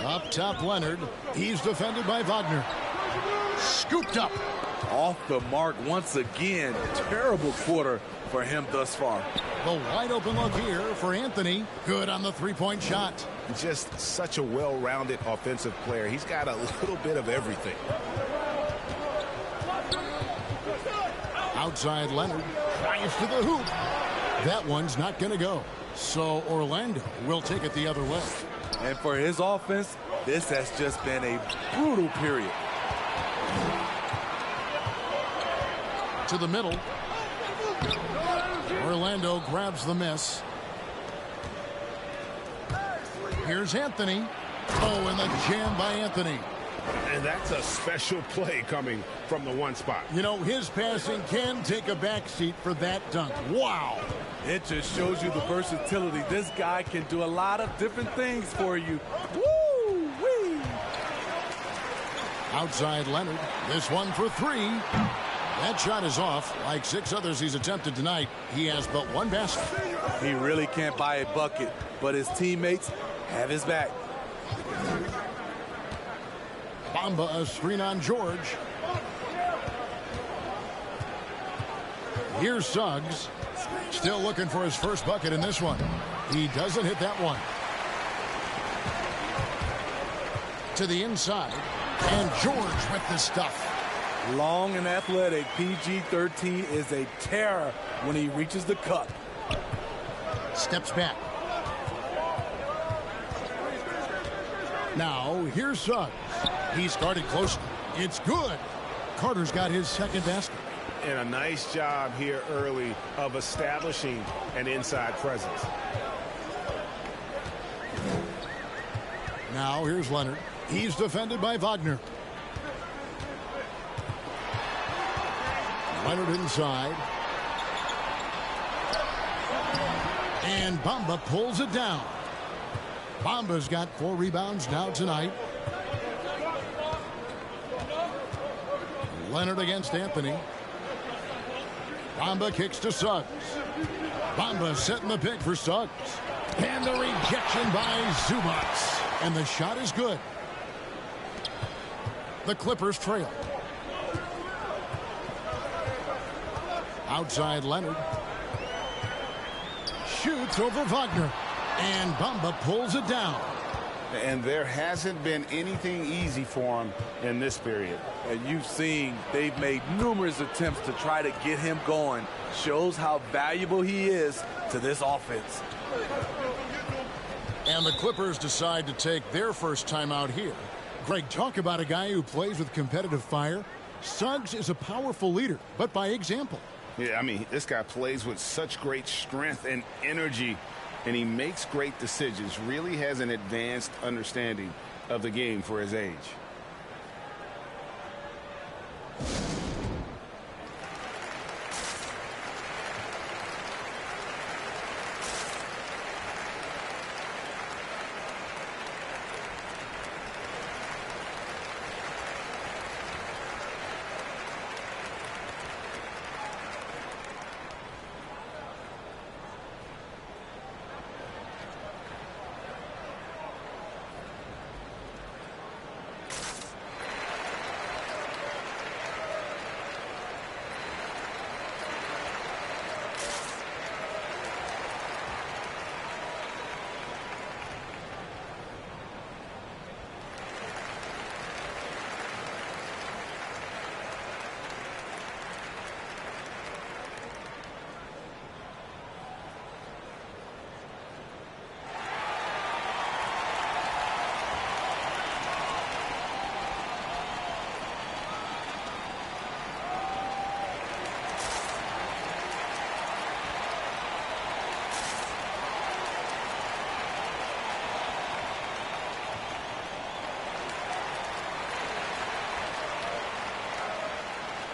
Up top, Leonard. He's defended by Wagner. Scooped up. Off the mark once again. Terrible quarter for him thus far. The wide open look here for Anthony. Good on the three-point shot. Just such a well-rounded offensive player. He's got a little bit of everything. Outside Leonard. Drives to the hoop. That one's not going to go. So Orlando will take it the other way. And for his offense, this has just been a brutal period. To the middle. Orlando grabs the miss. Here's Anthony. Oh, and the jam by Anthony. And that's a special play coming from the one spot. You know, his passing can take a backseat for that dunk. Wow. It just shows you the versatility. This guy can do a lot of different things for you. Woo-wee. Outside Leonard. This one for 3. That shot is off. Like 6 others he's attempted tonight, he has but 1 basket. He really can't buy a bucket, but his teammates have his back. Bamba a screen on George. Here's Suggs. Still looking for his first bucket in this one. He doesn't hit that one. To the inside. And George with the stuff. Long and athletic, PG-13 is a terror when he reaches the cup. Steps back. Now, here's Suggs. He's guarded closely. It's good. Carter's got his second basket. And a nice job here early of establishing an inside presence. Now, here's Leonard. He's defended by Wagner. Leonard inside. And Bamba pulls it down. Bamba's got 4 rebounds now tonight. Leonard against Anthony. Bamba kicks to Suggs. Bamba setting the pick for Suggs. And the rejection by Zubac. And the shot is good. The Clippers trail. Outside Leonard. Shoots over Wagner. And Bamba pulls it down. And there hasn't been anything easy for him in this period. And you've seen they've made numerous attempts to try to get him going. Shows how valuable he is to this offense. And the Clippers decide to take their first timeout here. Greg, talk about a guy who plays with competitive fire. Suggs is a powerful leader, but by example. Yeah, I mean, this guy plays with such great strength and energy, and he makes great decisions, really has an advanced understanding of the game for his age.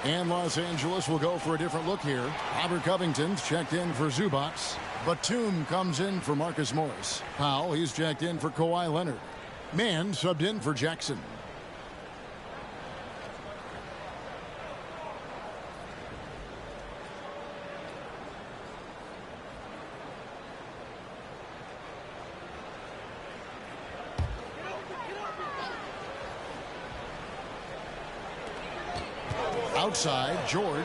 And Los Angeles will go for a different look here. Robert Covington's checked in for Zubats. Batum comes in for Marcus Morris. Powell, he's checked in for Kawhi Leonard. Mann subbed in for Jackson. Outside, George.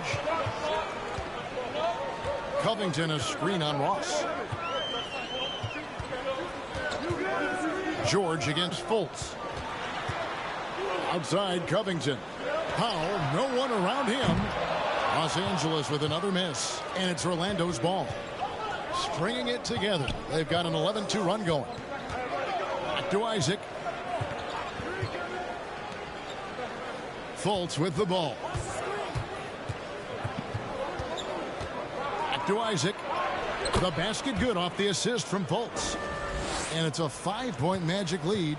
Covington a screen on Ross. George against Fultz. Outside, Covington. Powell, no one around him. Los Angeles with another miss, and it's Orlando's ball. Stringing it together. They've got an 11-2 run going. Back to Isaac. Fultz with the ball. To Isaac. The basket good off the assist from Fultz. And it's a 5-point Magic lead.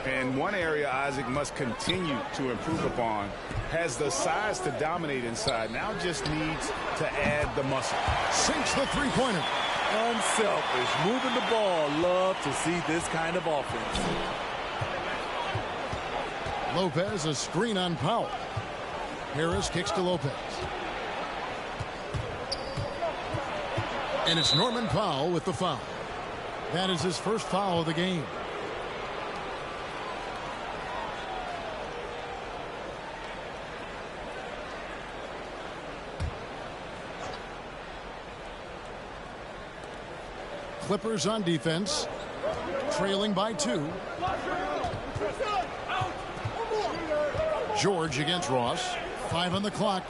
And one area Isaac must continue to improve upon. Has the size to dominate inside. Now just needs to add the muscle. Sinks the three-pointer. Unselfish. Moving the ball. Love to see this kind of offense. Lopez a screen on Powell. Harris kicks to Lopez. And it's Norman Powell with the foul. That is his first foul of the game. Clippers on defense, trailing by 2. George against Ross. 5 on the clock.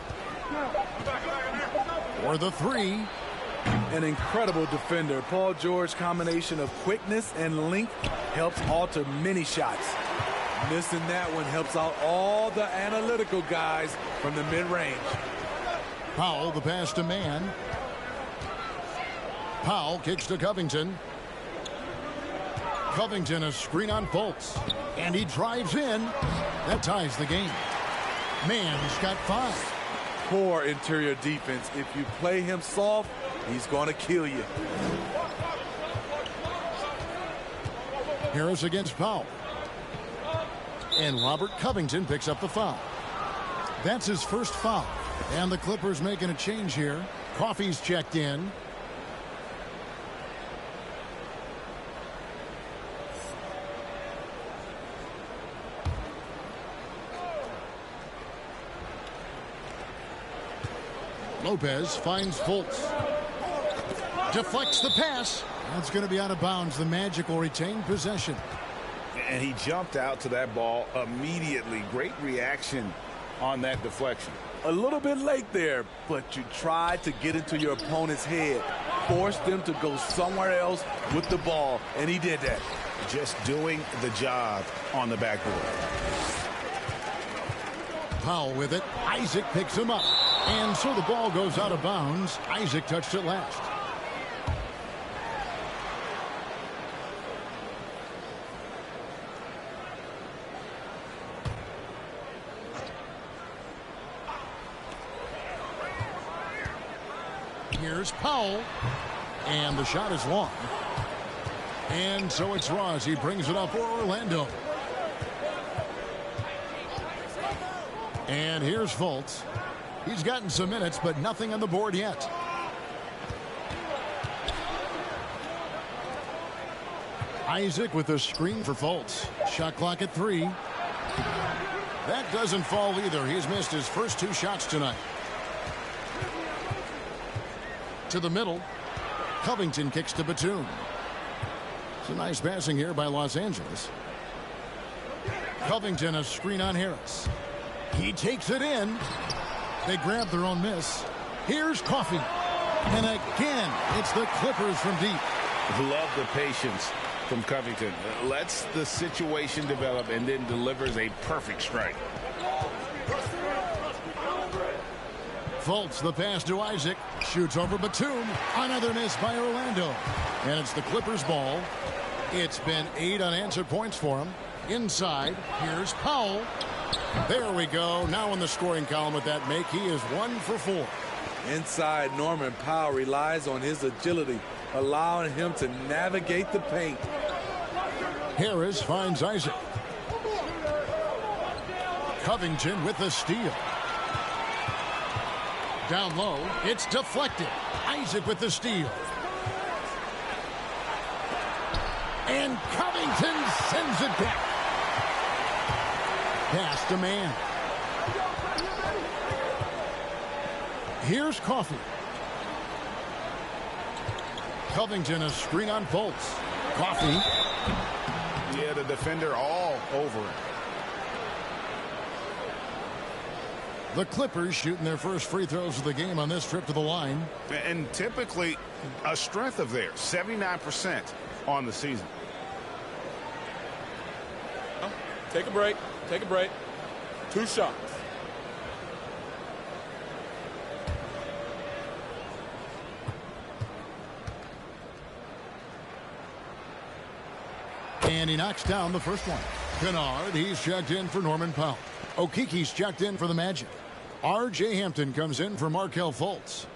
For the 3. An incredible defender. Paul George combination of quickness and length helps alter many shots. Missing that one helps out all the analytical guys from the mid-range. Powell, the pass to Mann. Powell kicks to Covington. Covington a screen on Fultz. And he drives in. That ties the game. Mann's got 5. Poor interior defense. If you play him soft, he's going to kill you. Harris against Powell. And Robert Covington picks up the foul. That's his first foul. And the Clippers making a change here. Coffey's checked in. Lopez finds Fultz. Deflects the pass. That's going to be out of bounds. The Magic will retain possession. And he jumped out to that ball immediately. Great reaction on that deflection. A little bit late there, but you tried to get into your opponent's head. Forced them to go somewhere else with the ball, and he did that. Just doing the job on the backboard. Powell with it. Isaac picks him up. And so the ball goes out of bounds. Isaac touched it last. Here's Powell. And the shot is long. And so it's Ross. He brings it up for Orlando. And here's Fultz. He's gotten some minutes, but nothing on the board yet. Isaac with a screen for Fultz. Shot clock at 3. That doesn't fall either. He's missed his first 2 shots tonight. To the middle. Covington kicks to Batum. It's a nice passing here by Los Angeles. Covington, a screen on Harris. He takes it in. They grab their own miss. Here's Coffey. And again, it's the Clippers from deep. Love the patience from Covington. Lets the situation develop and then delivers a perfect strike. Fultz, the pass to Isaac. Shoots over Batum. Another miss by Orlando. And it's the Clippers' ball. It's been 8 unanswered points for him. Inside, here's Powell. There we go. Now in the scoring column with that make, he is 1 for 4. Inside, Norman Powell relies on his agility, allowing him to navigate the paint. Harris finds Isaac. Covington with the steal. Down low, it's deflected. Isaac with the steal. And Covington sends it back. Pass to man. Here's Coffey. Covington, a screen on Fultz. Coffey. Yeah, the defender all over it. The Clippers shooting their first free throws of the game on this trip to the line. And typically a strength of theirs, 79% on the season. Take a break. Take a break. 2 shots. And he knocks down the first one. Kennard, he's checked in for Norman Powell. Okiki's checked in for the Magic. R.J. Hampton comes in for Markelle Fultz.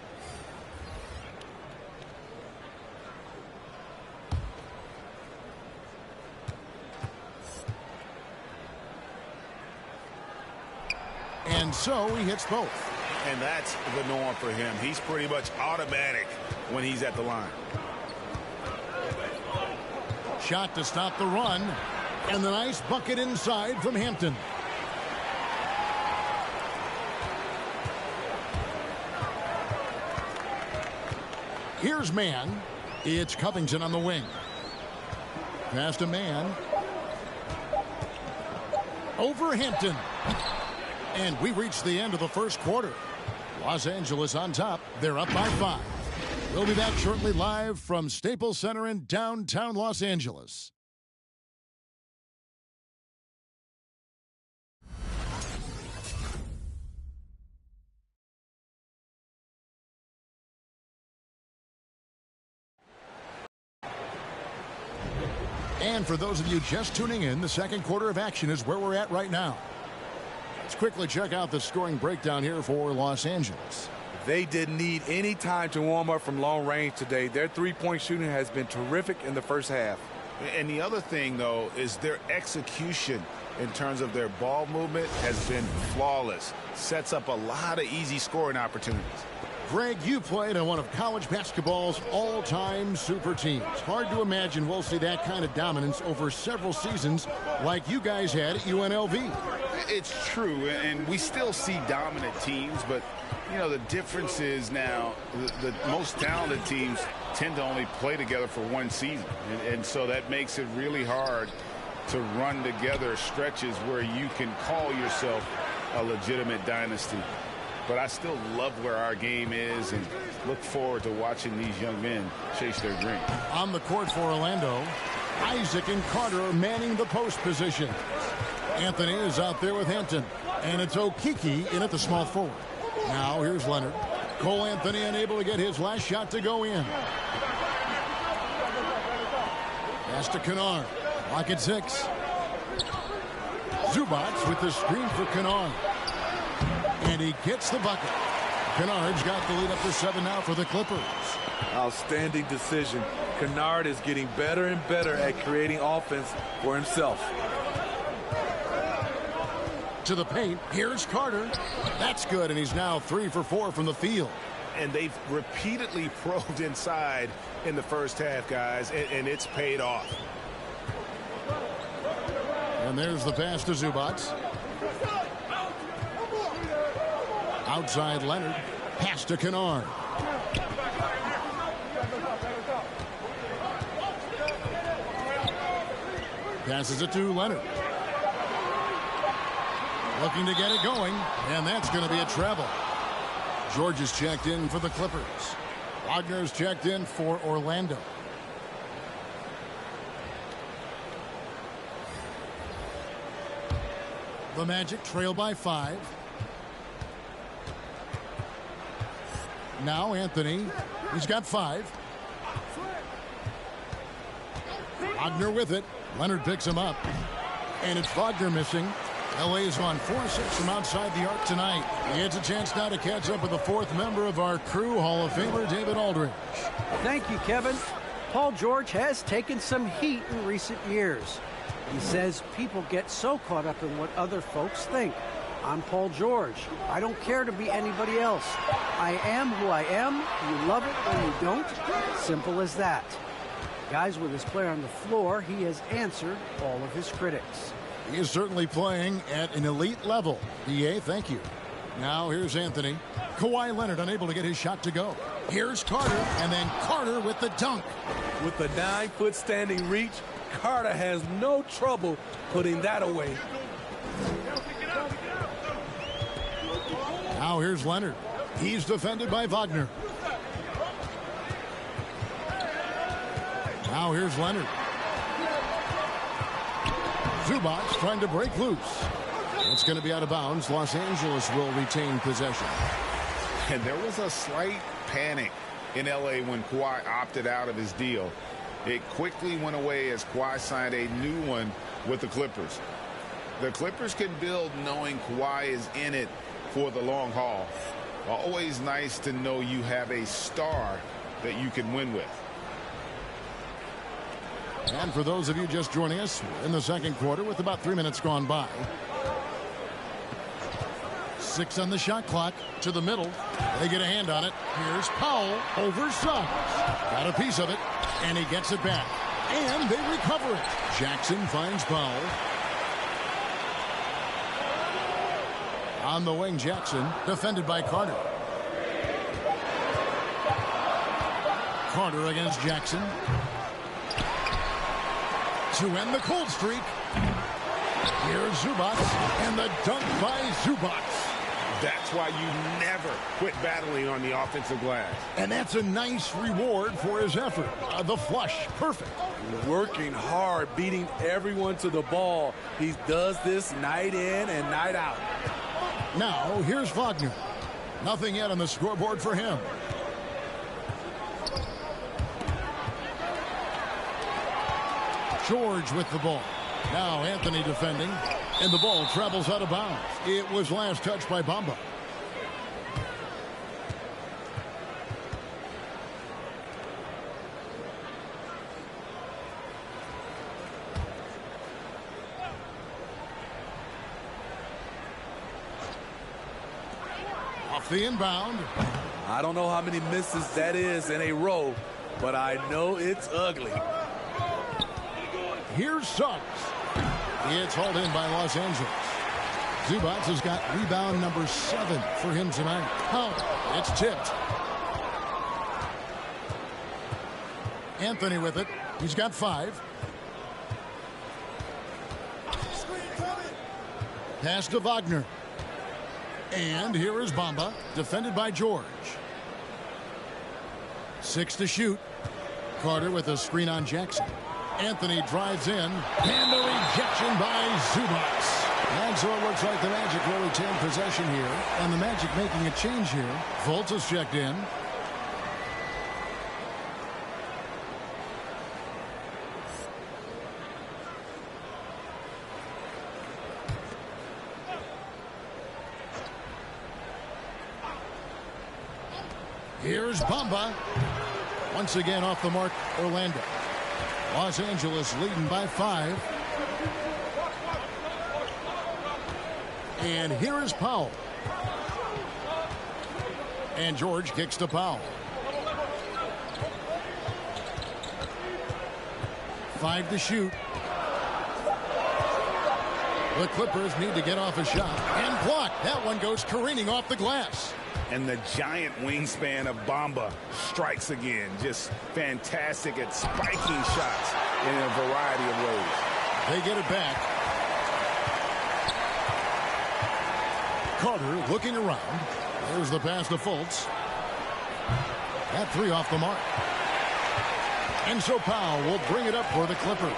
And so he hits both. And that's the norm for him. He's pretty much automatic when he's at the line. Shot to stop the run. And the nice bucket inside from Hampton. Here's man. It's Covington on the wing. Pass to man. Over Hampton. And we reach the end of the first quarter. Los Angeles on top. They're up by 5. We'll be back shortly live from Staples Center in downtown Los Angeles. And for those of you just tuning in, the second quarter of action is where we're at right now. Let's quickly check out the scoring breakdown here for Los Angeles. They didn't need any time to warm up from long range today. Their three-point shooting has been terrific in the first half. And the other thing, though, is their execution in terms of their ball movement has been flawless. Sets up a lot of easy scoring opportunities. Greg, you played on one of college basketball's all-time super teams. Hard to imagine we'll see that kind of dominance over several seasons like you guys had at UNLV. It's true, and we still see dominant teams, but, you know, the difference is now the most talented teams tend to only play together for one season, and so that makes it really hard to run together stretches where you can call yourself a legitimate dynasty. But I still love where our game is and look forward to watching these young men chase their dream. On the court for Orlando, Isaac and Carter are manning the post position. Anthony is out there with Hampton, and it's Okeke in at the small forward. Now here's Leonard. Cole Anthony unable to get his last shot to go in. Pass to Kennard. Lock at 6. Zubac with the screen for Kennard. And he gets the bucket. Kennard's got the lead up to 7 now for the Clippers. Outstanding decision. Kennard is getting better and better at creating offense for himself. To the paint. Here's Carter. That's good, and he's now 3 for 4 from the field. And they've repeatedly probed inside in the first half, guys, and it's paid off. And there's the pass to Zubac. Outside Leonard. Pass to Kennard. Passes it to Leonard. Looking to get it going, and that's going to be a treble. George is checked in for the Clippers. Wagner's checked in for Orlando. The Magic trail by 5. Now Anthony. He's got 5. Wagner with it. Leonard picks him up. And it's Wagner missing. LA's on 4-6 from outside the arc tonight. He has a chance now to catch up with the 4th member of our crew, Hall of Famer David Aldridge. Thank you, Kevin. Paul George has taken some heat in recent years. He says people get so caught up in what other folks think. I'm Paul George. I don't care to be anybody else. I am who I am. You love it or you don't. Simple as that. Guys, with his player on the floor, he has answered all of his critics. He is certainly playing at an elite level. DA, thank you. Now here's Anthony. Kawhi Leonard unable to get his shot to go. Here's Carter, and then Carter with the dunk. With the 9-foot standing reach, Carter has no trouble putting that away. Now here's Leonard. He's defended by Wagner. Now here's Leonard. Zubac trying to break loose. It's going to be out of bounds. Los Angeles will retain possession. And there was a slight panic in L.A. when Kawhi opted out of his deal. It quickly went away as Kawhi signed a new one with the Clippers. The Clippers can build knowing Kawhi is in it for the long haul. Always nice to know you have a star that you can win with. And for those of you just joining us, we're in the second quarter with about 3 minutes gone by. 6 on the shot clock. To the middle. They get a hand on it. Here's Powell over Suggs. Got a piece of it, and he gets it back. And they recover it. Jackson finds Powell. On the wing, Jackson, defended by Carter. Carter against Jackson. To end the cold streak. Here's Zubac, and the dunk by Zubac. That's why you never quit battling on the offensive glass. And that's a nice reward for his effort. The flush, perfect. Working hard, beating everyone to the ball. He does this night in and night out. Now, here's Wagner. Nothing yet on the scoreboard for him. George with the ball. Now Anthony defending. And the ball travels out of bounds. It was last touched by Bamba. Off the inbound. I don't know how many misses that is in a row, but I know it's ugly. Here's Suggs. It's hauled in by Los Angeles. Zubats has got rebound number 7 for him tonight. Oh, it's tipped. Anthony with it. He's got 5. Pass to Wagner. And here is Bamba, defended by George. 6 to shoot. Carter with a screen on Jackson. Anthony drives in. And the rejection by Zubats. And so it looks like the Magic will retain possession here. And the Magic making a change here. Fultz is checked in. Here's Bamba. Once again off the mark, Orlando. Los Angeles leading by 5. And here is Powell. And George kicks to Powell. 5 to shoot. The Clippers need to get off a shot. And blocked. That one goes careening off the glass. And the giant wingspan of Bamba strikes again. Just fantastic at spiking shots in a variety of ways. They get it back. Carter looking around. There's the pass to Fultz. That 3 off the mark. And so Powell will bring it up for the Clippers.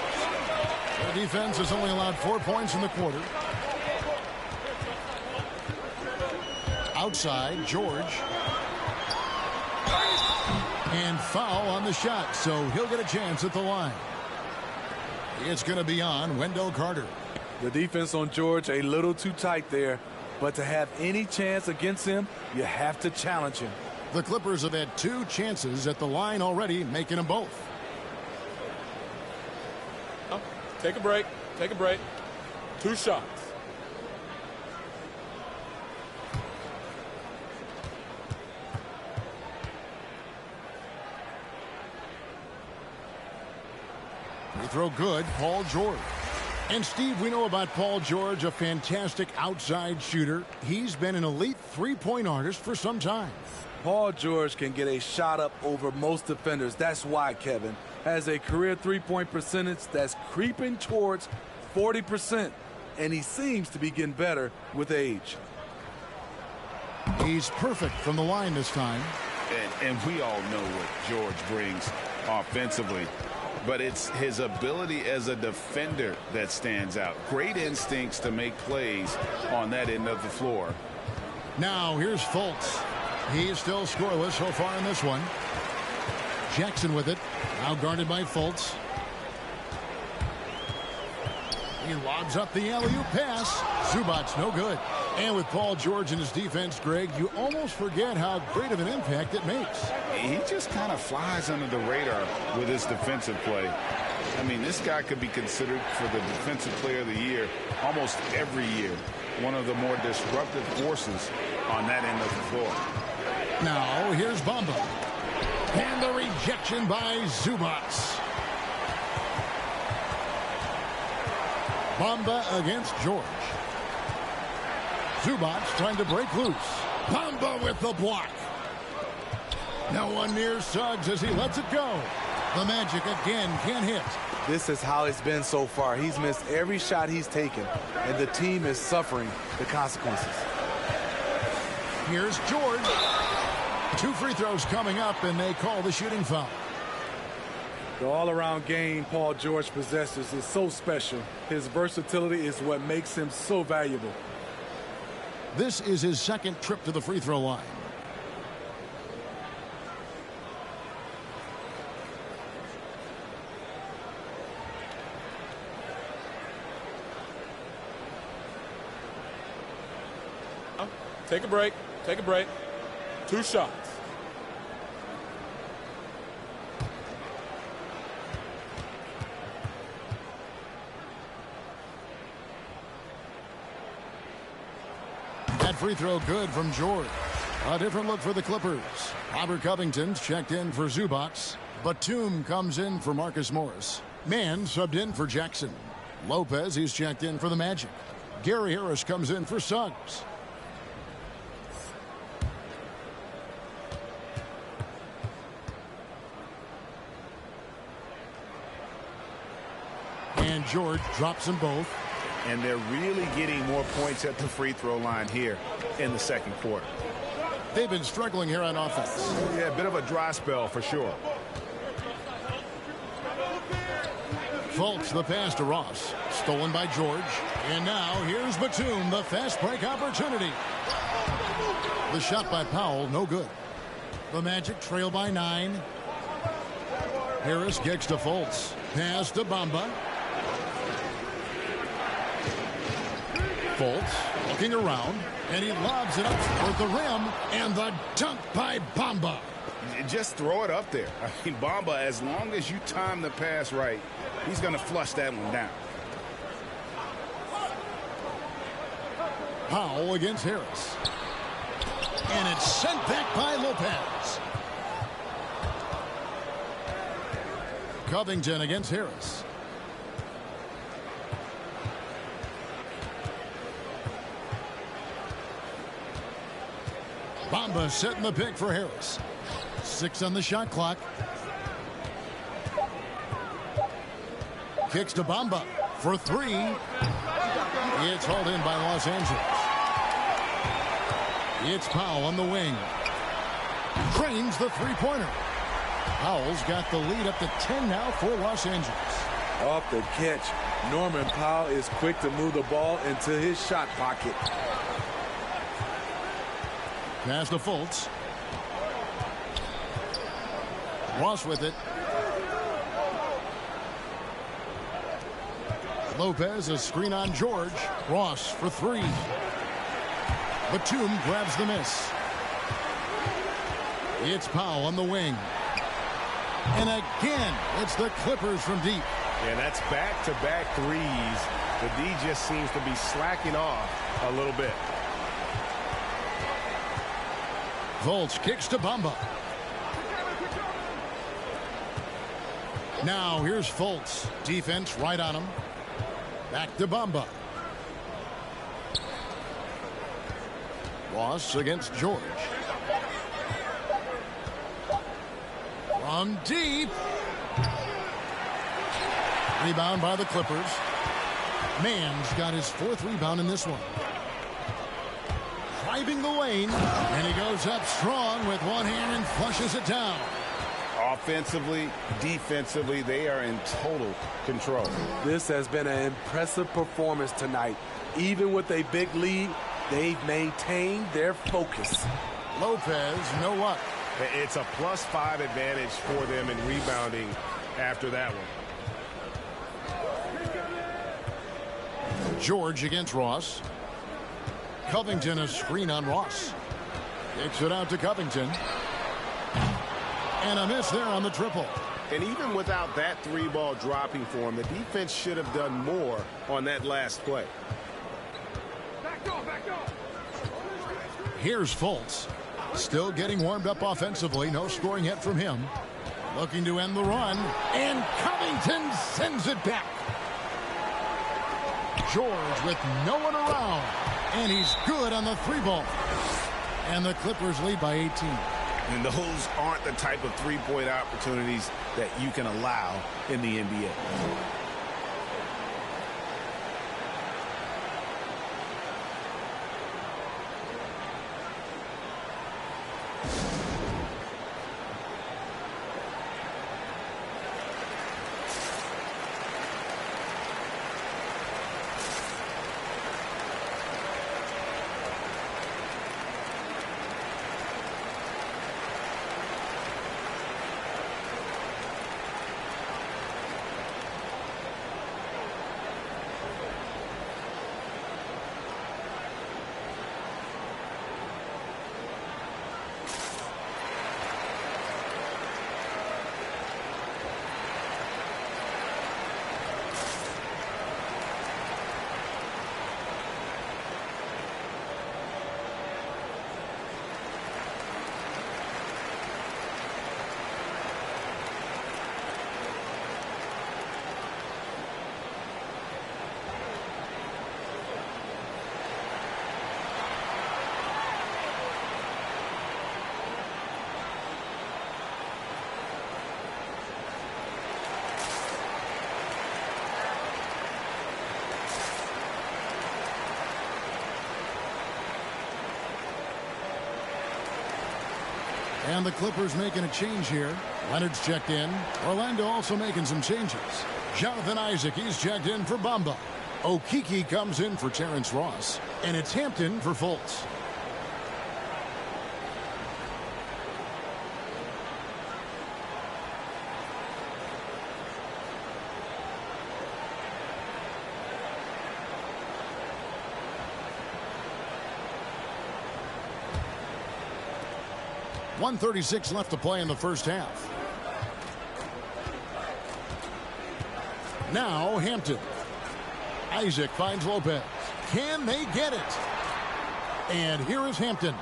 The defense has only allowed 4 points in the quarter. Outside, George. And foul on the shot, so he'll get a chance at the line. It's going to be on Wendell Carter. The defense on George a little too tight there, but to have any chance against him, you have to challenge him. The Clippers have had 2 chances at the line already, making them both. Take a break. Take a break. 2 shots. Free throw good, Paul George. And Steve, we know about Paul George, a fantastic outside shooter. He's been an elite three-point artist for some time. Paul George can get a shot up over most defenders. That's why Kevin has a career three-point percentage that's creeping towards 40%. And he seems to be getting better with age. He's perfect from the line this time. And we all know what George brings offensively. But it's his ability as a defender that stands out. Great instincts to make plays on that end of the floor. Now here's Fultz. He's still scoreless so far in this one. Jackson with it. Now guarded by Fultz. He lobs up the alley-oop pass. Zubats no good. And with Paul George in his defense, Greg, you almost forget how great of an impact it makes. He just kind of flies under the radar with his defensive play. I mean, this guy could be considered for the Defensive Player of the Year almost every year. One of the more disruptive forces on that end of the floor. Now, here's Bamba. And the rejection by Zubats. Bamba against George. Zubats trying to break loose. Bamba with the block. No one near Suggs as he lets it go. The Magic again can't hit. This is how it's been so far. He's missed every shot he's taken, and the team is suffering the consequences. Here's George. 2 free throws coming up, and they call the shooting foul. The all-around game Paul George possesses is so special. His versatility is what makes him so valuable. This is his 2nd trip to the free throw line. Take a break. Take a break. 2 shots. That free throw good from George. A different look for the Clippers. Robert Covington's checked in for Zubac. Batum comes in for Marcus Morris. Mann subbed in for Jackson. Lopez, he's checked in for the Magic. Gary Harris comes in for Suggs. And George drops them both. And they're really getting more points at the free throw line here in the second quarter. They've been struggling here on offense. Yeah, a bit of a dry spell for sure. Fultz the pass to Ross. Stolen by George. And now here's Batum, the fast break opportunity. The shot by Powell, no good. The Magic trail by 9. Harris kicks to Fultz. Pass to Bamba. Fultz looking around, and he lobs it up toward the rim, and the dunk by Bamba. Just throw it up there. I mean, Bamba, as long as you time the pass right, he's going to flush that one down. Powell against Harris. And it's sent back by Lopez. Covington against Harris. Bamba setting the pick for Harris. 6 on the shot clock. Kicks to Bamba for 3. It's hauled in by Los Angeles. It's Powell on the wing. Drains the three-pointer. Powell's got the lead up to 10 now for Los Angeles. Off the catch, Norman Powell is quick to move the ball into his shot pocket. Pass to Fultz. Ross with it. Lopez, a screen on George. Ross for 3. Batum grabs the miss. It's Powell on the wing. And again, it's the Clippers from deep. Yeah, that's back-to-back threes. The D just seems to be slacking off a little bit. Fultz kicks to Bamba. Now here's Fultz. Defense right on him. Back to Bamba. Ross against George. From deep. Rebound by the Clippers. Mann's got his 4th rebound in this one. Driving the lane, and he goes up strong with one hand and flushes it down. Offensively, defensively, they are in total control. This has been an impressive performance tonight. Even with a big lead, they've maintained their focus. Lopez, no luck. It's a +5 advantage for them in rebounding after that one. George against Ross. Covington a screen on Ross. Kicks it out to Covington. And a miss there on the triple. And even without that 3-ball dropping for him, the defense should have done more on that last play. Here's Fultz. Still getting warmed up offensively. No scoring yet from him. Looking to end the run. And Covington sends it back. George with no one around. And he's good on the 3-ball. And the Clippers lead by 18. And those aren't the type of three-point opportunities that you can allow in the NBA. And the Clippers making a change here. Leonard's checked in. Orlando also making some changes. Jonathan Isaac, he's checked in for Bamba. Okeke comes in for Terrence Ross. And it's Hampton for Fultz. .136 left to play in the first half. Now Hampton. Isaac finds Lopez. Can they get it? And here is Hampton.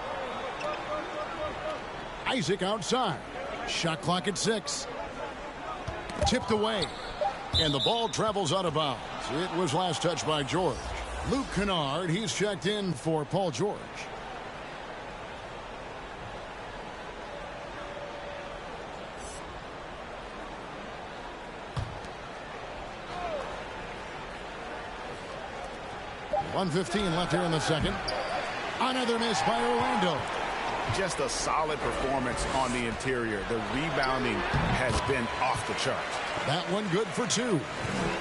Isaac outside. Shot clock at 6. Tipped away. And the ball travels out of bounds. It was last touched by George. Luke Kennard, he's checked in for Paul George. .115 left here in the second. Another miss by Orlando. Just a solid performance on the interior. The rebounding has been off the charts. That one good for 2.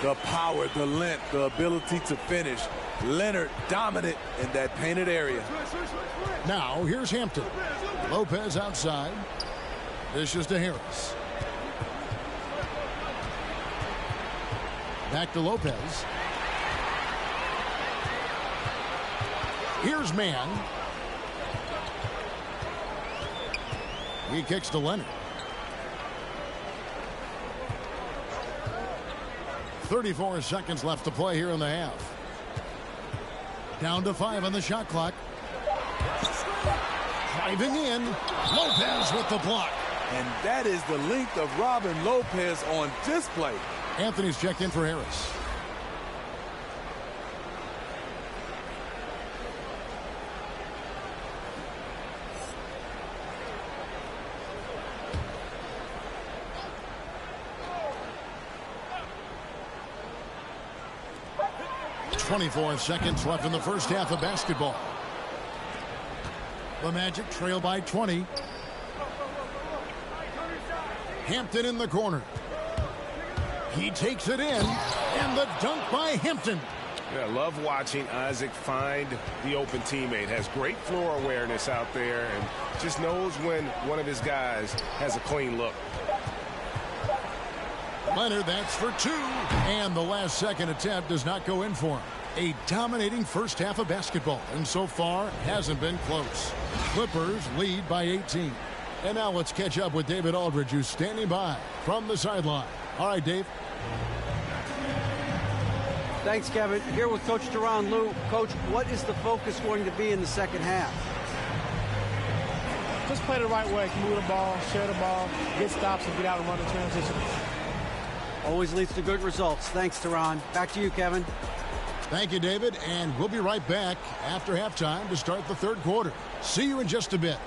The power, the length, the ability to finish. Leonard dominant in that painted area. Now here's Hampton. Lopez outside. This is to Harris. Back to Lopez. Here's Mann. He kicks to Leonard. 34 seconds left to play here in the half. Down to 5 on the shot clock. Driving in. Lopez with the block. And that is the length of Robin Lopez on display. Anthony's checked in for Harris. .24 seconds left in the first half of basketball. The Magic trail by 20. Hampton in the corner. He takes it in, and the dunk by Hampton. Yeah, love watching Isaac find the open teammate. Has great floor awareness out there and just knows when one of his guys has a clean look. Leonard, that's for 2. And the last second attempt does not go in for him. A dominating first half of basketball, and so far hasn't been close. Clippers lead by 18. And now let's catch up with David Aldridge, who's standing by from the sideline. All right, Dave. Thanks, Kevin. Here with Coach Teron Lue. Coach, what is the focus going to be in the second half? Just play the right way. Move the ball, share the ball, get stops, and get out and run the transition. Always leads to good results. Thanks, Teron. Back to you, Kevin. Thank you, David. And we'll be right back after halftime to start the third quarter. See you in just a bit.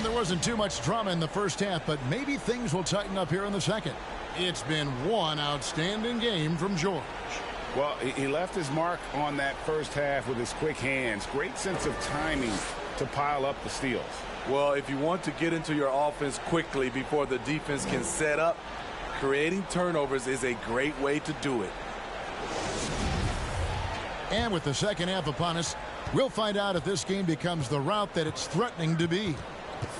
There wasn't too much drama in the first half, but maybe things will tighten up here in the second. It's been one outstanding game from George. Well, he left his mark on that first half with his quick hands. Great sense of timing to pile up the steals. Well, if you want to get into your offense quickly before the defense can set up, creating turnovers is a great way to do it. And with the second half upon us, we'll find out if this game becomes the route that it's threatening to be.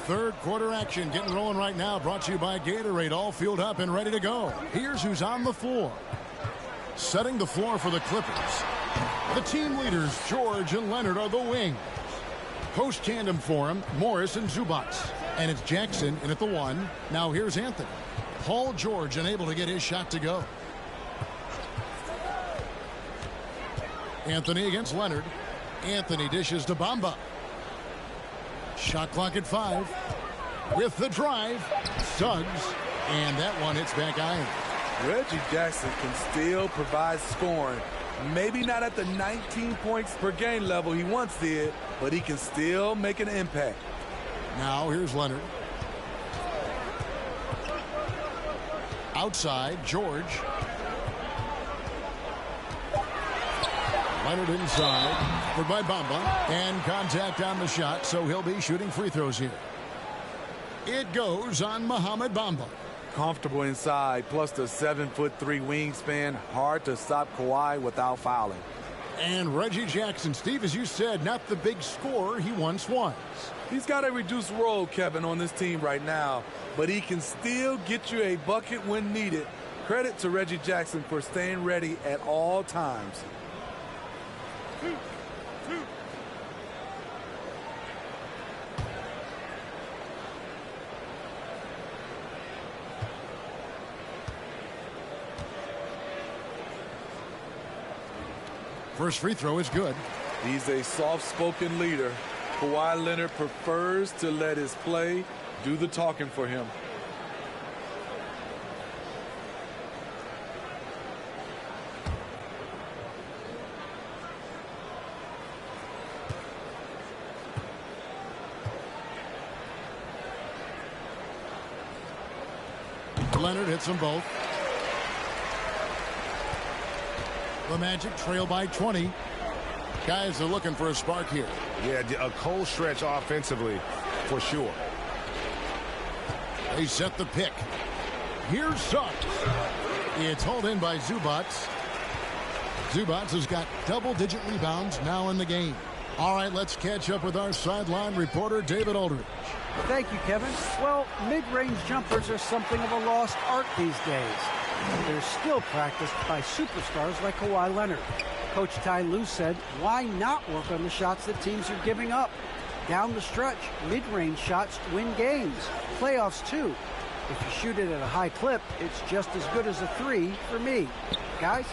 Third quarter action getting rolling right now, brought to you by Gatorade, all fueled up and ready to go. Here's who's on the floor. Setting the floor for the Clippers. The team leaders, George and Leonard, are the wing. Post tandem for him, Morris and Zubac. And it's Jackson in at the 1. Now here's Anthony. Paul George unable to get his shot to go. Anthony against Leonard. Anthony dishes to Bamba. Shot clock at 5. With the drive. Suggs. And that one hits back iron. Reggie Jackson can still provide scoring. Maybe not at the 19 points per game level he once did, but he can still make an impact. Now here's Leonard. Outside, George. Leonard inside. For by Bamba. And contact on the shot, so he'll be shooting free throws here. It goes on Mohamed Bamba. Comfortable inside, plus the 7'3" wingspan. Hard to stop Kawhi without fouling. And Reggie Jackson, Steve, as you said, not the big scorer he once was. He's got a reduced role, Kevin, on this team right now, but he can still get you a bucket when needed. Credit to Reggie Jackson for staying ready at all times. First free throw is good. He's a soft-spoken leader. Kawhi Leonard prefers to let his play do the talking for him. Leonard hits them both. The Magic trail by 20. Guys are looking for a spark here. Yeah, a cold stretch offensively for sure. They set the pick. Here's Suggs. It's hauled in by Zubac. Zubac has got double-digit rebounds now in the game. All right, let's catch up with our sideline reporter, David Aldridge. Thank you, Kevin. Well, mid-range jumpers are something of a lost art these days. They're still practiced by superstars like Kawhi Leonard. Coach Ty Lue said, why not work on the shots that teams are giving up? Down the stretch, mid-range shots win games. Playoffs, too. If you shoot it at a high clip, it's just as good as a 3 for me. Guys?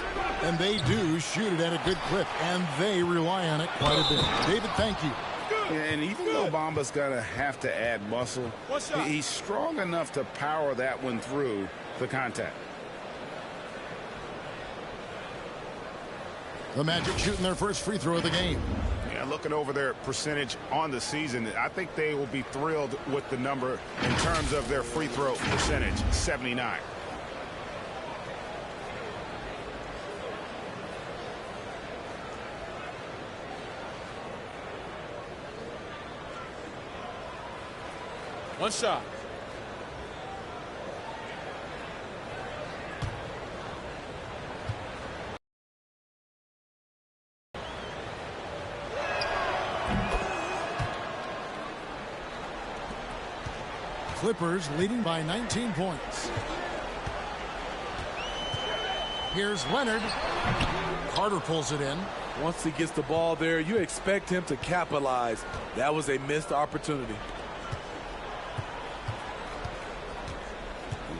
And they do shoot it at a good clip, and they rely on it quite a bit. David, thank you. Yeah, and even though Bamba's going to have to add muscle, he's strong enough to power that one through the contact. The Magic shooting their first free throw of the game. Yeah, looking over their percentage on the season, I think they will be thrilled with the number in terms of their free throw percentage, 79. One shot. Clippers leading by 19 points. Here's Leonard. Carter pulls it in. Once he gets the ball there, you expect him to capitalize. That was a missed opportunity.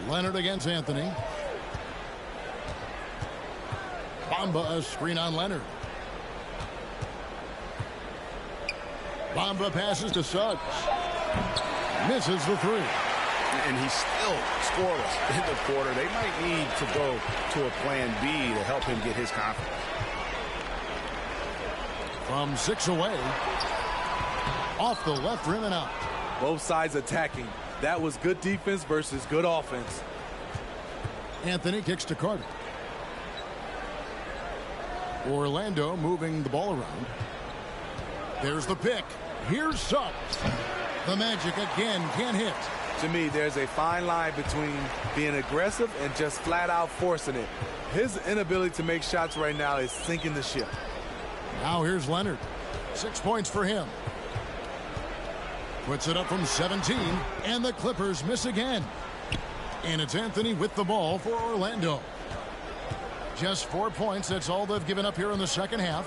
Leonard against Anthony. Bamba, a screen on Leonard. Bamba passes to Suggs. Misses the 3. And he's still scoreless in the quarter. They might need to go to a plan B to help him get his confidence. From 6 away. Off the left rim and out. Both sides attacking. That was good defense versus good offense. Anthony kicks to Carter. Orlando moving the ball around. There's the pick. Here's Suggs. The Magic again can't hit. To me, there's a fine line between being aggressive and just flat out forcing it. His inability to make shots right now is sinking the ship. Now here's Leonard. 6 points for him. Puts it up from 17, and the Clippers miss again. And it's Anthony with the ball for Orlando. Just 4 points. That's all they've given up here in the second half.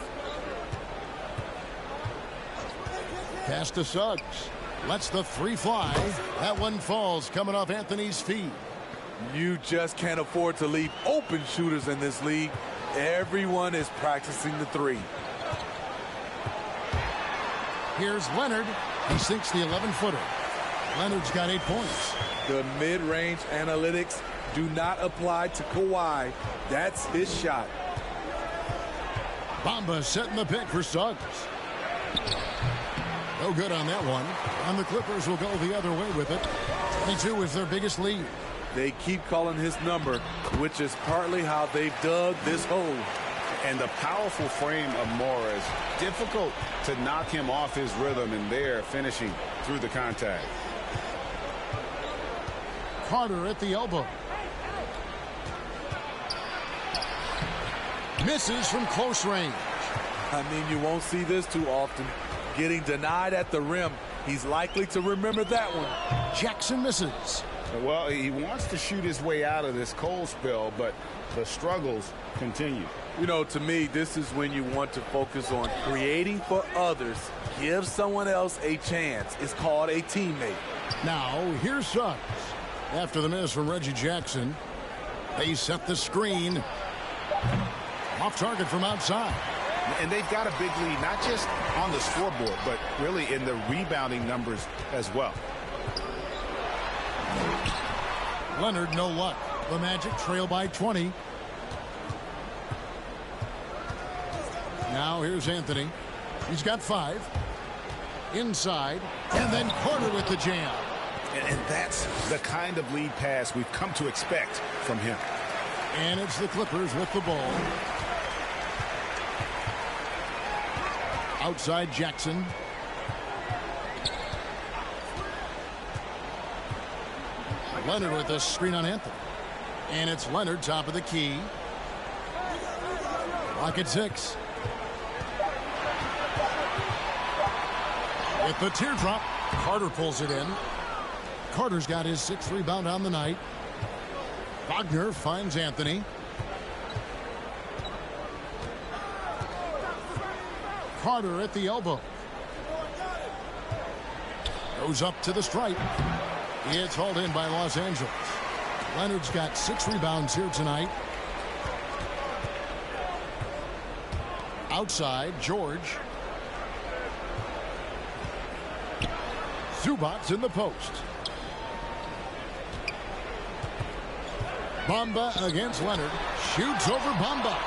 Pass to Suggs. Lets the 3 fly. That one falls coming off Anthony's feet. You just can't afford to leave open shooters in this league. Everyone is practicing the three. Here's Leonard. He sinks the 11-footer. Leonard's got 8 points. The mid-range analytics do not apply to Kawhi. That's his shot. Bamba setting the pick for Suggs. No good on that one. And the Clippers will go the other way with it. 22 is their biggest lead. They keep calling his number, which is partly how they've dug this hole. And the powerful frame of Morris, difficult to knock him off his rhythm, and they're finishing through the contact. Carter at the elbow. Misses from close range. I mean, you won't see this too often. Getting denied at the rim. He's likely to remember that one. Jackson misses. Well, he wants to shoot his way out of this cold spell, but the struggles continue. You know, to me, this is when you want to focus on creating for others. Give someone else a chance. It's called a teammate. Now, here's Suggs. After the miss from Reggie Jackson, they set the screen. Off target from outside. And they've got a big lead, not just on the scoreboard, but really in the rebounding numbers as well. Leonard, no luck. The Magic trail by 20. Now here's Anthony. He's got 5. Inside. And then Carter with the jam. And that's the kind of lead pass we've come to expect from him. And it's the Clippers with the ball. Outside Jackson. Leonard with the screen on Anthony. And it's Leonard top of the key. Clock at 6. With the teardrop, Carter pulls it in. Carter's got his 6th rebound on the night. Wagner finds Anthony. Carter at the elbow. Goes up to the stripe. It's hauled in by Los Angeles. Leonard's got 6 rebounds here tonight. Outside, George. Zubac's in the post. Bamba against Leonard. Shoots over Bamba.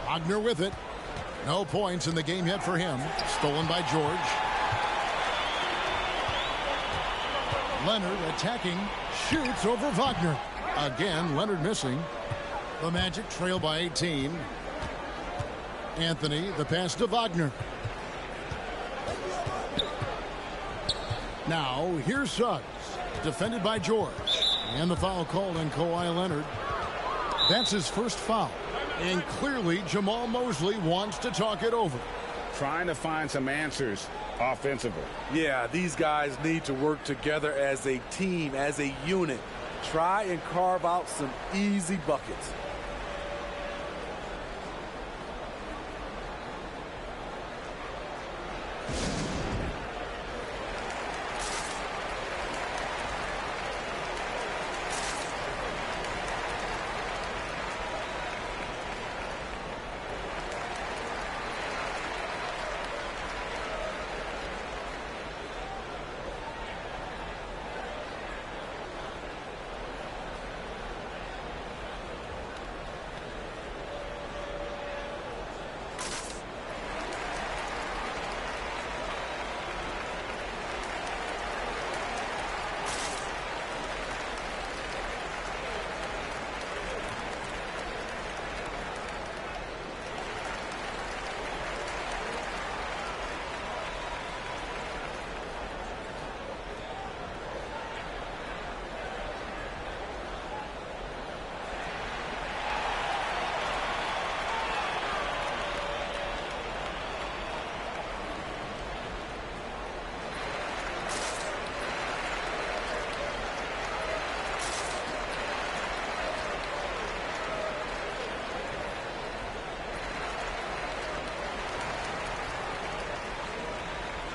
Wagner with it. No points in the game yet for him. Stolen by George. Leonard attacking. Shoots over Wagner. Again, Leonard missing. The Magic trail by 18. Anthony, the pass to Wagner. Now, here's Suggs. Defended by George. And the foul called on Kawhi Leonard. That's his first foul. And clearly, Jamal Mosley wants to talk it over. Trying to find some answers offensively. Yeah, these guys need to work together as a team, as a unit. Try and carve out some easy buckets.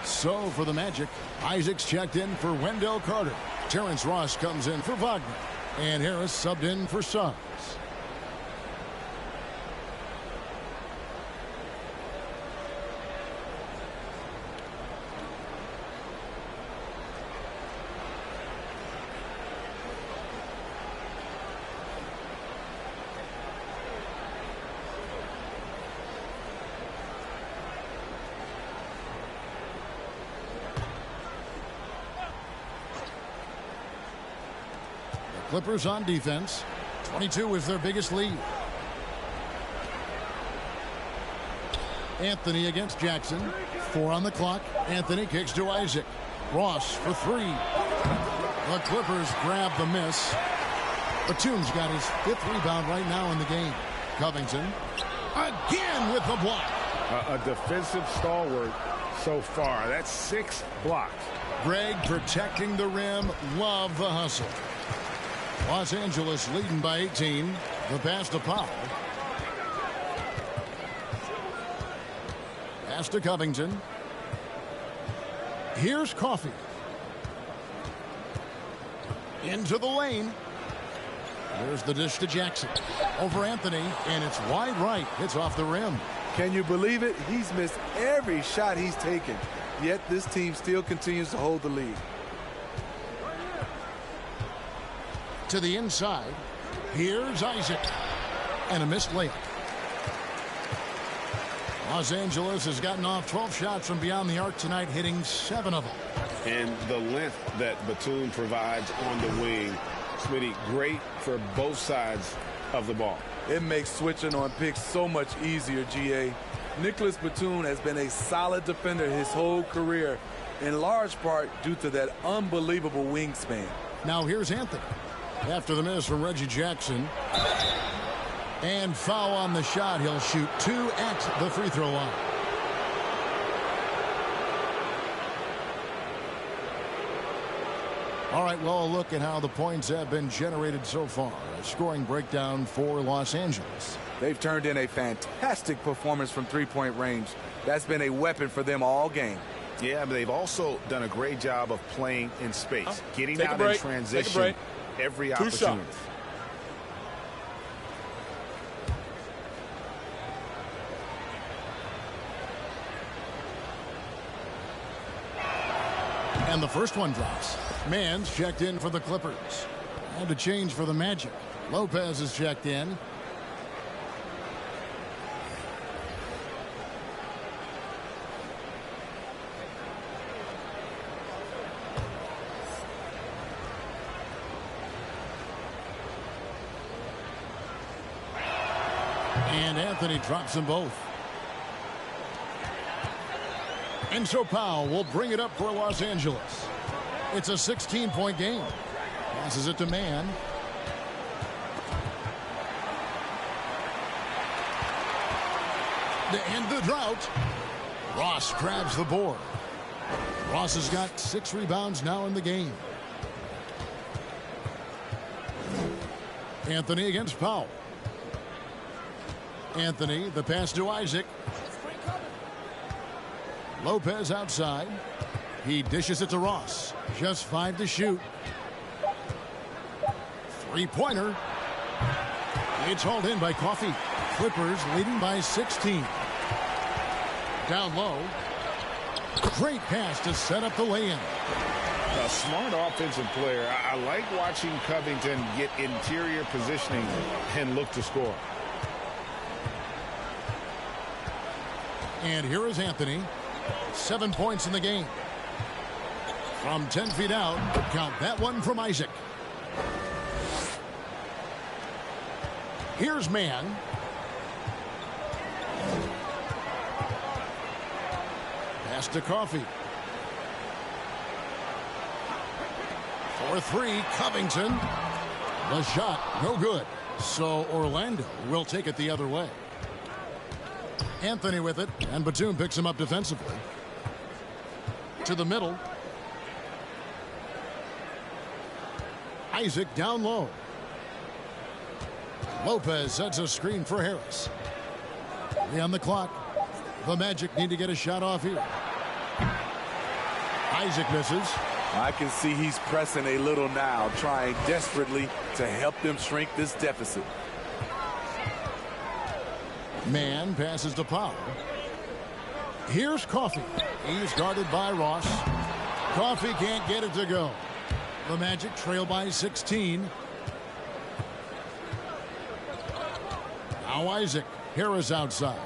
So for the Magic, Isaac's checked in for Wendell Carter. Terrence Ross comes in for Wagner. And Harris subbed in for Suggs. Clippers on defense. 22 is their biggest lead. Anthony against Jackson. 4 on the clock. Anthony kicks to Isaac. Ross for 3. The Clippers grab the miss. Batum's got his 5th rebound right now in the game. Covington again with the block. A defensive stalwart so far. That's 6 blocks. Greg protecting the rim. Love the hustle. Los Angeles leading by 18. The pass to Powell. Pass to Covington. Here's Coffey. Into the lane. There's the dish to Jackson. Over Anthony, and it's wide right. It's off the rim. Can you believe it? He's missed every shot he's taken. Yet this team still continues to hold the lead. To the inside. Here's Isaac. And a missed layup. Los Angeles has gotten off 12 shots from beyond the arc tonight, hitting 7 of them. And the length that Batum provides on the wing, Smitty, great for both sides of the ball. It makes switching on picks so much easier, GA. Nicholas Batum has been a solid defender his whole career, in large part due to that unbelievable wingspan. Now here's Anthony. After the miss from Reggie Jackson. And foul on the shot. He'll shoot 2 at the free throw line. All right, well, a look at how the points have been generated so far. A scoring breakdown for Los Angeles. They've turned in a fantastic performance from three-point range. That's been a weapon for them all game. Yeah, but they've also done a great job of playing in space, getting out in transition every opportunity. And the first one drops. Mann's checked in for the Clippers. And a change for the Magic. Lopez is checked in. And Anthony drops them both. And so Powell will bring it up for Los Angeles. It's a 16-point game. Passes it to Mann. To end the drought, Ross grabs the board. Ross has got 6 rebounds now in the game. Anthony against Powell. Anthony, the pass to Isaac. Lopez outside. He dishes it to Ross. Just 5 to shoot. 3-pointer. It's hauled in by Coffey. Clippers leading by 16. Down low. Great pass to set up the lay-in. A smart offensive player. I like watching Covington get interior positioning and look to score. And here is Anthony. 7 points in the game. From 10 feet out, count that one from Isaac. Here's Mann. Pass to Coffey. For 3, Covington. The shot, no good. So Orlando will take it the other way. Anthony with it, and Batum picks him up defensively. To the middle. Isaac down low. Lopez sets a screen for Harris. 3 on the clock. The Magic need to get a shot off here. Isaac misses. I can see he's pressing a little now, trying desperately to help them shrink this deficit. Man passes to Powell. Here's Coffey. He's guarded by Ross. Coffey can't get it to go. The Magic trail by 16. Now Isaac. Harris outside.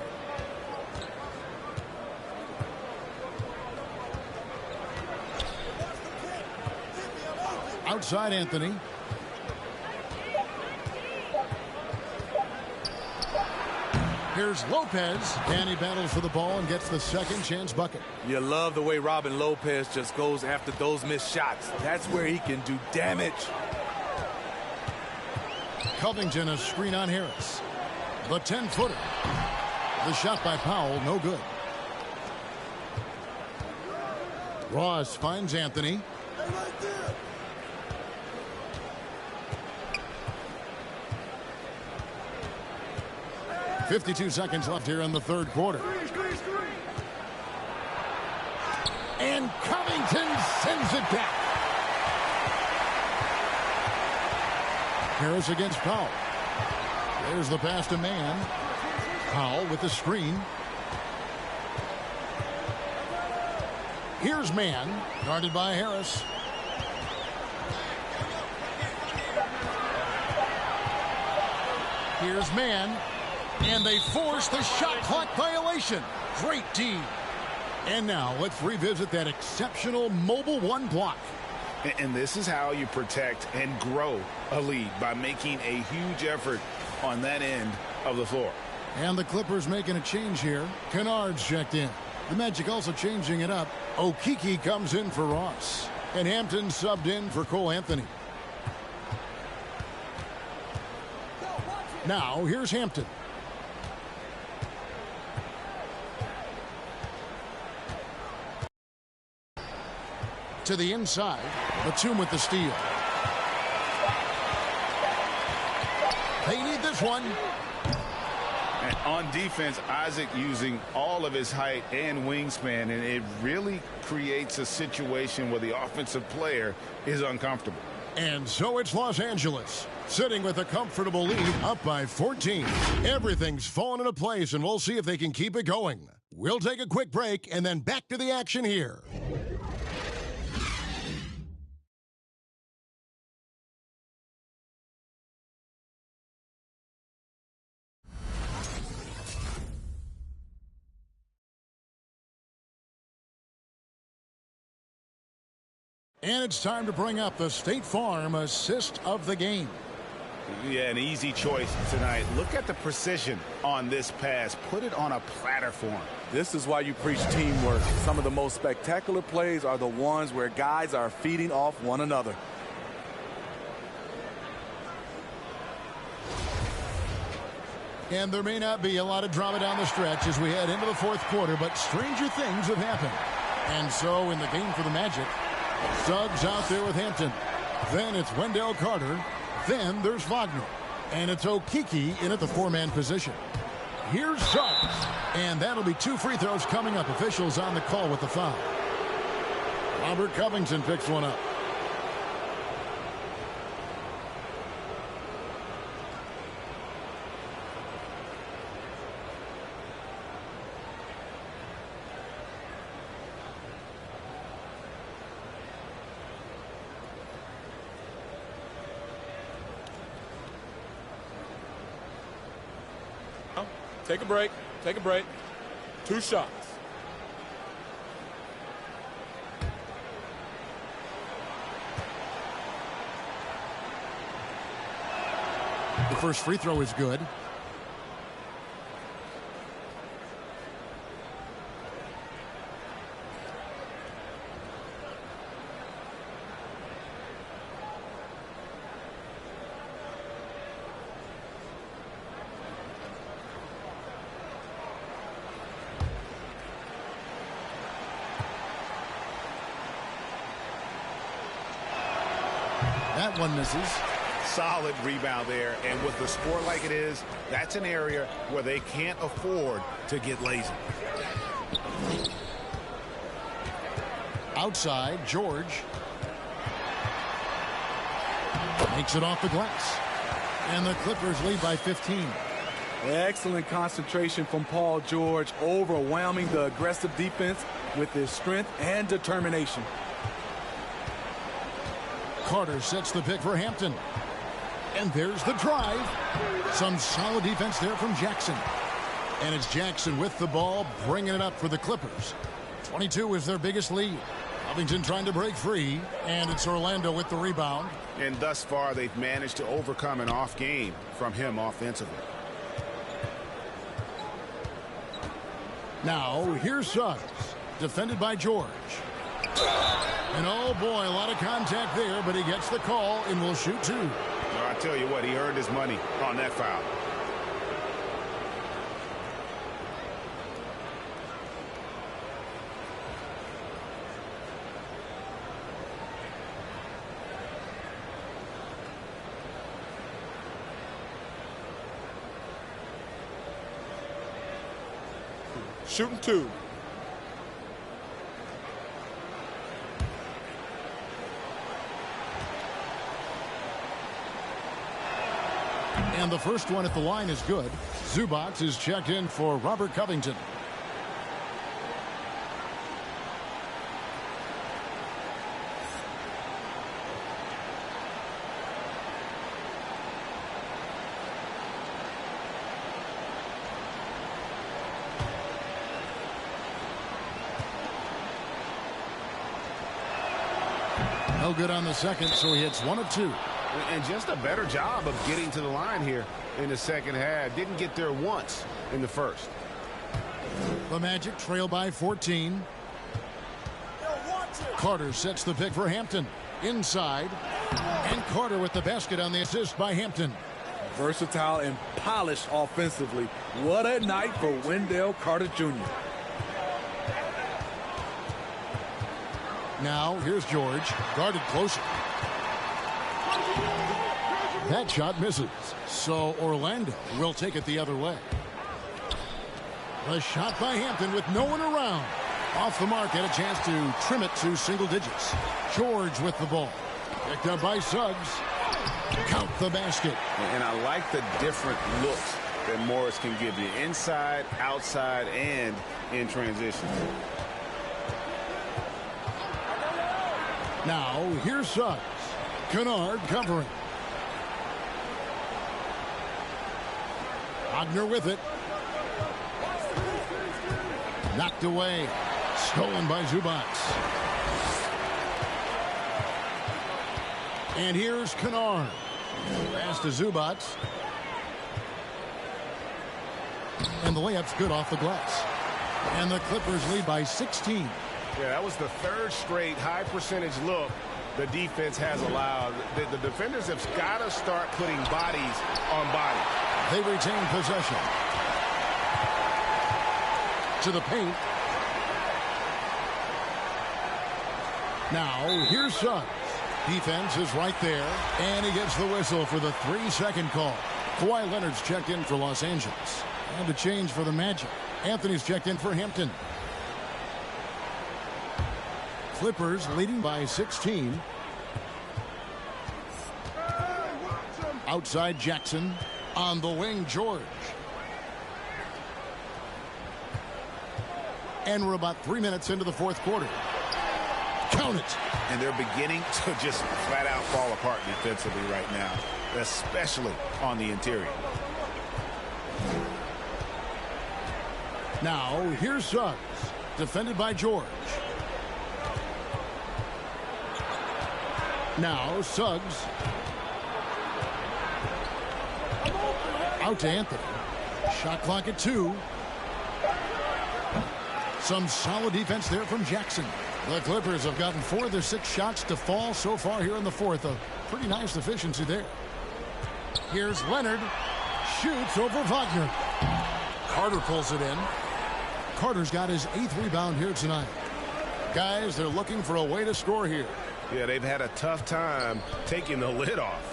Outside Anthony. Here's Lopez, and he battles for the ball and gets the second chance bucket. You love the way Robin Lopez just goes after those missed shots. That's where he can do damage. Covington, a screen on Harris. The 10-footer. The shot by Powell, no good. Ross finds Anthony. 52 seconds left here in the third quarter. And Covington sends it back. Harris against Powell. There's the pass to Man. Powell with the screen. Here's Man, guarded by Harris. Here's Man. And they force the shot clock violation. Great D. And now let's revisit that exceptional mobile one block. And this is how you protect and grow a lead, by making a huge effort on that end of the floor. And the Clippers making a change here. Kennard's checked in. The Magic also changing it up. Okeke comes in for Ross. And Hampton subbed in for Cole Anthony. Now here's Hampton. To the inside. Batum with the steal. They need this one. And on defense, Isaac using all of his height and wingspan, and it really creates a situation where the offensive player is uncomfortable. And so it's Los Angeles, sitting with a comfortable lead, up by 14. Everything's fallen into place, and we'll see if they can keep it going. We'll take a quick break, and then back to the action here. And it's time to bring up the State Farm assist of the game. Yeah, an easy choice tonight. Look at the precision on this pass. Put it on a platter for him. This is why you preach teamwork. Some of the most spectacular plays are the ones where guys are feeding off one another. And there may not be a lot of drama down the stretch as we head into the fourth quarter, but stranger things have happened. And so in the game for the Magic, Suggs out there with Hampton. Then it's Wendell Carter. Then there's Wagner. And it's Okeke in at the four-man position. Here's Suggs. And that'll be 2 free throws coming up. Officials on the call with the foul. Robert Covington picks one up. Take a break. Take a break. 2 shots. The first free throw is good. That one misses. Solid rebound there, and with the score like it is, that's an area where they can't afford to get lazy. Outside, George. Makes it off the glass. And the Clippers lead by 15. Excellent concentration from Paul George, overwhelming the aggressive defense with his strength and determination. Carter sets the pick for Hampton. And there's the drive. Some solid defense there from Jackson. And it's Jackson with the ball, bringing it up for the Clippers. 22 is their biggest lead. Covington trying to break free, and it's Orlando with the rebound. And thus far, they've managed to overcome an off game from him offensively. Now, here's Suggs, defended by George. And oh boy, a lot of contact there, but he gets the call and will shoot two. Well, I tell you what, he earned his money on that foul. Shooting two. And the first one at the line is good. Zubac is checked in for Robert Covington. No good on the second, so he hits 1 of 2. And just a better job of getting to the line here in the second half. Didn't get there once in the first. The Magic trail by 14. Carter sets the pick for Hampton. Inside. And Carter with the basket on the assist by Hampton. Versatile and polished offensively. What a night for Wendell Carter Jr. Now, here's George, guarded closer. That shot misses, so Orlando will take it the other way. The shot by Hampton with no one around. Off the mark, had a chance to trim it to single digits. George with the ball. Picked up by Suggs. Count the basket. And I like the different looks that Morris can give you. Inside, outside, and in transition. Now, here's Suggs. Kennard covering. Wagner with it. Knocked away. Stolen by Zubac. And here's Kennard. Pass to Zubac. And the layup's good off the glass. And the Clippers lead by 16. Yeah, that was the third straight high percentage look the defense has allowed. The defenders have got to start putting bodies on bodies. They retain possession. To the paint. Now, here's Suggs. Defense is right there. And he gets the whistle for the 3-second call. Kawhi Leonard's checked in for Los Angeles. And a change for the Magic. Anthony's checked in for Hampton. Clippers leading by 16. Outside Jackson. On the wing, George. And we're about 3 minutes into the fourth quarter. Count it. And they're beginning to just flat out fall apart defensively right now, especially on the interior. Now, here's Suggs. Defended by George. Now, Suggs. Out to Anthony. Shot clock at 2. Some solid defense there from Jackson. The Clippers have gotten 4 of their 6 shots to fall so far here in the fourth. A pretty nice efficiency there. Here's Leonard. Shoots over Wagner. Carter pulls it in. Carter's got his 8th rebound here tonight. Guys, they're looking for a way to score here. Yeah, they've had a tough time taking the lid off.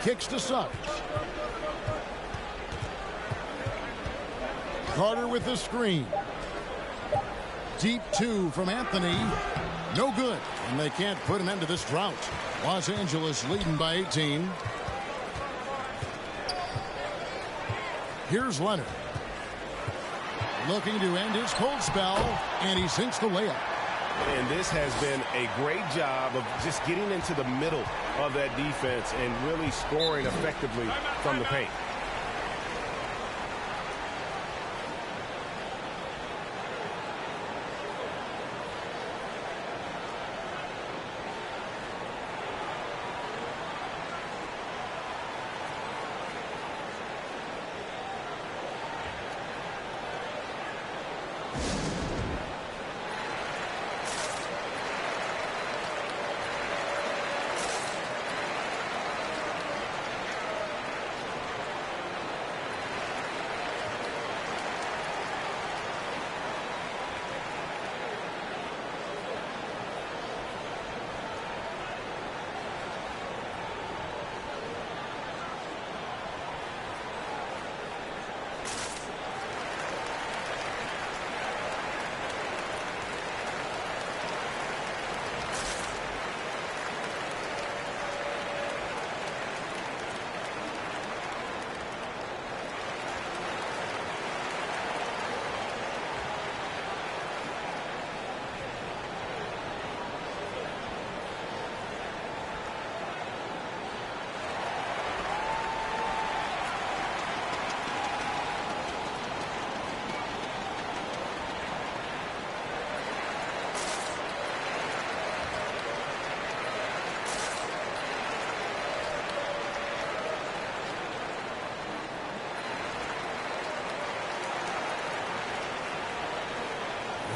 Kicks to Suggs. Carter with the screen. Deep 2 from Anthony. No good, and they can't put an end to this drought. Los Angeles leading by 18. Here's Leonard. Looking to end his cold spell, and he sinks the layup. And this has been a great job of just getting into the middle of that defense and really scoring effectively from the paint.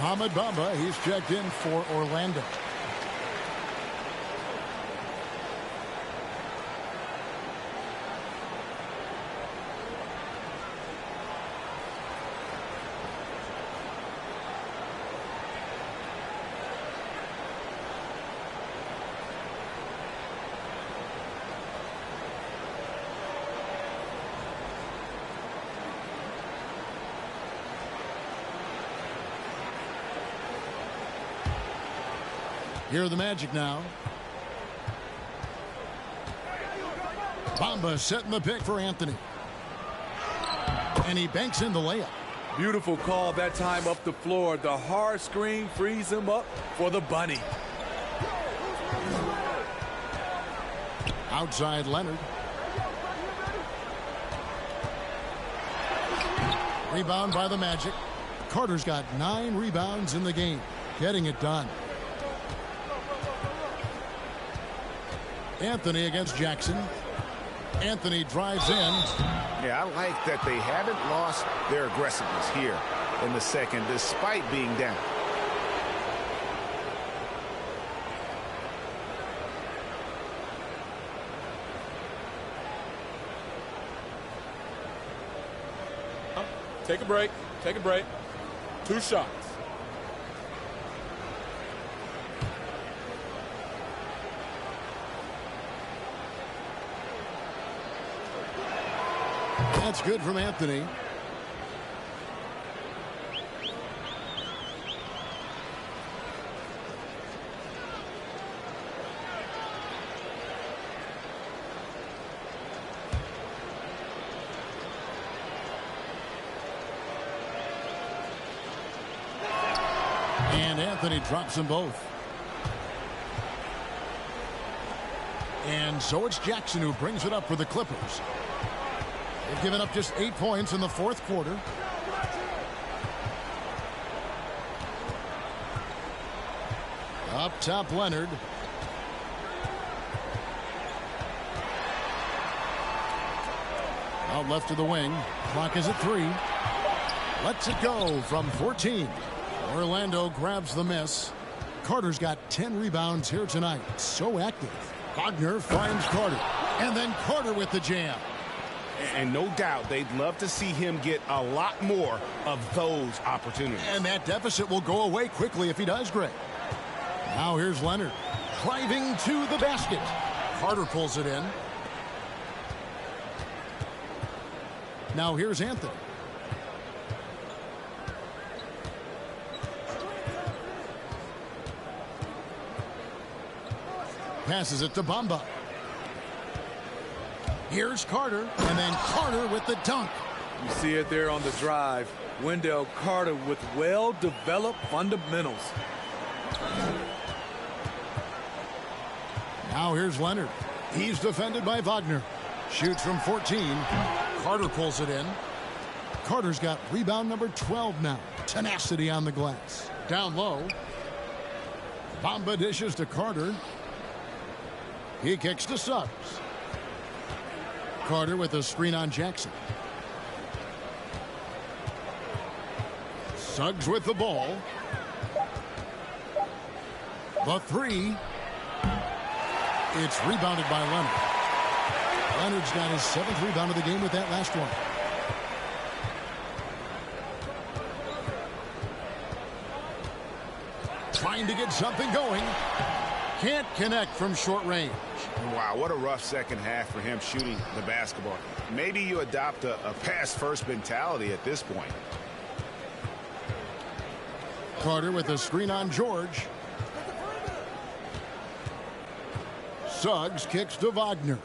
Mohamed Bamba, he's checked in for Orlando. Here are the Magic now. Bamba setting the pick for Anthony. And he banks in the layup. Beautiful call that time up the floor. The hard screen frees him up for the bunny. Outside Leonard. Rebound by the Magic. Carter's got 9 rebounds in the game. Getting it done. Anthony against Jackson. Anthony drives in. Yeah, I like that they haven't lost their aggressiveness here in the second, despite being down. Take a break. Take a break. 2 shots. That's good from Anthony. And Anthony drops them both. And so it's Jackson who brings it up for the Clippers. They've given up just 8 points in the fourth quarter. Up top, Leonard. Out left to the wing. Clock is at 3. Lets it go from 14. Orlando grabs the miss. Carter's got 10 rebounds here tonight. So active. Wagner finds Carter. And then Carter with the jam. And no doubt they'd love to see him get a lot more of those opportunities. And that deficit will go away quickly if he does, Greg. Now here's Leonard. Driving to the basket. Carter pulls it in. Now here's Anthony. Passes it to Bamba. Here's Carter, and then Carter with the dunk. You see it there on the drive. Wendell Carter with well-developed fundamentals. Now here's Leonard. He's defended by Wagner. Shoots from 14. Carter pulls it in. Carter's got rebound number 12 now. Tenacity on the glass. Down low. Bamba dishes to Carter. He kicks to Suggs. Carter with a screen on Jackson. Suggs with the ball. The three. It's rebounded by Leonard. Leonard's got his 7th rebound of the game with that last one. Trying to get something going. Can't connect from short range. Wow, what a rough second half for him shooting the basketball. Maybe you adopt a pass-first mentality at this point. Carter with a screen on George. Suggs kicks to Wagner.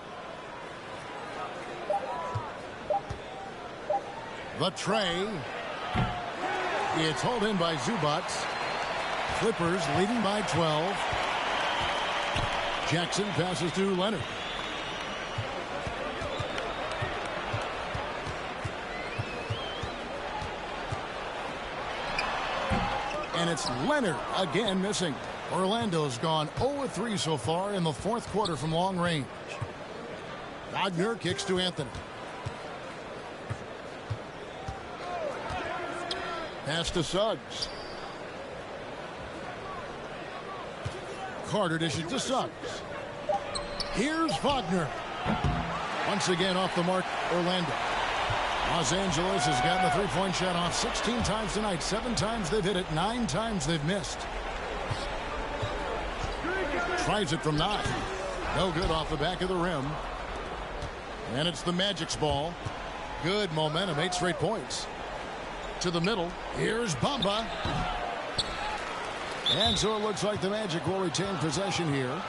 The tray. It's hauled in by Zubats. Clippers leading by 12. Jackson passes to Leonard. And it's Leonard again missing. Orlando's gone 0-3 so far in the 4th quarter from long range. Wagner kicks to Anthony. Pass to Suggs. Carter dishes to Suggs. Here's Wagner. Once again off the mark, Orlando. Los Angeles has gotten the three-point shot off 16 times tonight. 7 times they've hit it, 9 times they've missed. Tries it from 9. No good off the back of the rim. And it's the Magic's ball. Good momentum, 8 straight points. To the middle. Here's Bamba. And so it looks like the Magic will retain possession here.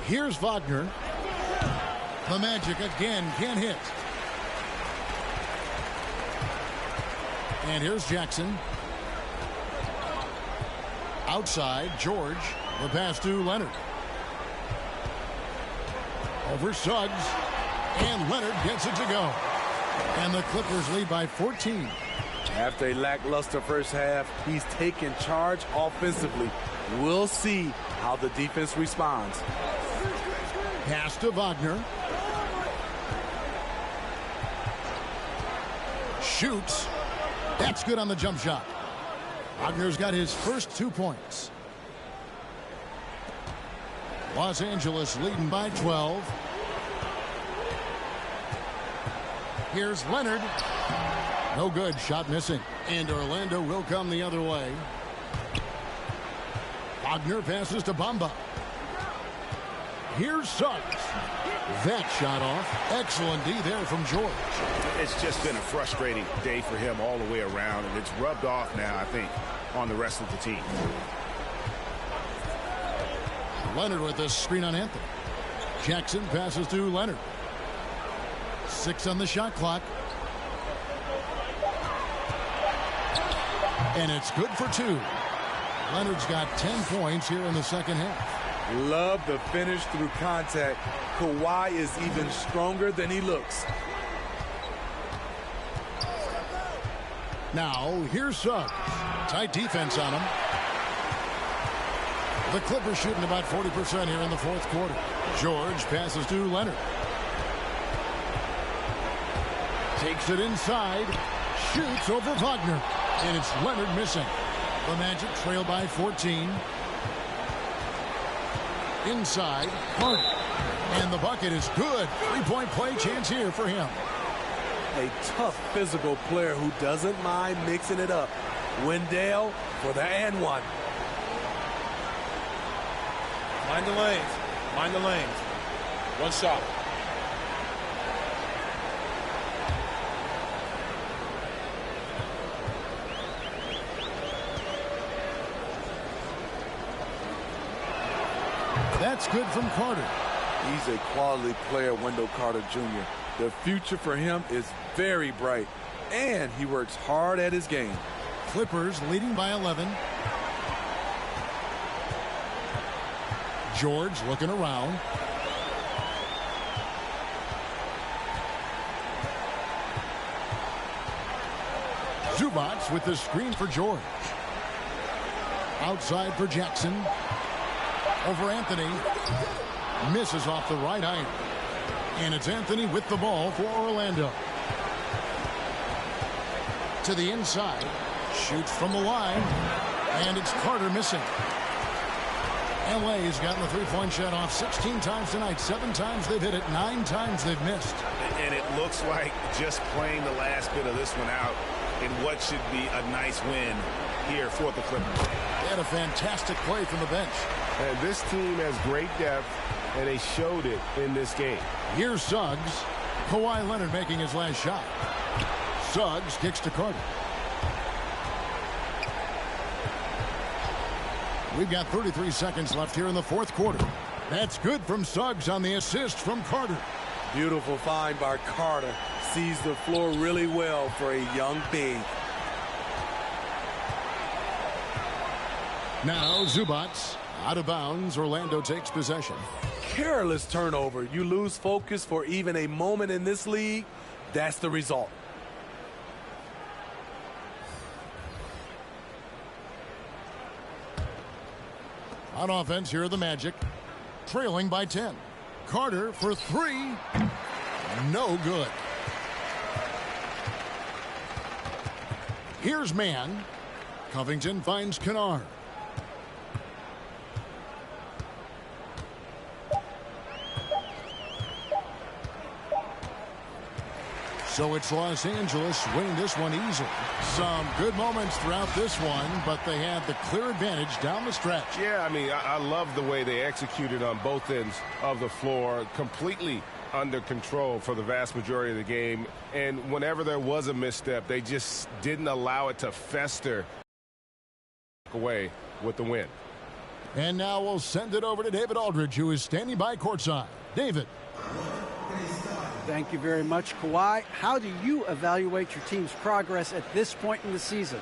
Here's Wagner. The Magic again can't hit. And here's Jackson. Outside, George. The pass to Leonard. Over Suggs. And Leonard gets it to go. And the Clippers lead by 14. After a lackluster first half, he's taken charge offensively. We'll see how the defense responds. Pass to Wagner. Shoots. That's good on the jump shot. Wagner's got his first 2 points. Los Angeles leading by 12. Here's Leonard. No good. Shot missing. And Orlando will come the other way. Wagner passes to Bamba. Here's Suggs. That shot off. Excellent D there from George. It's just been a frustrating day for him all the way around, and it's rubbed off now, I think, on the rest of the team. Leonard with a screen on Anthony. Jackson passes to Leonard. 6 on the shot clock. And it's good for 2. Leonard's got 10 points here in the second half. Love the finish through contact. Kawhi is even stronger than he looks. Now, here's Suggs. Tight defense on him. The Clippers shooting about 40% here in the 4th quarter. George passes to Leonard. Takes it inside. Shoots over Wagner. And it's Leonard missing. The Magic trail by 14. Inside. Carter. And the bucket is good. 3-point play chance here for him. A tough physical player who doesn't mind mixing it up. Wendell for the and one. Mind the lanes. Mind the lanes. One shot. That's good from Carter. He's a quality player, Wendell Carter Jr. The future for him is very bright, and he works hard at his game. Clippers leading by 11. George looking around. Zubats with the screen for George. Outside for Jackson. Over Anthony. Misses off the right iron. And it's Anthony with the ball for Orlando. To the inside. Shoots from the line. And it's Carter missing. LA's gotten the three-point shot off 16 times tonight. 7 times they've hit it. 9 times they've missed. And it looks like just playing the last bit of this one out in what should be a nice win here for the Clippers. They had a fantastic play from the bench. And this team has great depth, and they showed it in this game. Here's Suggs. Kawhi Leonard making his last shot. Suggs kicks to Carter. We've got 33 seconds left here in the fourth quarter. That's good from Suggs on the assist from Carter. Beautiful find by Carter. Sees the floor really well for a young big. Now Zubats out of bounds. Orlando takes possession. Careless turnover. You lose focus for even a moment in this league. That's the result. On offense, here are the Magic. Trailing by 10. Carter for 3. No good. Here's Mann. Covington finds Kennard. So it's Los Angeles winning this one easily. Some good moments throughout this one, but they had the clear advantage down the stretch. Yeah, I mean, I love the way they executed on both ends of the floor. Completely under control for the vast majority of the game. And whenever there was a misstep, they just didn't allow it to fester away with the win. And now we'll send it over to David Aldridge, who is standing by courtside. David. Thank you very much, Kawhi. How do you evaluate your team's progress at this point in the season?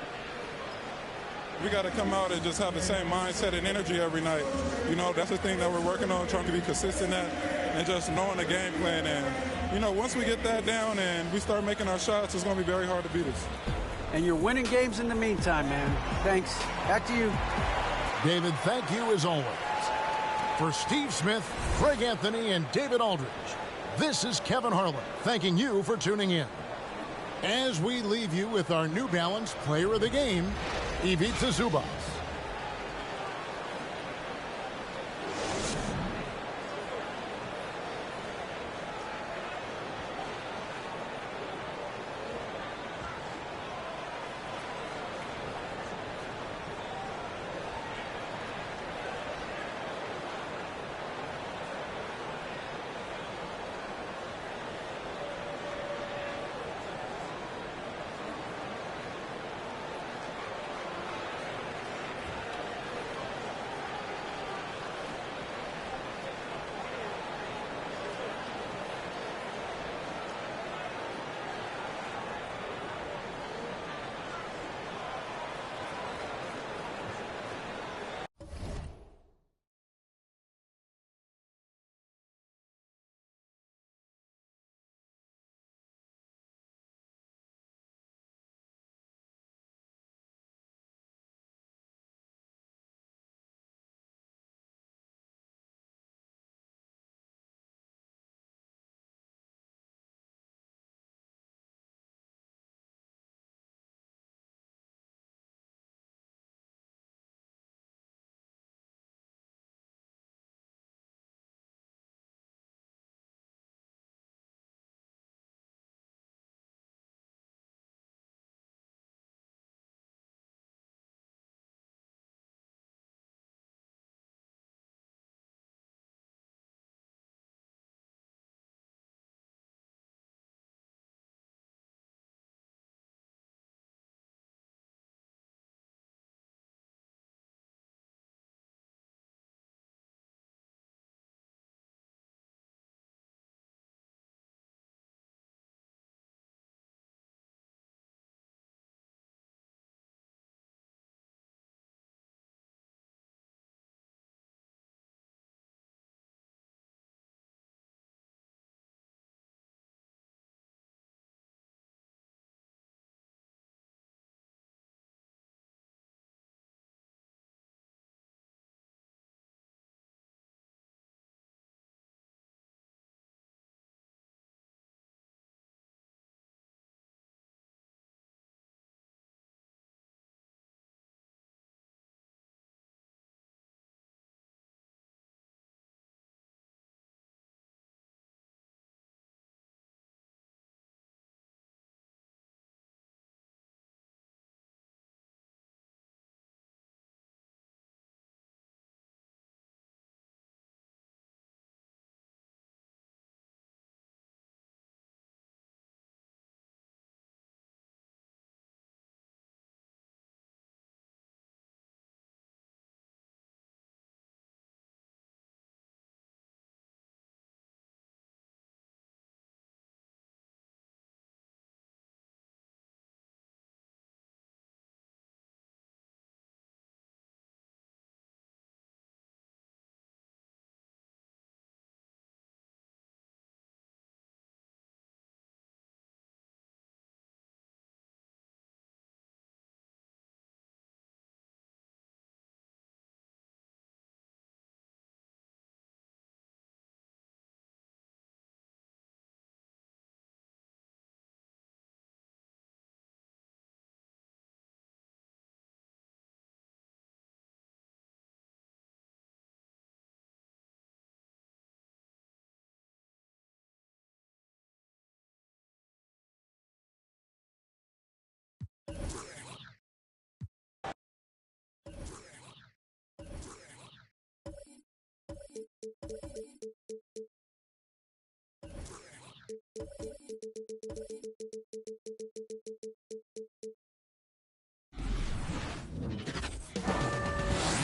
We got to come out and just have the same mindset and energy every night. You know, that's the thing that we're working on, trying to be consistent at, and just knowing the game plan. And, you know, once we get that down and we start making our shots, it's going to be very hard to beat us. And you're winning games in the meantime, man. Thanks. Back to you. David, thank you as always. For Steve Smith, Craig Anthony, and David Aldridge, this is Kevin Harlan thanking you for tuning in. As we leave you with our New Balance Player of the Game, Ivica Zubats.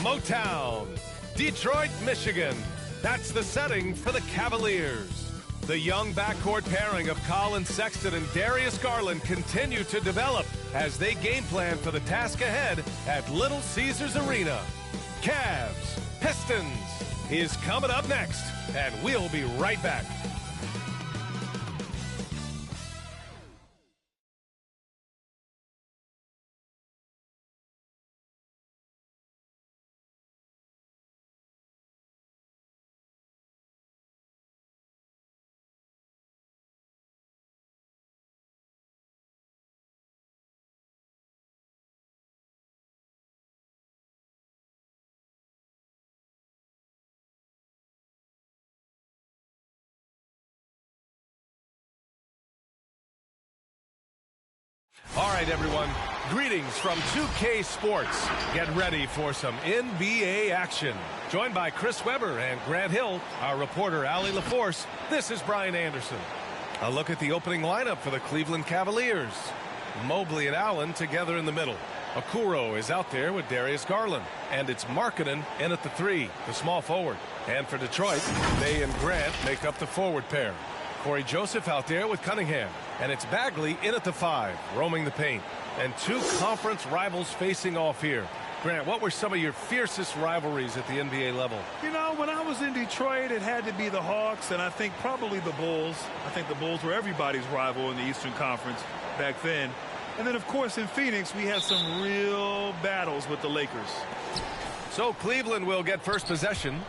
Motown, Detroit, Michigan. That's the setting for the Cavaliers. The young backcourt pairing of Colin Sexton and Darius Garland continue to develop as they game plan for the task ahead at Little Caesars Arena. Cavs, Pistons is coming up next, and we'll be right back. All right, everyone. Greetings from 2K Sports. Get ready for some NBA action. Joined by Chris Webber and Grant Hill, our reporter Allie LaForce, this is Brian Anderson. A look at the opening lineup for the Cleveland Cavaliers. Mobley and Allen together in the middle. Okoro is out there with Darius Garland. And it's Markkanen in at the 3, the small forward. And for Detroit, they and Grant make up the forward pair. Corey Joseph out there with Cunningham. And it's Bagley in at the 5, roaming the paint. And two conference rivals facing off here. Grant, what were some of your fiercest rivalries at the NBA level? You know, when I was in Detroit, it had to be the Hawks, and I think probably the Bulls. I think the Bulls were everybody's rival in the Eastern Conference back then. And then, of course, in Phoenix, we had some real battles with the Lakers. So Cleveland will get first possession.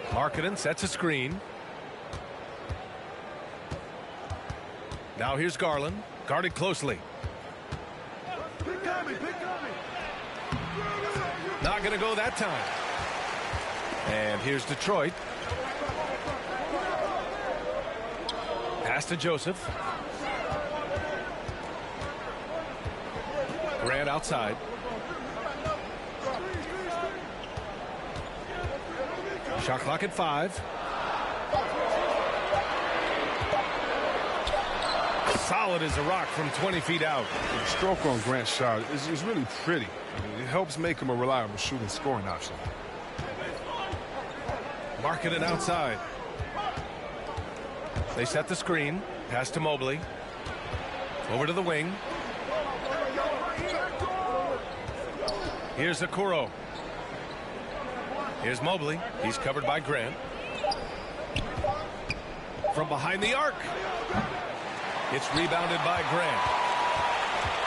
Markkanen sets a screen. Now here's Garland, guarded closely. Not going to go that time. And here's Detroit. Pass to Joseph. Grant outside. Shot clock at 5. Solid as a rock from 20 feet out. The stroke on Grant's shot is really pretty. I mean, it helps make him a reliable shooting scoring option. Markkanen outside. They set the screen. Pass to Mobley. Over to the wing. Here's Okoro. Here's Mobley. He's covered by Grant. From behind the arc. It's rebounded by Grant.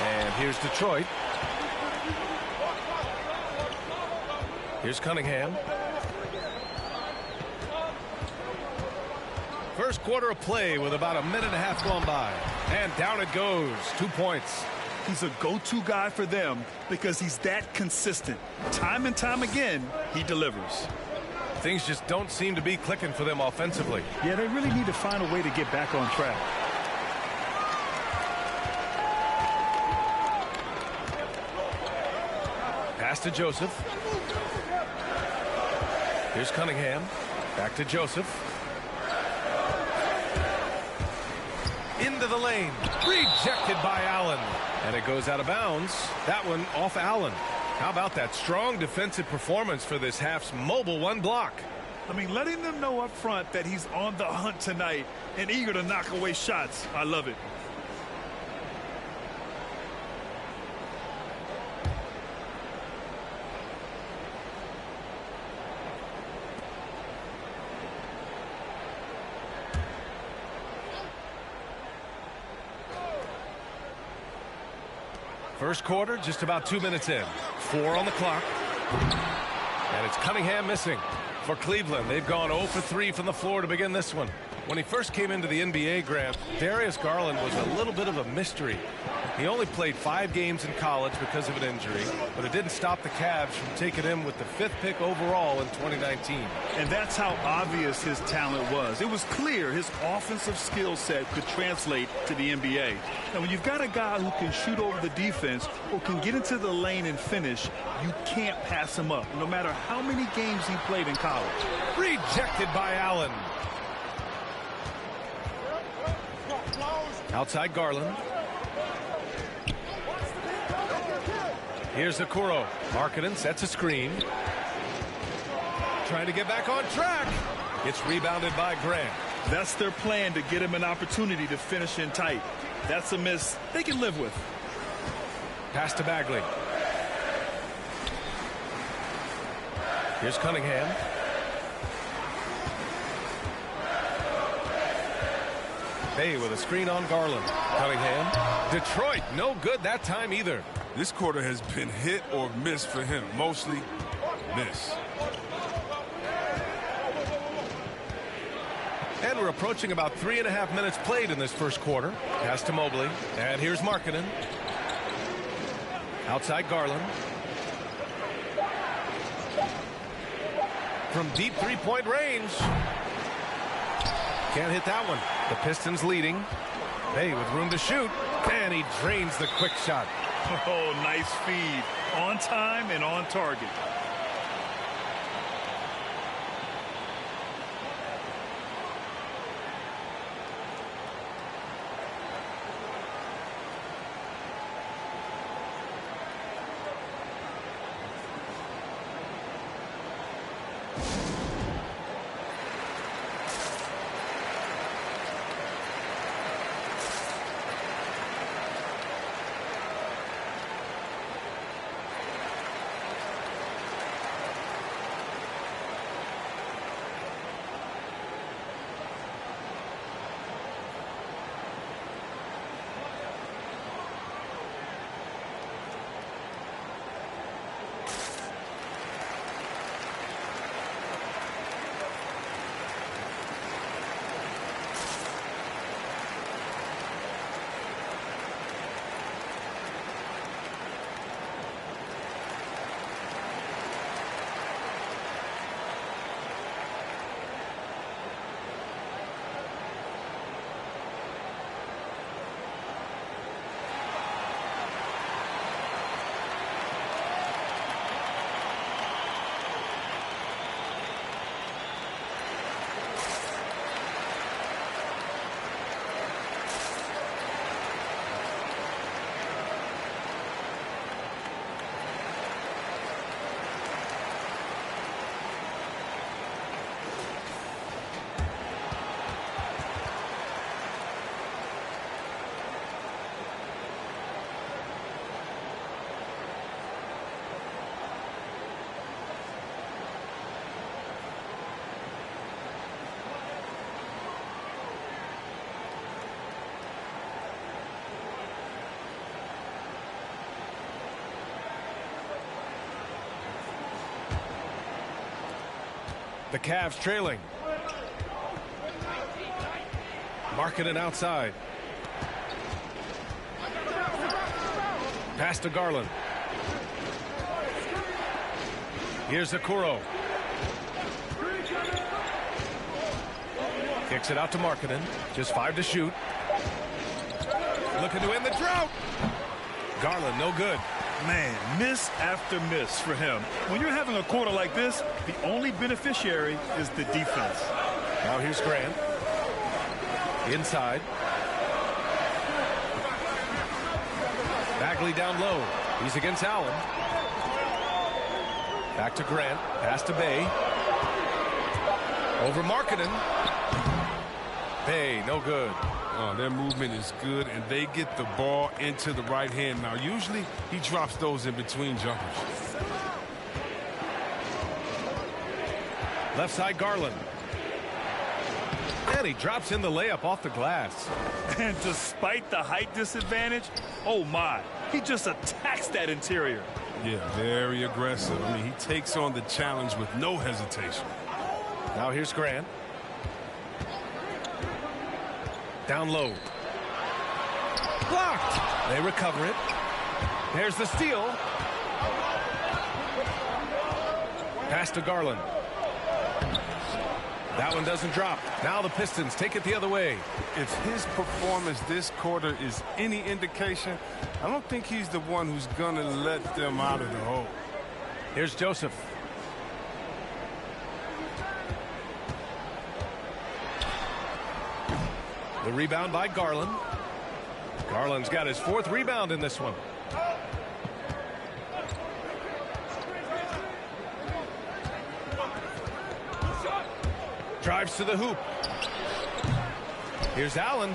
And here's Detroit. Here's Cunningham. First quarter of play with about a minute and a half gone by. And down it goes. 2 points. He's a go-to guy for them because he's that consistent. Time and time again, he delivers. Things just don't seem to be clicking for them offensively. Yeah, they really need to find a way to get back on track. Pass to Joseph. Here's Cunningham. Back to Joseph. Into the lane. Rejected by Allen. And it goes out of bounds. That one off Allen. How about that strong defensive performance for this half's mobile one block? I mean, letting them know up front that he's on the hunt tonight and eager to knock away shots. I love it. First quarter, just about 2 minutes in. 4 on the clock. And it's Cunningham missing. For Cleveland, they've gone 0 for 3 from the floor to begin this one. When he first came into the NBA, Grant, Darius Garland was a little bit of a mystery. He only played 5 games in college because of an injury, but it didn't stop the Cavs from taking him with the 5th pick overall in 2019. And that's how obvious his talent was. It was clear his offensive skill set could translate to the NBA. And when you've got a guy who can shoot over the defense or can get into the lane and finish, you can't pass him up, no matter how many games he played in college. Rejected by Allen. Outside Garland. Here's Okoro. Markkanen sets a screen. Trying to get back on track. It's rebounded by Grant. That's their plan, to get him an opportunity to finish in tight. That's a miss they can live with. Pass to Bagley. Here's Cunningham. Bay with a screen on Garland. Cunningham. Detroit, no good that time either. This quarter has been hit or miss for him. Mostly miss. And we're approaching about 3.5 minutes played in this first quarter. Pass to Mobley. And here's Markkanen. Outside Garland. From deep three-point range. Can't hit that one. The Pistons leading. Bay with room to shoot. And he drains the quick shot. Oh, nice feed. On time and on target. The Cavs trailing. Markkanen outside. Pass to Garland. Here's Okoro. Kicks it out to Markkanen. Just 5 to shoot. Looking to end the drought. Garland, no good. Man, miss after miss for him. When you're having a quarter like this, the only beneficiary is the defense. Now here's Grant. Inside. Bagley down low. He's against Allen. Back to Grant. Pass to Bay. Over Markkanen. Bay, no good. Oh, their movement is good, and they get the ball into the right hand. Now, usually he drops those in between jumpers. Left side Garland. And he drops in the layup off the glass. And despite the height disadvantage, oh my, he just attacks that interior. Yeah, very aggressive. I mean, he takes on the challenge with no hesitation. Now here's Grant. Down low. Blocked. They recover it. There's the steal. Pass to Garland. That one doesn't drop. Now the Pistons take it the other way. If his performance this quarter is any indication, I don't think he's the one who's going to let them out of the hole. Here's Joseph. The rebound by Garland. Garland's got his 4th rebound in this one. Drives to the hoop. Here's Allen.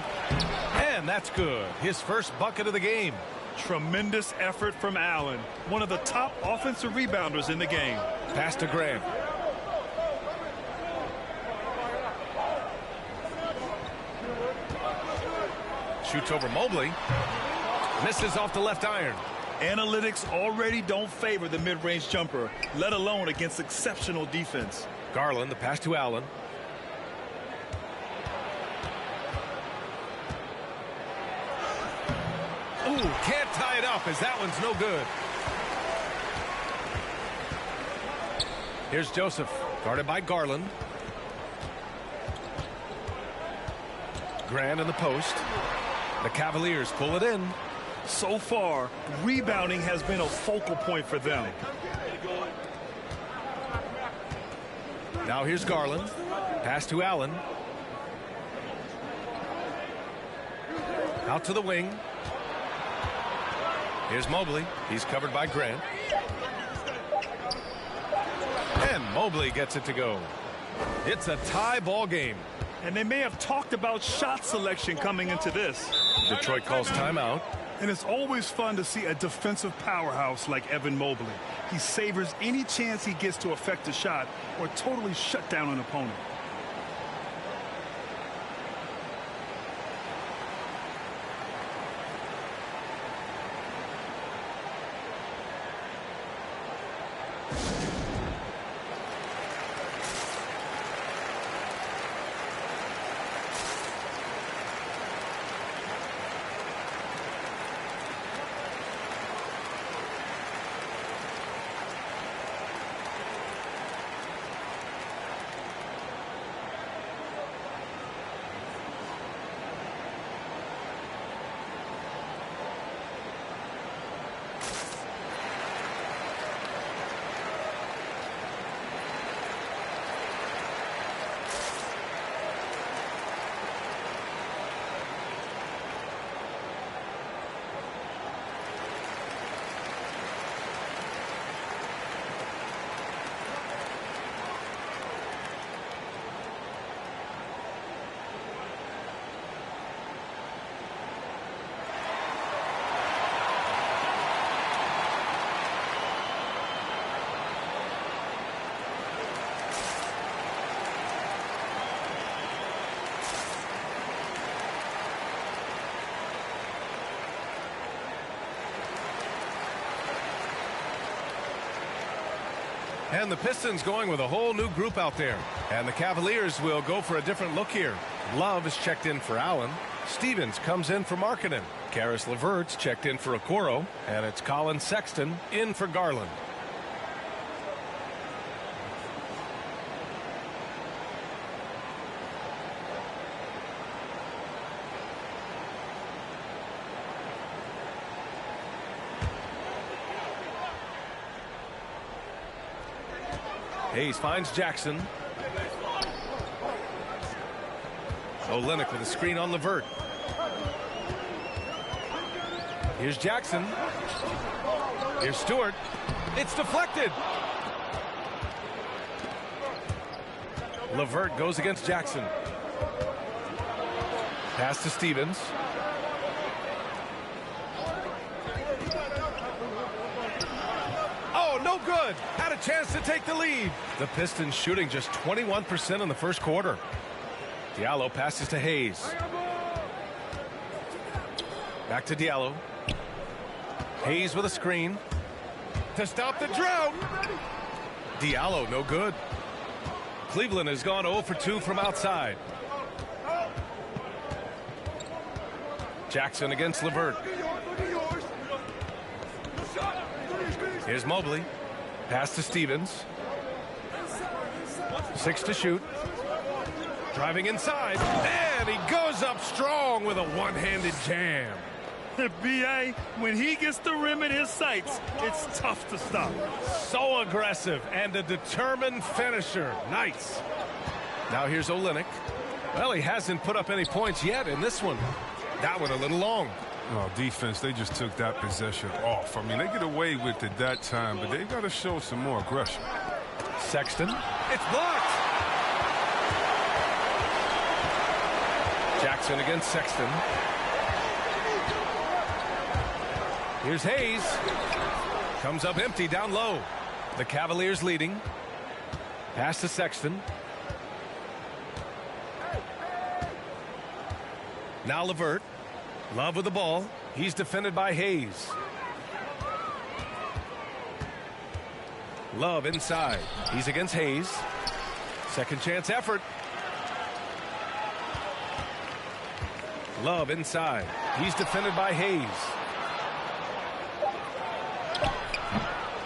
And that's good. His first bucket of the game. Tremendous effort from Allen. One of the top offensive rebounders in the game. Pass to Graham. Shoots over Mobley. Misses off the left iron. Analytics already don't favor the mid-range jumper, let alone against exceptional defense. Garland, the pass to Allen. Ooh, can't tie it up as that one's no good. Here's Joseph, guarded by Garland. Grant in the post. The Cavaliers pull it in. So far, rebounding has been a focal point for them. Now here's Garland. Pass to Allen. Out to the wing. Here's Mobley. He's covered by Grant. And Mobley gets it to go. It's a tie ball game. And they may have talked about shot selection coming into this. Detroit calls timeout. And it's always fun to see a defensive powerhouse like Evan Mobley. He savors any chance he gets to affect a shot or totally shut down an opponent. And the Pistons going with a whole new group out there. And the Cavaliers will go for a different look here. Love is checked in for Allen. Stevens comes in for Markkanen. Karis LeVert's checked in for Okoro. And it's Colin Sexton in for Garland. Hayes finds Jackson. Olynyk with a screen on LeVert. Here's Jackson. Here's Stewart. It's deflected. LeVert goes against Jackson. Pass to Stevens. Oh, no good. Had a chance to take the lead. The Pistons shooting just 21% in the first quarter. Diallo passes to Hayes. Back to Diallo. Hayes with a screen to stop the drought. Diallo no good. Cleveland has gone 0 for 2 from outside. Jackson against LeVert. Here's Mobley. Pass to Stevens. 6 to shoot. Driving inside. And he goes up strong with a one-handed jam. B.A., when he gets the rim in his sights, it's tough to stop. So aggressive and a determined finisher. Nice. Now here's Olynyk. Well, he hasn't put up any points yet in this one. That one a little long. Oh, defense, they just took that possession off. I mean, they get away with it that time, but they got to show some more aggression. Sexton. It's blocked. Jackson against Sexton. Here's Hayes. Comes up empty down low. The Cavaliers leading. Pass to Sexton. Now LeVert. Love with the ball. He's defended by Hayes. Love inside. He's against Hayes. Second chance effort. Love inside. He's defended by Hayes.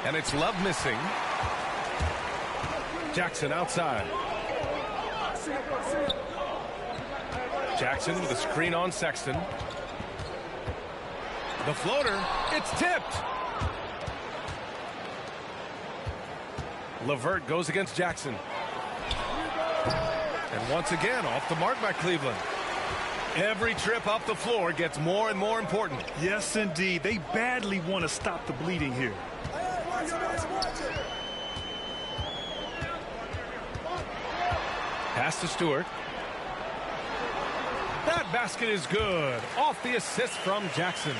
And it's Love missing. Jackson outside. Jackson with a screen on Sexton. The floater. It's tipped. LeVert goes against Jackson. And once again, off the mark by Cleveland. Every trip up the floor gets more and more important. Yes, indeed. They badly want to stop the bleeding here. Pass to Stewart. That basket is good. Off the assist from Jackson.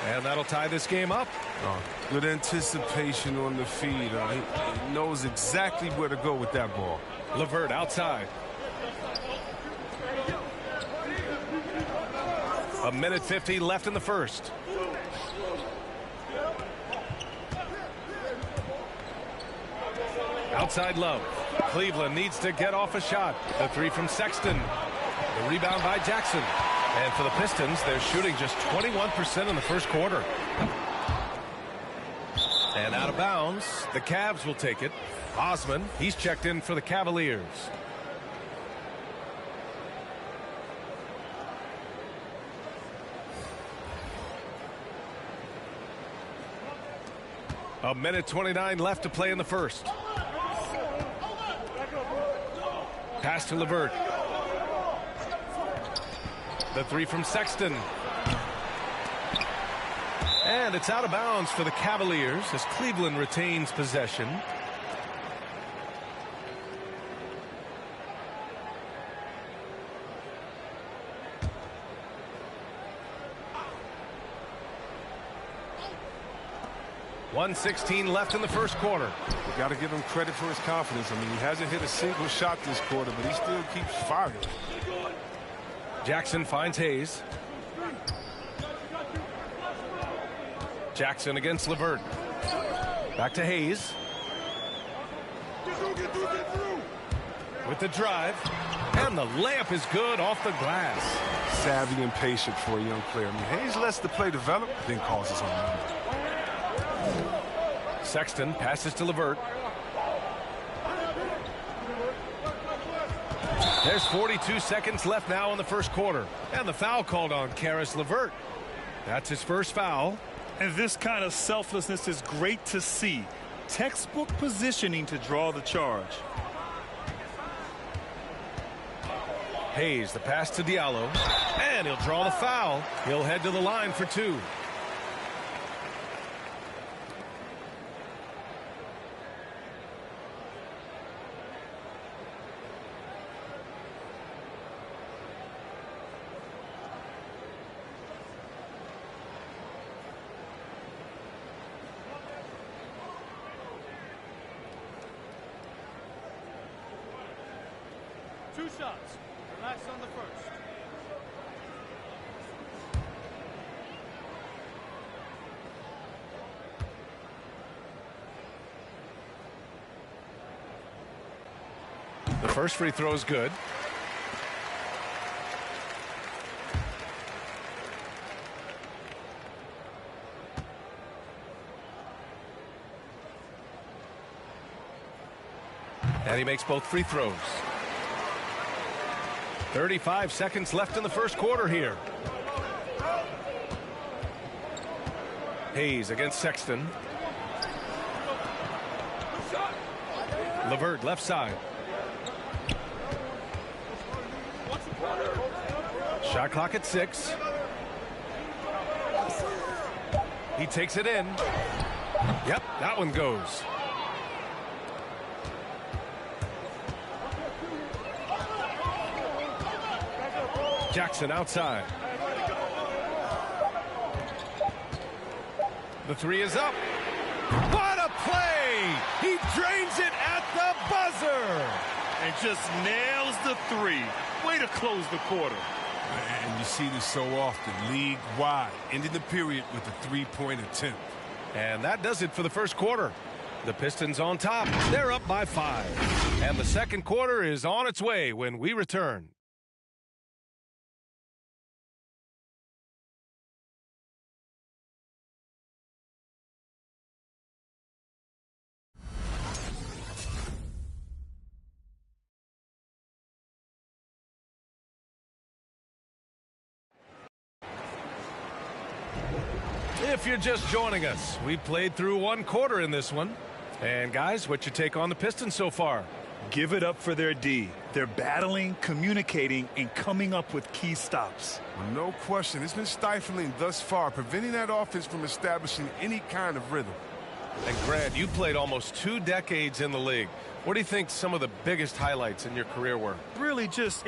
And that'll tie this game up. Oh, good anticipation on the feed. He knows exactly where to go with that ball. LeVert outside. A minute 50 left in the first. Outside Love. Cleveland needs to get off a shot. The three from Sexton. The rebound by Jackson. And for the Pistons, they're shooting just 21% in the first quarter. And out of bounds, the Cavs will take it. Osman, he's checked in for the Cavaliers. A minute 29 left to play in the first. Pass to LeVert. The three from Sexton. And it's out of bounds for the Cavaliers as Cleveland retains possession. .116 left in the first quarter. You got to give him credit for his confidence. I mean, he hasn't hit a single shot this quarter, but he still keeps firing. Jackson finds Hayes. Jackson against LeVert. Back to Hayes. With the drive. And the layup is good off the glass. Savvy and patient for a young player. I mean, Hayes lets the play develop, then causes home run. Sexton passes to LeVert. There's 42 seconds left now in the first quarter. And the foul called on Caris LeVert. That's his first foul. And this kind of selflessness is great to see. Textbook positioning to draw the charge. Hayes, the pass to Diallo. And he'll draw the foul. He'll head to the line for two. Two shots. Relax on the first. The first free throw is good. And he makes both free throws. 35 seconds left in the first quarter here. Hayes against Sexton. LeVert left side. Shot clock at 6. He takes it in. Yep, that one goes. Jackson outside. The three is up. What a play! He drains it at the buzzer! And just nails the three. Way to close the quarter. And you see this so often, league-wide, ending the period with a three-point attempt. And that does it for the first quarter. The Pistons on top. They're up by 5. And the second quarter is on its way when we return. If you're just joining us, we played through one quarter in this one. And guys, what's your take on the Pistons so far? Give it up for their D. They're battling, communicating, and coming up with key stops. Well, no question. It's been stifling thus far, preventing that offense from establishing any kind of rhythm. And Grant, you played almost 2 decades in the league. What do you think some of the biggest highlights in your career were? Really just,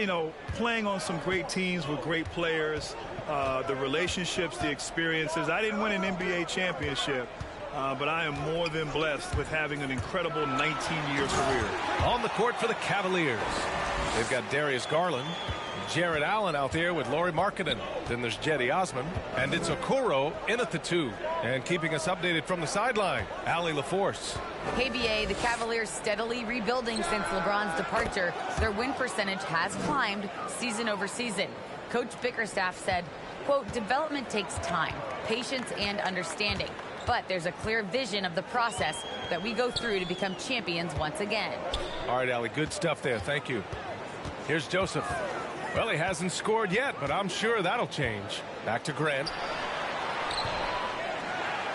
playing on some great teams with great players, the relationships, the experiences. I didn't win an NBA championship, but I am more than blessed with having an incredible 19-year career. On the court for the Cavaliers, they've got Darius Garland, Jared Allen out there with Lauri Markkanen. Then there's Cedi Osman, and it's Okoro in at the 2. And keeping us updated from the sideline, Allie LaForce. KBA, the Cavaliers steadily rebuilding since LeBron's departure. Their win percentage has climbed season over season. Coach Bickerstaff said, quote, development takes time, patience, and understanding. But there's a clear vision of the process that we go through to become champions once again. All right, Allie, good stuff there. Thank you. Here's Joseph. Well, he hasn't scored yet, but I'm sure that'll change. Back to Grant.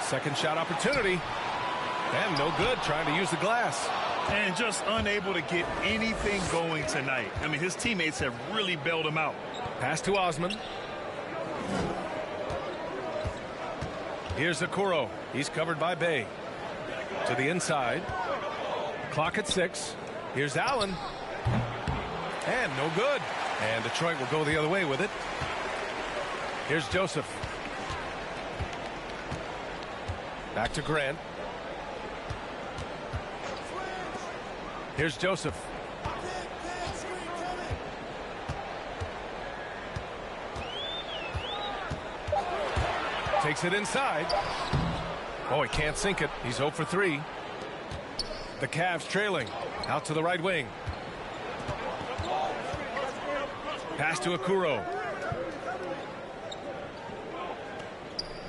Second shot opportunity. And no good, trying to use the glass. And just unable to get anything going tonight. I mean, his teammates have really bailed him out. Pass to Osman. Here's Okoro. He's covered by Bay. To the inside. Clock at 6. Here's Allen. And no good. And Detroit will go the other way with it. Here's Joseph. Back to Grant. Here's Joseph. Takes it inside. Oh, he can't sink it. He's 0 for 3. The Cavs trailing. Out to the right wing. Pass to Okoro.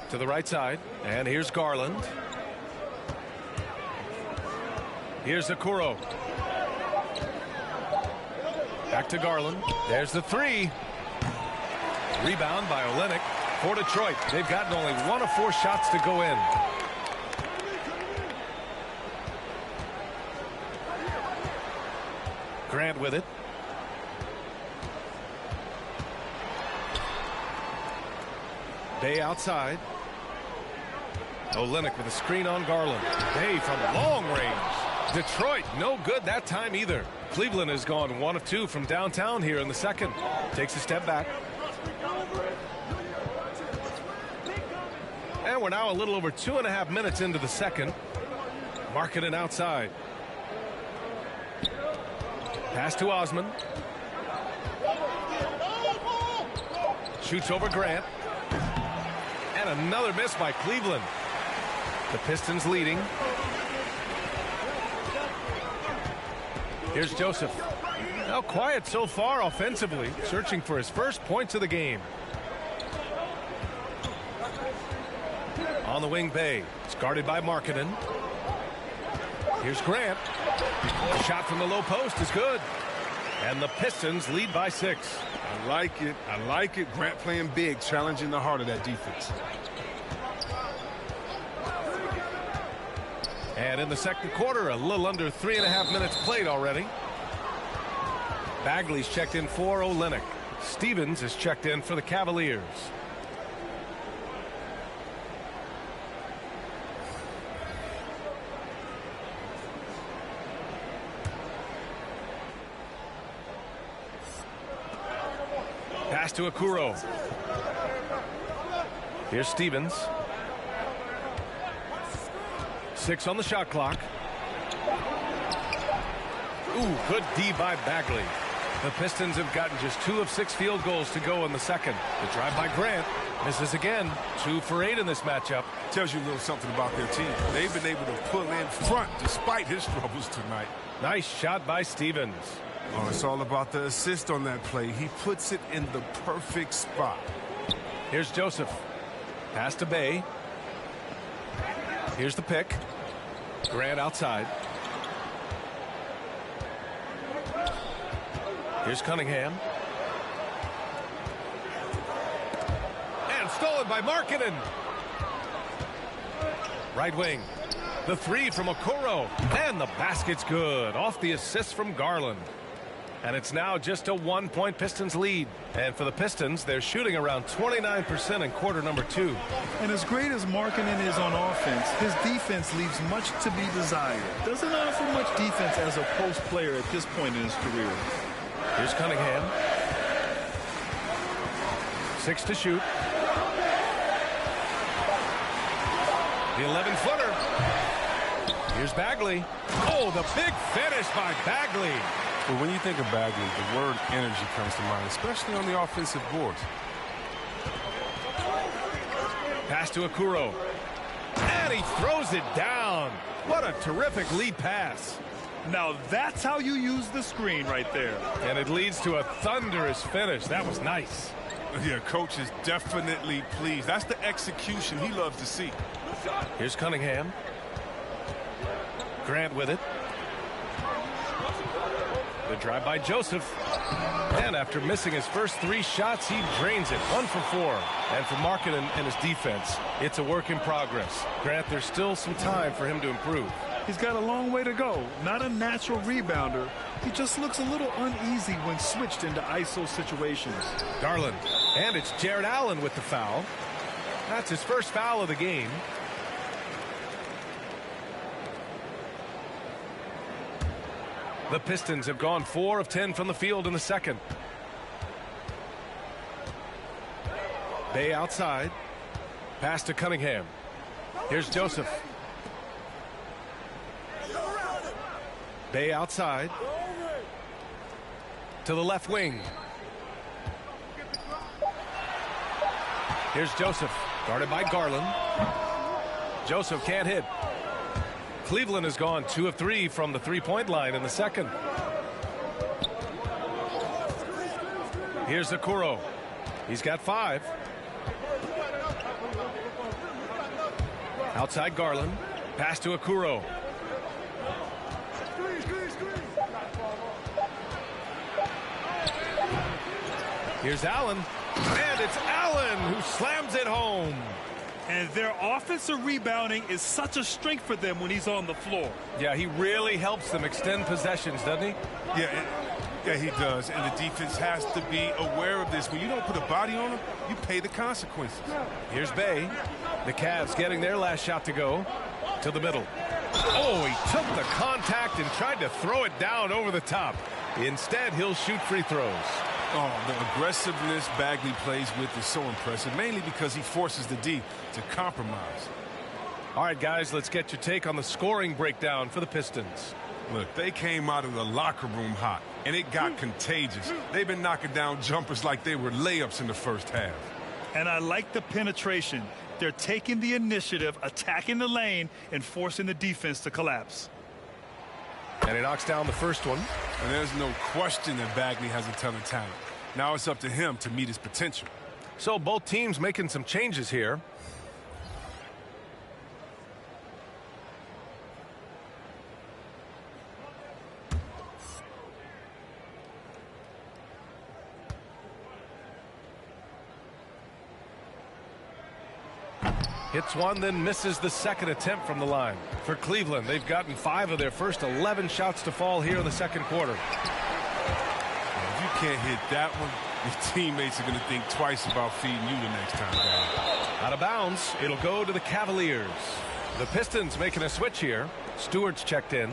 To the right side. And here's Garland. Here's Okoro. Back to Garland. There's the 3. Rebound by Olynyk for Detroit. They've gotten only 1 of 4 shots to go in. Grant with it. Bay outside. Olynyk with a screen on Garland. Bay from long range. Detroit no good that time either. Cleveland has gone 1 of 2 from downtown here in the second. Takes a step back. And we're now a little over 2.5 minutes into the second. Markkanen outside. Pass to Osman. Shoots over Grant. And another miss by Cleveland. The Pistons leading. Here's Joseph. Now quiet so far offensively, searching for his first points of the game. On the wing, Bay. It's guarded by Markkanen. Here's Grant. The shot from the low post is good. And the Pistons lead by 6. I like it. I like it. Grant playing big, challenging the heart of that defense. And in the second quarter, a little under 3.5 minutes played already. Bagley's checked in for Olynyk. Stevens is checked in for the Cavaliers. Pass to Okuro. Here's Stevens. 6 on the shot clock. Ooh, good D by Bagley. The Pistons have gotten just 2 of 6 field goals to go in the second. The drive by Grant misses again. 2 for 8 in this matchup. Tells you a little something about their team. They've been able to pull in front despite his troubles tonight. Nice shot by Stevens. Oh, it's all about the assist on that play. He puts it in the perfect spot. Here's Joseph. Pass to Bay. Here's the pick. Grant outside. Here's Cunningham. And stolen by Markkanen. Right wing. The 3 from Okoro. And the basket's good. Off the assist from Garland. And it's now just a 1-point Pistons lead. And for the Pistons, they're shooting around 29% in quarter number 2. And as great as Markkanen is on offense, his defense leaves much to be desired. Doesn't offer much defense as a post player at this point in his career. Here's Cunningham. 6 to shoot. The 11-footer. Here's Bagley. Oh, the big finish by Bagley. But when you think of Bagley, the word energy comes to mind, especially on the offensive boards. Pass to Okuro. And he throws it down. What a terrific lead pass. Now that's how you use the screen right there. And it leads to a thunderous finish. That was nice. Yeah, coach is definitely pleased. That's the execution he loves to see. Here's Cunningham. Grant with it. The drive by Joseph. And after missing his first 3 shots, he drains it. 1 for 4. And for Markkanen and his defense, it's a work in progress. Grant, there's still some time for him to improve. He's got a long way to go. Not a natural rebounder. He just looks a little uneasy when switched into ISO situations. Garland. And it's Jared Allen with the foul. That's his first foul of the game. The Pistons have gone 4 of 10 from the field in the second. Bay outside. Pass to Cunningham. Here's Joseph. Bay outside. To the left wing. Here's Joseph. Guarded by Garland. Joseph can't hit. Cleveland has gone 2 of 3 from the 3-point line in the second. Here's Okuro. He's got 5. Outside Garland. Pass to Okuro. Here's Allen. And it's Allen who slams it home. And their offensive rebounding is such a strength for them when he's on the floor. Yeah, he really helps them extend possessions, doesn't he? Yeah, he does. And the defense has to be aware of this. When you don't put a body on him, you pay the consequences. Here's Bay. The Cavs getting their last shot to go. To the middle. Oh, he took the contact and tried to throw it down over the top. Instead, he'll shoot free throws. Oh, the aggressiveness Bagley plays with is so impressive, mainly because he forces the D to compromise. All right, guys, let's get your take on the scoring breakdown for the Pistons. Look, they came out of the locker room hot, and it got contagious. They've been knocking down jumpers like they were layups in the first half. And I like the penetration. They're taking the initiative, attacking the lane, and forcing the defense to collapse. And he knocks down the first one. And there's no question that Bagley has a ton of talent. Now it's up to him to meet his potential. So both teams making some changes here. Hits one, then misses the second attempt from the line. For Cleveland, they've gotten 5 of their first 11 shots to fall here in the second quarter. If you can't hit that one, your teammates are going to think twice about feeding you the next time down. Out of bounds, it'll go to the Cavaliers. The Pistons making a switch here. Stewart's checked in.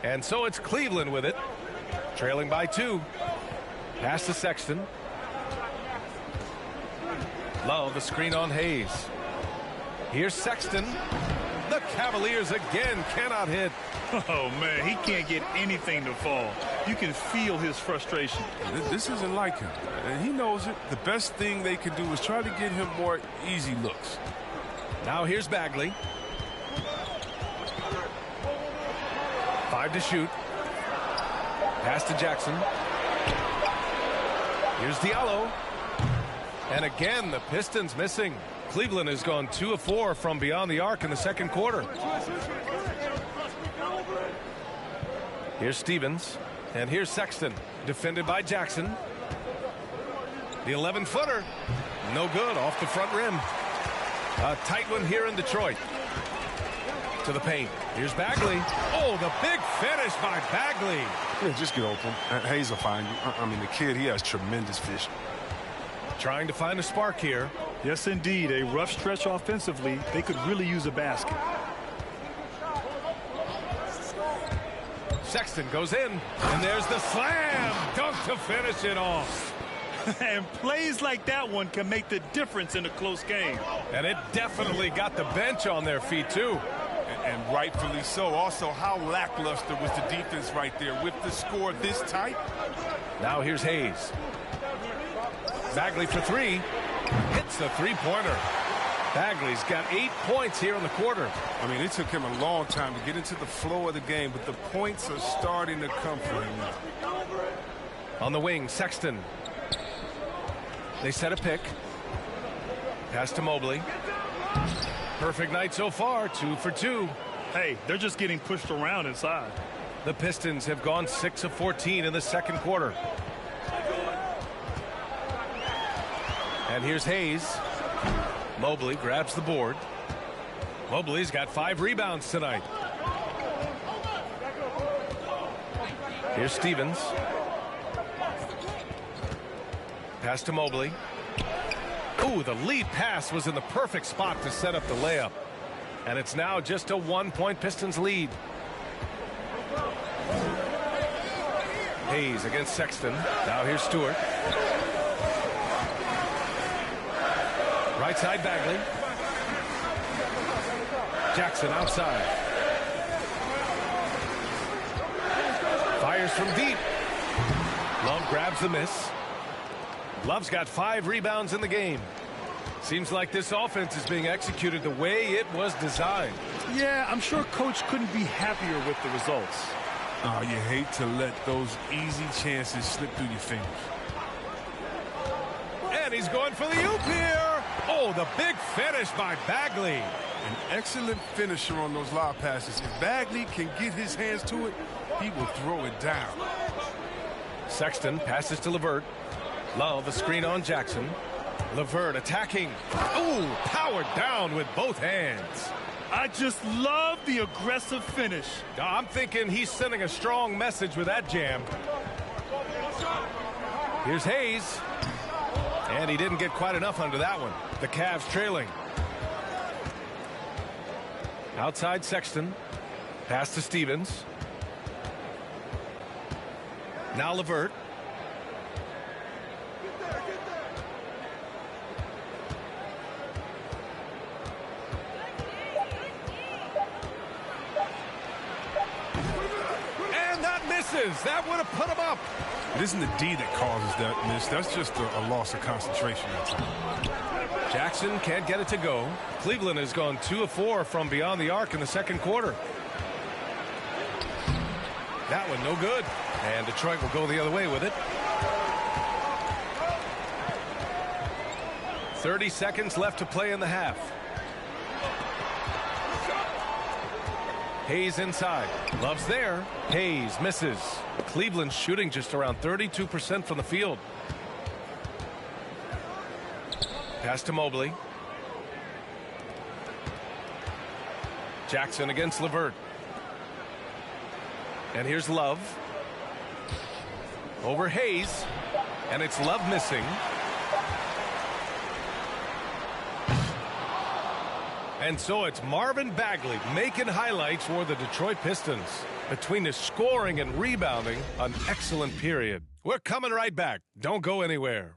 And so it's Cleveland with it, trailing by 2. Pass to Sexton. Love the screen on Hayes. Here's Sexton. The Cavaliers again cannot hit. Oh, man, he can't get anything to fall. You can feel his frustration. This isn't like him, and he knows it. The best thing they can do is try to get him more easy looks. Now here's Bagley. 5 to shoot. Pass to Jackson. Here's Diallo. And again, the Pistons missing. Cleveland has gone 2 of 4 from beyond the arc in the second quarter. Here's Stevens. And here's Sexton. Defended by Jackson. The 11-footer. No good. Off the front rim. A tight one here in Detroit. To the paint. Here's Bagley. Oh, the big finish by Bagley. Yeah, just get open. Hayes will find you. I mean, the kid, he has tremendous vision. Trying to find a spark here. Yes, indeed. A rough stretch offensively. They could really use a basket. Sexton goes in, and there's the slam dunk to finish it off. And plays like that one can make the difference in a close game. And it definitely got the bench on their feet, too. And rightfully so. Also, how lackluster was the defense right there with the score this tight? Now here's Hayes. Bagley for 3. Hits the three-pointer. Bagley's got 8 points here in the quarter. I mean, it took him a long time to get into the flow of the game, but the points are starting to come for him now. On the wing, Sexton. They set a pick. Pass to Mobley. Perfect night so far, 2 for 2. Hey, they're just getting pushed around inside. The Pistons have gone 6 of 14 in the second quarter. And here's Hayes. Mobley grabs the board. Mobley's got 5 rebounds tonight. Here's Stevens. Pass to Mobley. Ooh, the lead pass was in the perfect spot to set up the layup. And it's now just a 1-point Pistons lead. Hayes against Sexton. Now here's Stewart. Right side Bagley. Jackson outside. Fires from deep. Love grabs the miss. Love's got 5 rebounds in the game. Seems like this offense is being executed the way it was designed. Yeah, I'm sure Coach couldn't be happier with the results. Oh, you hate to let those easy chances slip through your fingers. And he's going for the oop here. Oh, the big finish by Bagley. An excellent finisher on those lob passes. If Bagley can get his hands to it, he will throw it down. Sexton passes to LeVert. Love a screen on Jackson. LeVert attacking. Ooh, powered down with both hands. I just love the aggressive finish. I'm thinking he's sending a strong message with that jam. Here's Hayes. And he didn't get quite enough under that one. The Cavs trailing. Outside Sexton. Pass to Stevens. Now LeVert. And that misses. That would have put him up. It isn't the D that causes that miss. That's just a loss of concentration. Jackson can't get it to go. Cleveland has gone 2 of 4 from beyond the arc in the second quarter. That one no good. And Detroit will go the other way with it. 30 seconds left to play in the half. Hayes inside. Love's there. Hayes misses. Cleveland shooting just around 32% from the field. Pass to Mobley. Jackson against LeVert. And here's Love. Over Hayes. And it's Love missing. And so it's Marvin Bagley making highlights for the Detroit Pistons. Between his scoring and rebounding, an excellent period. We're coming right back. Don't go anywhere.